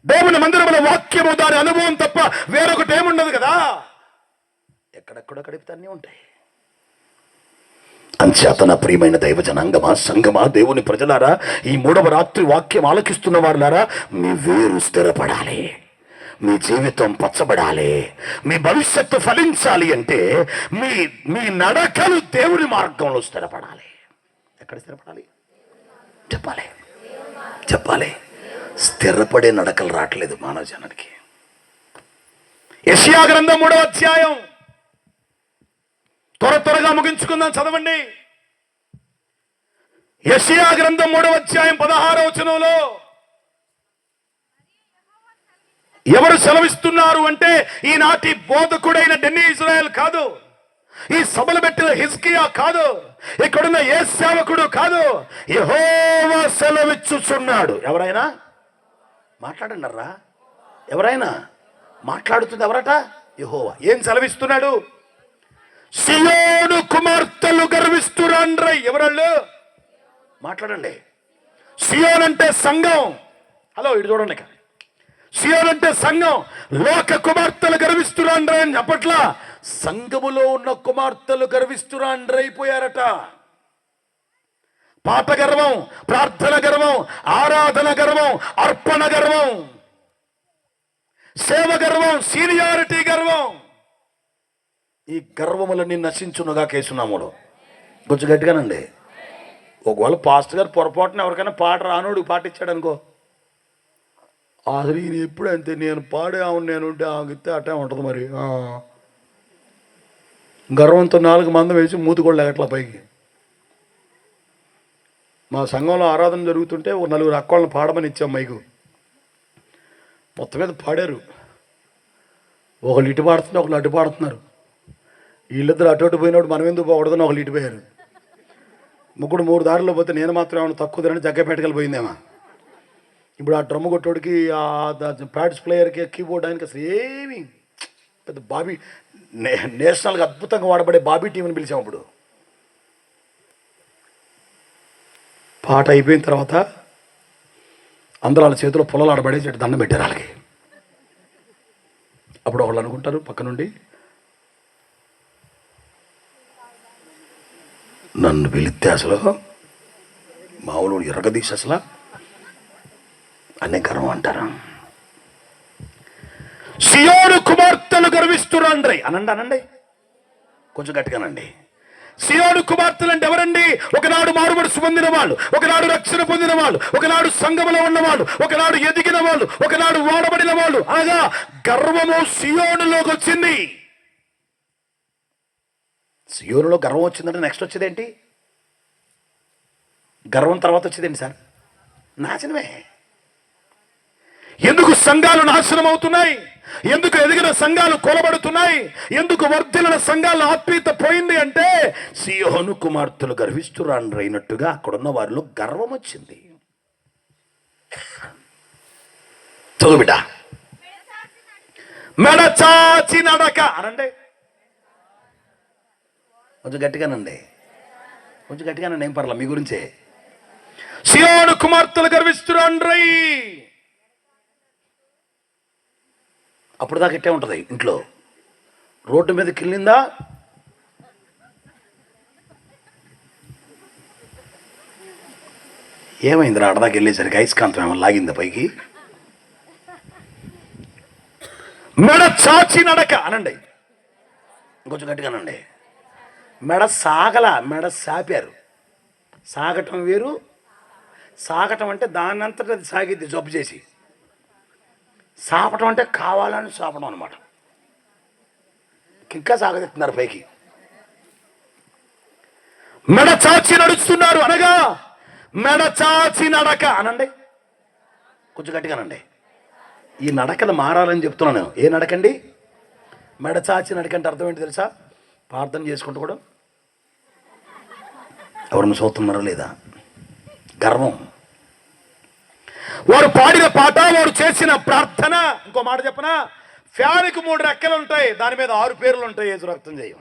దేవుని మందిరంలో వాక్యము, దాని అనుభవం తప్ప వేరొకటి ఏముండదు కదా. ఎక్కడెక్కడో గడిపితే అన్నీ ఉంటాయి. అంచేతన ప్రియమైన దైవ జనాంగమా, సంఘమా, దేవుని ప్రజలారా, ఈ 3వ రాత్రి వాక్యం ఆలకిస్తున్న వారులారా, మీ వేరు స్థిరపడాలి, మీ జీవితం పచ్చబడాలి, మీ భవిష్యత్తు ఫలించాలి అంటే మీ నడకలు దేవుని మార్గంలో స్థిరపడాలి. ఎక్కడ స్థిరపడాలి చెప్పాలి. స్థిరపడే నడకలు రావట్లేదు మానవ జనానికి. యెషయా గ్రంథం 3వ అధ్యాయం త్వరగా ముగించుకుందాం, చదవండి. యెషయా గ్రంథం 3వ అధ్యాయం 16వ వచనంలో ఎవరు సెలవిస్తున్నారు అంటే, ఈనాటి బోధకుడైన డెన్నీ ఇజ్రాయెల్ కాదు, ఈ సభలు పెట్టిన హిజ్కియా కాదు, ఇక్కడున్న ఏ సేవకుడు కాదు, యెహోవా సెలవిచ్చుచున్నాడు. ఎవరైనా మాట్లాడండిరా, ఎవరైనా మాట్లాడుతుంది ఎవరట? యెహోవా. ఏం సెలవిస్తున్నాడు? సియోను కుమార్తెలు గర్విస్తురాండ్రై. ఎవరాళ్ళు? మాట్లాడండి. సియోన్ అంటే సంఘం. హలో, ఇటు చూడండి. సియోన్ అంటే సంఘం. లోక కుమార్తెలు గర్విస్తురాండ్రై అని చెప్పట్లా, సంఘములో ఉన్న కుమార్తెలు గర్విస్తురాండ్రైపోయారట. పాట గర్వం, ప్రార్థన గర్వం, ఆరాధన గర్వం, అర్పణ గర్వం, సేవ గర్వం, సీనియారిటీ గర్వం. ఈ గర్వములన్నీ నశించునుగా కేసునాముడు. కొంచెం గట్టిగానండి. ఒకవేళ పాస్టర్ గారు పొరపాటున ఎవరికైనా పాట రానోడు పాట ఇచ్చాడు అనుకో, అసలు ఈయన ఎప్పుడు అంతే, నేను పాడే ఆవును నేను ఉంటే ఆగితే అట్టే ఉంటుంది. మరి గర్వంతో 4 మందం వేసి మూతుకోళ్ళు ఎగట్లా పైకి. మా సంఘంలో ఆరాధన జరుగుతుంటే ఒక 4 అక్కళ్ళని పాడమని ఇచ్చాం మైకు. మొత్తం మీద పాడారు. ఒకళ్ళు ఇటు పాడుతున్నారు, ఒకళ్ళు అటు పాడుతున్నారు. వీళ్ళిద్దరు అటు పోయినప్పుడు మనం ఎందుకు పోకూడదని ఒకళ్ళు ఇటు పోయారు. ముగ్గురు 3 దారిలో పోతే నేను మాత్రం ఏమైనా తక్కువ ధరని జగ్గపేటకెళ్ళి పోయిందేమా. ఇప్పుడు ఆ డ్రమ్ము కొట్టోడికి, ఆ ప్యాడ్స్ ప్లేయర్కి, కీబోర్డ్ ఆయనకి అసలు ఏమి పెద్ద బాబీ నేషనల్గా అద్భుతంగా వాడబడే బాబీ టీంని పిలిచాం. అప్పుడు పాట అయిపోయిన తర్వాత అందరూ వాళ్ళ చేతిలో పొలాలు ఆడబడేసి దండం పెట్టారు వాళ్ళకి. అప్పుడు వాళ్ళు అనుకుంటారు పక్క నుండి, నన్ను పిలిస్తే అసలు మామూలు ఎరగదీసి అసలు అనే గర్వం అంటారా. సియోను కుమార్తెలు గర్విస్తురాండ్రై అనండి, కొంచెం గట్టిగానండి. సియోను కుమార్తెలు అంటే ఎవరండి? ఒకనాడు మారుమనసు పొందిన వాళ్ళు, ఒకనాడు రక్షణ పొందిన వాళ్ళు, ఒకనాడు సంఘములో ఉన్నవాళ్ళు, ఒకనాడు ఎదిగిన వాళ్ళు, ఒకనాడు వాడబడిన వాళ్ళు. అనగా గర్వము సియోనులోకి వచ్చింది. సియోనులో గర్వం వచ్చిందంటే నెక్స్ట్ వచ్చేదేంటి? గర్వం తర్వాత వచ్చేదేంటి సార్? నాశనమే. ఎందుకు సంఘాలు నాశనం అవుతున్నాయి? ఎందుకు ఎదిగిన సంఘాలు కొలబడుతున్నాయి? ఎందుకు వర్ధిల్లిన సంఘాల ఆత్మీయత పోయింది అంటే సీయోను కుమార్తెలు గర్విస్తురాండ్రైనట్టుగా అక్కడున్న వారిలో గర్వం వచ్చింది. చదువు బిడ్డ. మెడచాచి నడక అనండి, కొంచెం గట్టిగానండి, కొంచెం గట్టిగానండి, ఏం పర్లా మీ గురించే. సీయోను కుమార్తెలు గర్విస్తురాండ్రై. అప్పుడు దాకా ఇట్టే ఉంటుంది ఇంట్లో. రోడ్డు మీదకి వెళ్ళిందా ఏమైందిరా? అడదాకా వెళ్ళేసరికి అయస్కాంతం ఏమో లాగిందా పైకి? మెడ చాచి నడక అనండి, కొంచెం గట్టిగానండి. మెడ సాగల, మెడ సాపారు. సాగటం వేరు, సాగటం అంటే దానంతట అది సాగిద్ది జబ్బు చేసి. సాపటం అంటే కావాలని సాపడం అనమాట. ఇంకా సాగదెత్తున్నారు పైకి. మెడ చాచి నడుస్తున్నారు అనగా మెడ చాచి నడక అనండి, కొంచెం గట్టిగానండి. ఈ నడకలు మారాలని చెప్తున్నాను. ఏ నడకండి? మెడ చాచి నడక అంటే అర్థం ఏంటి తెలుసా? ప్రార్థన చేసుకుంటూ కూడా ఎవరన్నా చూస్తున్నారా లేదా? గర్వం. వారు పాడిన పాట, వారు చేసిన ప్రార్థన. ఇంకో మాట చెప్పనా? ఫ్యాన్కి 3 రెక్కలు ఉంటాయి, దాని మీద 6 పేర్లు ఉంటాయి. యేసు రక్తం చేయం.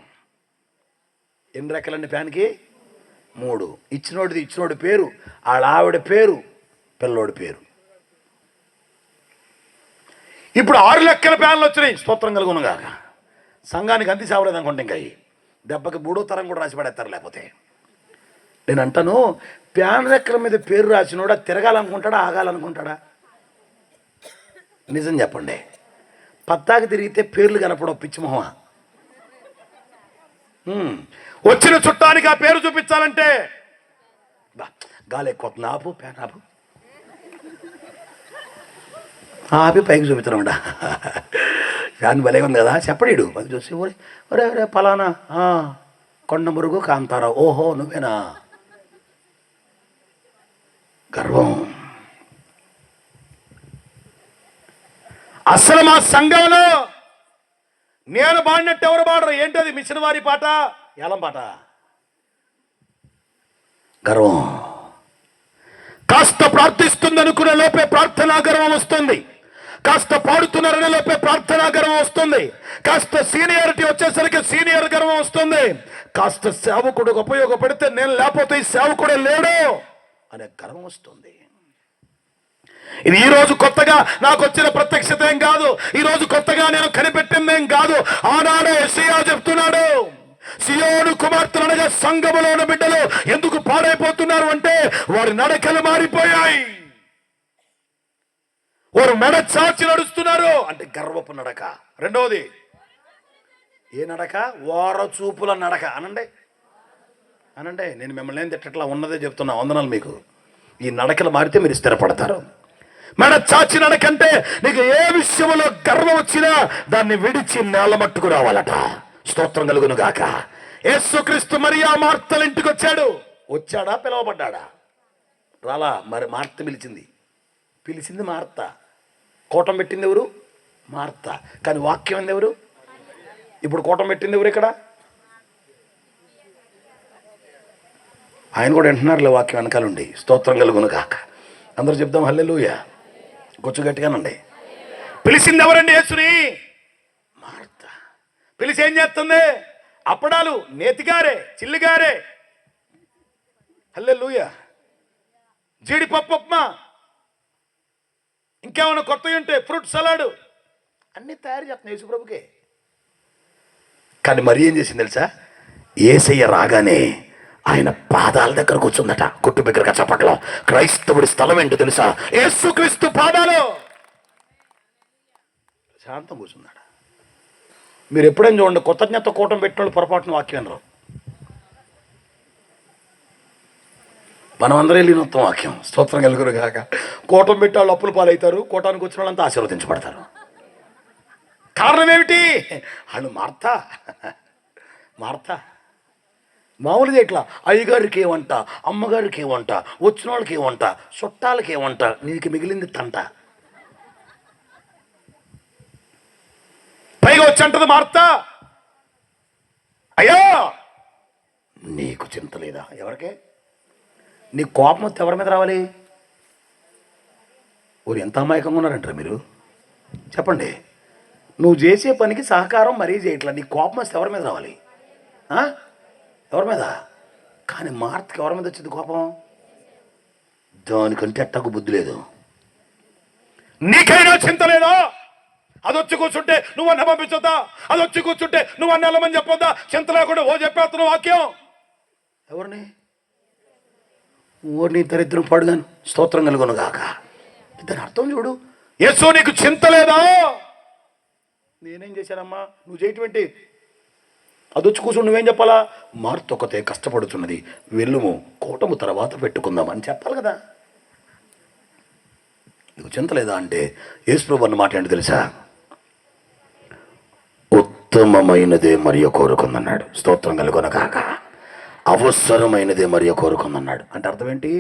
ఎన్ని రెక్కలండి ఫ్యాన్కి? 3. ఇచ్చినోడి పేరు, వాళ్ళ ఆవిడ పేరు, పిల్లోడి పేరు. ఇప్పుడు 6 లెక్కల ఫ్యాన్లు వచ్చినాయి. స్తోత్రం కలుగునుగాక. సంఘానికి అంది సావలేదు అనుకుంటే ఇంకా దెబ్బకి 3వ తరం కూడా రాసి పడేస్తారు. లేకపోతే నేను అంటాను, ఫ్యాన్ రెక్కల మీద పేరు రాసినోడా తిరగాలనుకుంటాడా, ఆగాలనుకుంటాడా? నిజం చెప్పండి. పత్తాకి తిరిగితే పేర్లు కనపడవు, పిచ్చిమొహమా. వచ్చిన చుట్టానికి ఆ పేరు చూపించాలంటే గాలి ఎక్కువ ఆపు, ఫ్యాన్ ఆపు, ఆపి పైకి చూపిస్తానమాట. ఫ్యాన్ భలే ఉంది కదా చెప్పడీడు. అది చూసి ఒరే ఒరే ఒరే పలానా కొండ మురుగు కాంతారావు, ఓహో నువ్వేనా? గర్వం. అసలు మా సంఘంలో నేను పాడినట్టు ఎవరు పాడరు. ఏంటది? మిషన్ వారి పాట, ఏలం పాట. గర్వం. కాస్త ప్రార్థిస్తుందనుకునే లోపే ప్రార్థనా గర్వం వస్తుంది. కాస్త పాడుతున్నారనే లోపే ప్రార్థనా గర్వం వస్తుంది. కాస్త సీనియారిటీ వచ్చేసరికి సీనియర్ గర్వం వస్తుంది. కాస్త సేవకుడికి ఉపయోగపడితే నేను లేకపోతే ఈ సేవకుడే లేడు అనే గర్వం వస్తుంది. ఇది ఈరోజు కొత్తగా నాకు వచ్చిన ప్రత్యక్షత ఏం కాదు. ఈరోజు కొత్తగా నేను కనిపెట్టిందేం కాదు. ఆనాడే యెషయా చెప్తున్నాడు, సీయోను కుమార్తెలు అనగా సంఘములో ఉన్న బిడ్డలు ఎందుకు పాడైపోతున్నారు అంటే వారి నడకలు మారిపోయాయి. వారు మెడ చాచి నడుస్తున్నారు అంటే గర్వపు నడక. రెండవది ఏ నడక? ఓర చూపుల నడక అనండి, అనండి. నేను మిమ్మల్ని ఏం తిట్టట్లా, ఉన్నదే చెప్తున్నా. వందనాలు మీకు. ఈ నడకలు మారితే మీరు స్థిరపడతారు. మెడ చాచి నడకంటే నీకు ఏ విషయంలో గర్వం వచ్చినా దాన్ని విడిచి నేల మట్టుకు రావాలట. స్తోత్రం కలుగును గాక. యేసుక్రీస్తు మరియా మార్తల ఇంటికి వచ్చాడు. వచ్చాడా? పిలవబడ్డాడా? రాలా. మరి మార్త పిలిచింది మార్త. కోటం పెట్టింది ఎవరు? మార్త. కానీ వాక్యం ఉంది ఎవరు? ఇప్పుడు కోటం పెట్టింది ఎవరు? ఇక్కడ ఆయన కూడా వింటున్నారులే వాక్యం వెనకాలండి. స్తోత్రం కలుగును గాక. అందరూ చెప్దాం హల్లెలూయా. కొంచెం గట్టిగానండి. పిలిచింది ఎవరండి? యేసుని మార్త. పిలిచి ఏం చేస్తుంది? అప్పడాలు, నేతిగారే, చిల్లిగారే, హల్లెలూయా, జీడిపప్పు ఉప్మా, ఇంకేమైనా కొత్తవి ఉంటే ఫ్రూట్ సలాడ్ అన్నీ తయారు చేస్తున్నాయి యేసు ప్రభుకే. కానీ మరి ఏం చేసింది తెలుసా? యేసయ్య రాగానే ఆయన పాదాల దగ్గర కూర్చుందట. కొట్టు దగ్గర చప్పట్లో. క్రైస్తవుడి స్థలం ఏంటో తెలుసా? యేసుక్రీస్తు పాదాలు. శాంతం కూర్చున్నాడు. మీరు ఎప్పుడైనా చూడండి, కృతజ్ఞత కూటం పెట్టిన వాళ్ళు పొరపాటున వాక్యం రావు. మనం అందరూ వెళ్ళినొత్తం వాక్యం. స్తోత్రం కలుగురు కాక. కూటం పెట్టి వాళ్ళు అప్పులు పాలవుతారు, కూటానికి వచ్చిన వాళ్ళంతా ఆశీర్వదించబడతారు. కారణం ఏమిటి? వాళ్ళు మార్త మామూలుగా ఇట్లా అయ్యగారికి ఏమంట, అమ్మగారికి ఏమంట, వచ్చిన వాళ్ళకి ఏమంట, చుట్టాలకి ఏమంట, నీకు మిగిలింది తంట. వచ్చి అంటది మార్త, అయ్యా నీకు చింత లేదా? ఎవరికే? నీ కోపం వస్తే ఎవరి మీద రావాలి? ఊరు ఎంత అమాయకంగా ఉన్నారంటారు మీరు? చెప్పండి. నువ్వు చేసే పనికి సహకారం మరీ చేయట్లా, నీ కోపం వస్తే ఎవరి మీద రావాలి? ఎవరి మీద? కానీ మార్తకి ఎవరి మీద వచ్చింది కోపం? దానికంటే ఎట్టకు బుద్ధి లేదు. నీకైనా చింత లేదా? అది వచ్చి కూర్చుంటే నువ్వు అన్న పంపించొద్దా? అది వచ్చి కూర్చుంటే నువ్వు అన్న వెళ్ళమని చెప్పొద్దా? చింత లేకుండా ఓ చెప్పేస్తున్నావు వాక్యం. ఎవరిని? ఓ నీ దరిద్రం పడుగాను, స్తోత్రం కలుగును గాక. దాని అర్థం చూడు. యేసు నీకు చింత లేదా? నేనేం చేశానమ్మా? నువ్వు చేయటువంటి అది వచ్చి కూర్చుని నువ్వేం చెప్పాలా? మార్తొకతే కష్టపడుతున్నది, వెళ్ళుము, కూటము తర్వాత పెట్టుకుందాం అని చెప్పాలి కదా. నీకు చింత లేదా అంటే యేసుప్రభు అన్న మాట ఏంటి తెలుసా? ఉత్తమమైనదే మరియు కోరుకుందన్నాడు. స్తోత్రం కలుగును గాక. అవసరమైనదే మరియు కోరుకుందన్నాడు. అంటే అర్థం ఏంటి?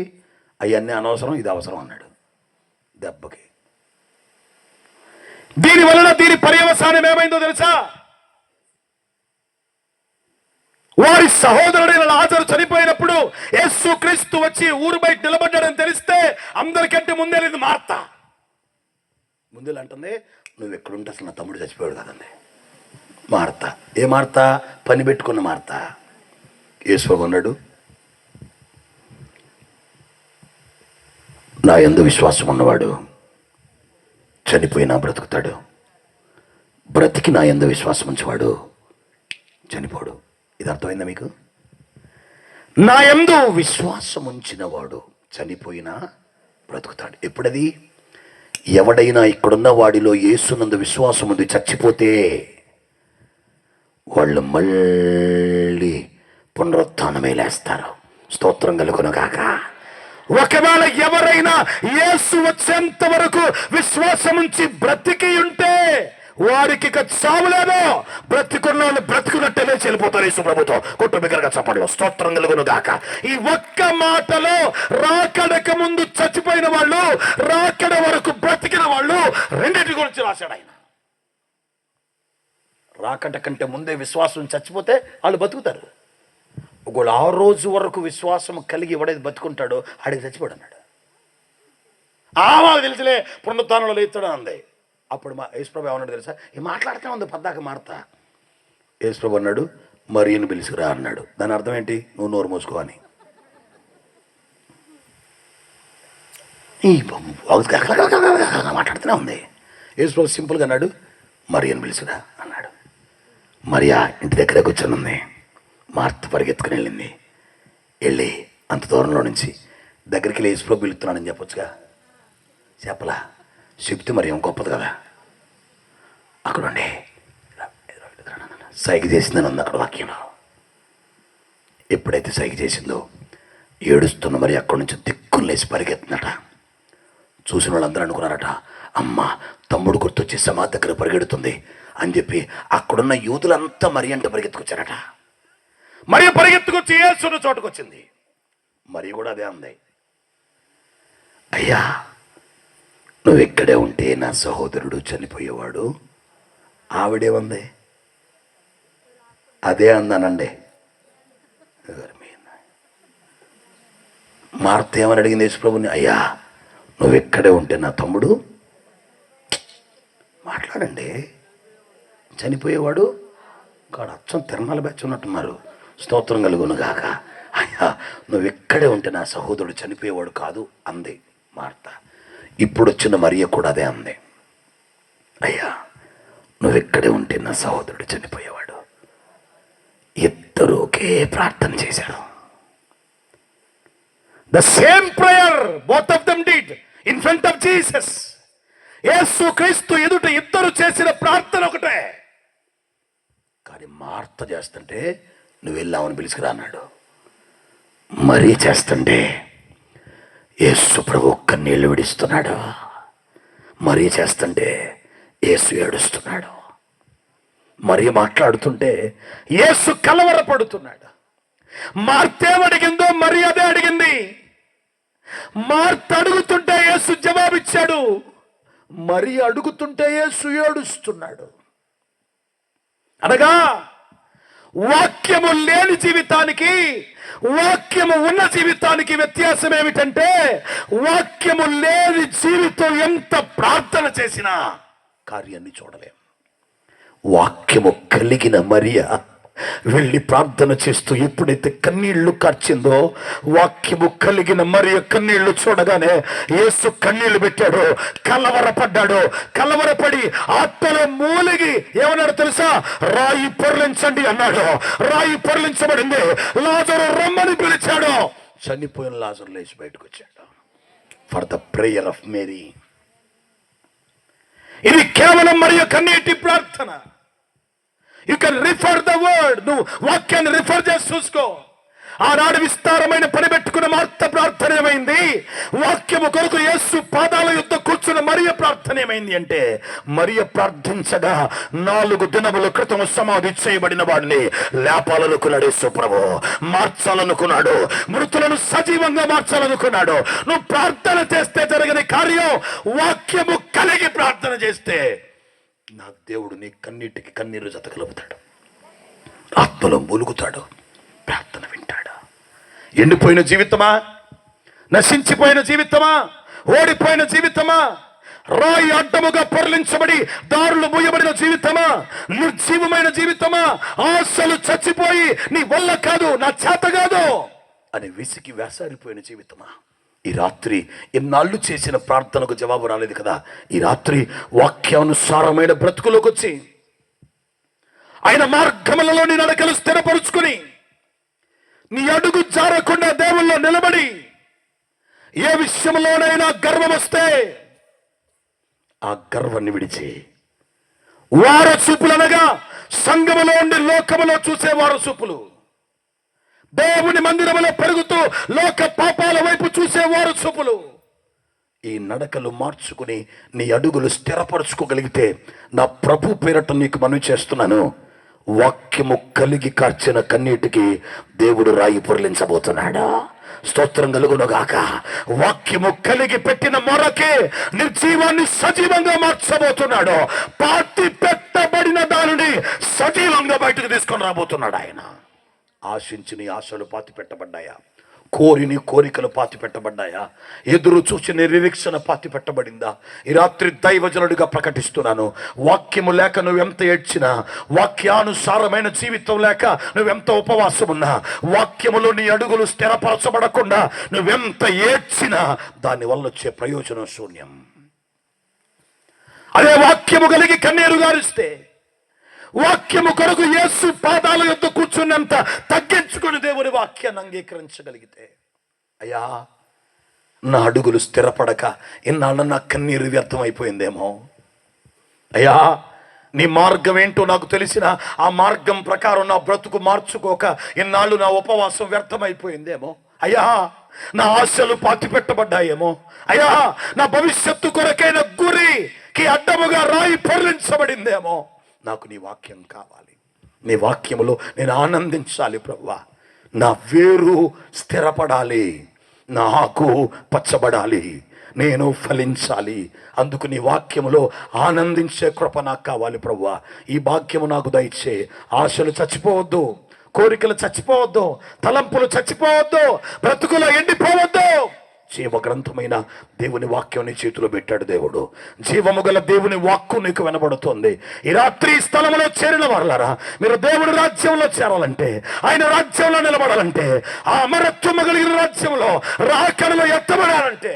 అవన్నీ అనవసరం, ఇది అవసరం అన్నాడు దెబ్బకి. దీని వలన దీని పర్యవసానం ఏమైందో తెలుసా? వారి సహోదరుడైన లాజరు చనిపోయినప్పుడు యేసుక్రీస్తు వచ్చి ఊరు బయట నిలబడ్డాడని తెలిస్తే అందరికంటే ముందేలేదు మార్త. ముందు అంటుంది, నువ్వు ఎక్కడుంటే అసలు నా తమ్ముడు చచ్చిపోయాడు కదండి. మార్త. ఏ మార్త? పని పెట్టుకున్న మార్త. యేసు అన్నాడు, నా యందు విశ్వాసం ఉన్నవాడు చనిపోయినా బ్రతుకుతాడు, బ్రతికి నా యందు విశ్వాసం ఉంచేవాడు చనిపోడు. ఇది అర్థమైందా మీకు? నా యందు విశ్వాసం ఉంచిన వాడు చనిపోయినా బ్రతుకుతాడు. ఎప్పుడది? ఎవడైనా ఇక్కడున్న వాడిలో యేసునందు విశ్వాసం ఉంది చచ్చిపోతే వాళ్ళు మళ్ళీ పునరుత్థానమే లేస్తారు. స్తోత్రం కలుగును గాక. ఒకవేళ ఎవరైనా యేసు వచ్చేంత వరకు విశ్వాసం ఉంచి బ్రతికి ఉంటే వారికి ఇక చావు లేదు. బ్రతికున్న వాళ్ళు బ్రతికున్నట్టే చెల్లిపోతారు. యేసు ప్రభుతో కొట్టు బిగ్గరగా చప్పట్లు. స్తోత్రం కలుగును గాక. ఈ ఒక్క మాటలో రాకడక ముందు చచ్చిపోయిన వాళ్ళు, రాకడ వరకు బ్రతికిన వాళ్ళు రెండింటి గురించి రాశాడు ఆయన. రాకడ కంటే ముందే విశ్వాసం చచ్చిపోతే వాళ్ళు బతుకుతారు. ఒకవేళ ఆ రోజు వరకు విశ్వాసం కలిగి ఎవడైతే బతుకుంటాడో ఆడికి చచ్చిపోడు అన్నాడు. మాకు తెలుసులే పునరుత్థానంలో లేస్తాడు అంది. అప్పుడు మా యేసుప్రభు ఏమన్నాడు తెలుసా? ఈ మాట్లాడుతూ ఉంది పద్దాక మారతా. యేసుప్రభు అన్నాడు, మరియను పిలుచుకురా అన్నాడు. దాని అర్థం ఏంటి? నువ్వు నోరు మూసుకో అని. మాట్లాడుతూనే ఉంది. యేసుప్రభు సింపుల్గా అన్నాడు, మరియను పిలుచుకురా అన్నాడు. మరియా ఇంటి దగ్గర కూర్చొని ఉంది. మార్త పరిగెత్తుకుని వెళ్ళింది. వెళ్ళి అంత దూరంలో నుంచి దగ్గరికి వెళ్ళి యేసుప్రభు పిలుస్తున్నానని చెప్పొచ్చుగా. చెప్పలా. చెప్తే మరి ఏం గొప్పది కదా. అక్కడ ఉండి సైగ చేసిందని ఉంది అక్కడ వాక్యంలో. ఎప్పుడైతే సైగ చేసిందో ఏడుస్తున్న మరి అక్కడి నుంచి దిక్కులు లేచి పరిగెత్తున్నట. చూసిన వాళ్ళందరూ అనుకున్నారట, అమ్మ తమ్ముడు గుర్తొచ్చి సమాధి దగ్గర పరిగెడుతుంది అని చెప్పి అక్కడున్న యూదులంతా మరి అంటే పరిగెత్తుకొచ్చారట. మరి పరిగెత్తుకొచ్చి యేసున్న చోటుకు వచ్చింది. మరి కూడా అదే అంది, అయ్యా నువ్వు ఇక్కడే ఉంటే నా సహోదరుడు చనిపోయేవాడు. ఆవిడేమంది? అదే అందానండి. మార్త ఏమని అడిగింది యేసుప్రభుని? అయ్యా నువ్వు ఇక్కడే ఉంటే నా తమ్ముడు, మాట్లాడండి, చనిపోయేవాడు కాడు. అచ్చం తిరణాల బ్యాచ్ ఉన్నట్టున్నారు. స్తోత్రం కలుగును గాక. అయ్యా నువ్వు ఇక్కడే ఉంటే నా సహోదరుడు చనిపోయేవాడు కాదు అంది మార్త. ఇప్పుడు వచ్చిన మరియ కూడా అదే అంది, అయ్యా నువ్వు ఇక్కడే ఉంటే నా సహోదరుడు చనిపోయేవాడు. ఇద్దరు ఒకే ప్రార్థన చేశారు. The same prayer both of them did in front of Jesus. యేసు క్రీస్తు ఎదుట ఇద్దరు చేసిన ప్రార్థన ఒకటే. కానీ మార్త చేస్తుంటే నువ్వు వెళ్ళామని పిలుచుకురా అన్నాడు. మరీ చేస్తుంటే యేసు ప్రభు కన్నీళ్లు విడిస్తున్నాడు. మరీ చేస్తుంటే యేసు ఏడుస్తున్నాడు. మరీ మాట్లాడుతుంటే యేసు కలవరపడుతున్నాడు. మార్తేమడిగిందో మరి అదే అడిగింది. మార్త అడుగుతుంటే యేసు జవాబిచ్చాడు. మరి అడుగుతుంటే యేసు ఏడుస్తున్నాడు. అనగా వాక్యము లేని జీవితానికి వాక్యము ఉన్న జీవితానికి వ్యత్యాసం ఏమిటంటే, వాక్యము లేని జీవితం ఎంత ప్రార్థన చేసినా కార్యాన్ని చూడలేం. వాక్యము కలిగిన మరియ వెళ్ళి ప్రార్థన చేస్తూ ఎప్పుడైతే కన్నీళ్లు కార్చిందో, వాక్యము కలిగిన మరియ కన్నీళ్లు చూడగానే యేసు కన్నీళ్లు పెట్టాడు, కలవరపడ్డాడు. కలవరపడి ఆత్మలో మూలిగి ఏమన్నాడు తెలుసా? రాయి పొర్లించండి అన్నాడు. రాయి పొర్లించబడింది. లాజరు రమ్మని పిలిచాడు. చనిపోయిన లాజరు లేచి బయటకు వచ్చాడు. For the prayer of Mary. ఇది కేవలం మరియ కన్నీటి ప్రార్థన. You can refer the word. నువ్వు వాక్యాన్ని రిఫర్ చేసి చూసుకో. ఆనాడు విస్తారమైన పని పెట్టుకున్న మార్త ప్రార్థన ఏమైంది? వాక్యము కొరకు యేసు పాదాల యుద్ధ కూర్చున్న మరియ ప్రార్థన ఏమైంది అంటే, మరియ ప్రార్థించగా 4 దినముల క్రితం సమాధి చేయబడిన వాడిని లేపాలనుకున్నాడు యేసు ప్రభు. మార్చాలనుకున్నాడు. మృతులను సజీవంగా మార్చాలనుకున్నాడు. నువ్వు ప్రార్థన చేస్తే జరగని కార్యం, వాక్యము కలిగి ప్రార్థన చేస్తే నా దేవుడు నీ కన్నీటికి కన్నీరు జతకలుపుతాడు. ఆత్మలో మూలుగుతాడు. ప్రార్థన వింటాడు. ఎండిపోయిన జీవితమా? నశించిపోయిన జీవితమా? ఓడిపోయిన జీవితమా? రాయి అడ్డముగా పొరలించబడి దారులు మూయబడిన జీవితమా? నిర్జీవమైన జీవితమా? ఆశలు చచ్చిపోయి నీ వల్ల కాదు, నా చేత కాదు అని విసికి వేసారిపోయిన జీవితమా? ఈ రాత్రి ఎన్నాళ్ళు చేసిన ప్రార్థనకు జవాబు రాలేదు కదా. ఈ రాత్రి వాక్యానుసారమైన బ్రతుకులోకి వచ్చి ఆయన మార్గములలో నీ నడకలు స్థిరపరుచుకుని నీ అడుగు జారకుండా దేవుల్లో నిలబడి, ఏ విషయంలోనైనా గర్వం వస్తే ఆ గర్వాన్ని విడిచి వారసూపులు, అనగా సంఘములో ఉండి లోకములో చూసే వారసూపులు, దేవుని మందిరములో పెరుగుతూ లోక పాపాల వైపు చూసే వారసూపులు, ఈ నడకలు మార్చుకుని నీ అడుగులు స్థిరపరచుకోగలిగితే నా ప్రభు పేరట నీకు మనవి చేస్తున్నాను, వాక్యము కలిగి కార్చిన కన్నీటికి దేవుడు రాయి పొరలించబోతున్నాడు. స్తోత్రం కలుగునుగాక. వాక్యము కలిగి పెట్టిన మొరకే నిర్జీవాన్ని సజీవంగా మార్చబోతున్నాడు. పాతి పెట్టబడిన దానిని సజీవంగా బయటకు తీసుకొని రాబోతున్నాడు ఆయన. ఆశించి నీ ఆశలు పాతి పెట్టబడ్డాయా? కోరిని కోరికలు పాతి పెట్టబడ్డాయా? ఎదురు చూసిన నిరీక్షణ పాతి పెట్టబడిందా? ఈ రాత్రి దైవజనుడిగా ప్రకటిస్తున్నాను, వాక్యము లేక నువ్వెంత ఏడ్చినా, వాక్యానుసారమైన జీవితం లేక నువ్వెంత ఉపవాసం ఉన్నా, వాక్యములో నీ అడుగులు స్థిరపరచబడకుండా నువ్వెంత ఏడ్చినా దానివల్ల వచ్చే ప్రయోజనం శూన్యం. అదే వాక్యము కలిగి కన్నీరు గారిస్తే, వాక్యము కొరకు యేసు పాదాల యొద్ద కూర్చున్నంత తగ్గించుకుని దేవుని వాక్యాన్ని అంగీకరించగలిగితే, అయ్యా నా అడుగులు స్థిరపడక ఇన్నాళ్ళ నా కన్నీరు వ్యర్థమైపోయిందేమో, అయ్యా నీ మార్గం ఏంటో నాకు తెలిసిన ఆ మార్గం ప్రకారం నా బ్రతుకు మార్చుకోక ఇన్నాళ్ళు నా ఉపవాసం వ్యర్థమైపోయిందేమో, అయ్యా నా ఆశలు పాతి పెట్టబడ్డాయేమో, అయ్యా నా భవిష్యత్తు కొరకైన గురికి అడ్డముగా రాయి పొర్లించబడిందేమో, నాకు నీ వాక్యం కావాలి. నీ వాక్యములో నేను ఆనందించాలి ప్రభువా. నా వేరు స్థిరపడాలి, నా ఆకు పచ్చబడాలి, నేను ఫలించాలి. అందుకు నీ వాక్యములో ఆనందించే కృప నాకు కావాలి ప్రభువా. ఈ భాగ్యము నాకు దయచే. ఆశలు చచ్చిపోవద్దు, కోరికలు చచ్చిపోవద్దు, తలంపులు చచ్చిపోవద్దు, బ్రతుకులో ఎండిపోవద్దు. జీవ గ్రంథమైన దేవుని వాక్యం నీ చేతిలో పెట్టాడు దేవుడు. జీవము గల దేవుని వాక్కు నీకు వినబడుతుంది. ఈ రాత్రి స్థలంలో చేరిన వారులారా, మీరు దేవుడి రాజ్యంలో చేరాలంటే, ఆయన రాజ్యంలో నిలబడాలంటే, ఆ అమరత్వము కలిగిన రాజ్యంలో రాకడలో ఎత్తబడాలంటే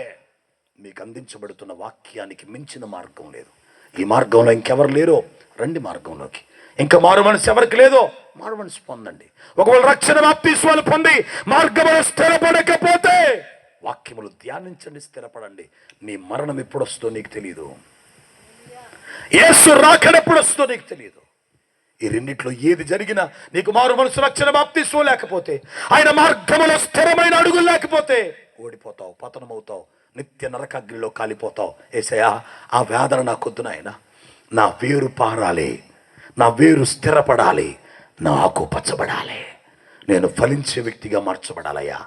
మీకు అందించబడుతున్న వాక్యానికి మించిన మార్గం లేదు. ఈ మార్గంలో ఇంకెవరు లేరో రండి మార్గంలోకి. ఇంకా మారు మనసు ఎవరికి లేదో మారు మనసు పొందండి. ఒకవేళ రక్షణ బాప్తిస్మాలు పొంది మార్గంలో స్థిరపడకపోతే వాక్యములు ధ్యానించండి, స్థిరపడండి. నీ మరణం ఎప్పుడు వస్తుందో నీకు తెలియదు. యేసు రాకడెప్పుడు వస్తుందో నీకు తెలియదు. ఈ రెండిట్లో ఏది జరిగినా నీకు మారు మనసు, రక్షణ బాప్తిస్మం లేకపోతే, ఆయన మార్గములో స్థిరమైన అడుగులు లేకపోతే ఓడిపోతావు, పతనమవుతావు, నిత్య నరకాగ్నిలో కాలిపోతావు. యేసయ్యా ఆ వేదన నాకొద్దు నాయన. నా వేరు పారాలి, నా వేరు స్థిరపడాలి, నా ఆకు పచ్చబడాలి, నేను ఫలించే వ్యక్తిగా మార్చబడాలయ్యా.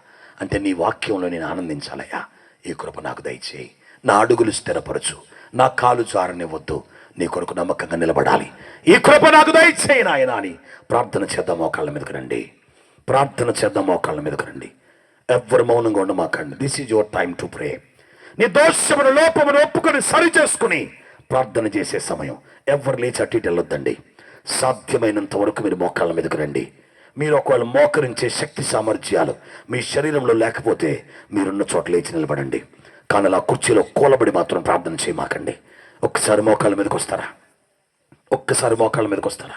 అంటే నీ వాక్యంలో నేను ఆనందించాలయ్యా. ఈ కృప నాకు దయచేయి. నా అడుగులు స్థిరపరచు, నా కాలు జారనివ్వద్దు. నీ కొరకు నమ్మకంగా నిలబడాలి. ఈ కృప నాకు దయచేయి నాయనా అని ప్రార్థన చేద్దాం. మోకాళ్ళ మీదకి రండి, ప్రార్థన చేద్దాం. మోకాళ్ళ మీదకి రండి. ఎవ్వరు మౌనంగా ఉండమాకండి. This is your time to pray. నీ దోషమును లోపమును ఒప్పుకొని సరి చేసుకుని ప్రార్థన చేసే సమయం. ఎవ్వరు లేచి అటు ఇటు వెళ్ళొద్దండి. సాధ్యమైనంత వరకు మీరు మోకాళ్ళ మీదకి రండి. మీరు ఒకవేళ మోకరించే శక్తి సామర్థ్యాలు మీ శరీరంలో లేకపోతే మీరున్న చోట లేచి నిలబడండి. కానీ అలా కుర్చీలో కూలబడి మాత్రం ప్రార్థన చేయమాకండి. ఒక్కసారి మోకాళ్ళ మీదకి వస్తారా? ఒక్కసారి మోకాళ్ళ మీదకి వస్తారా?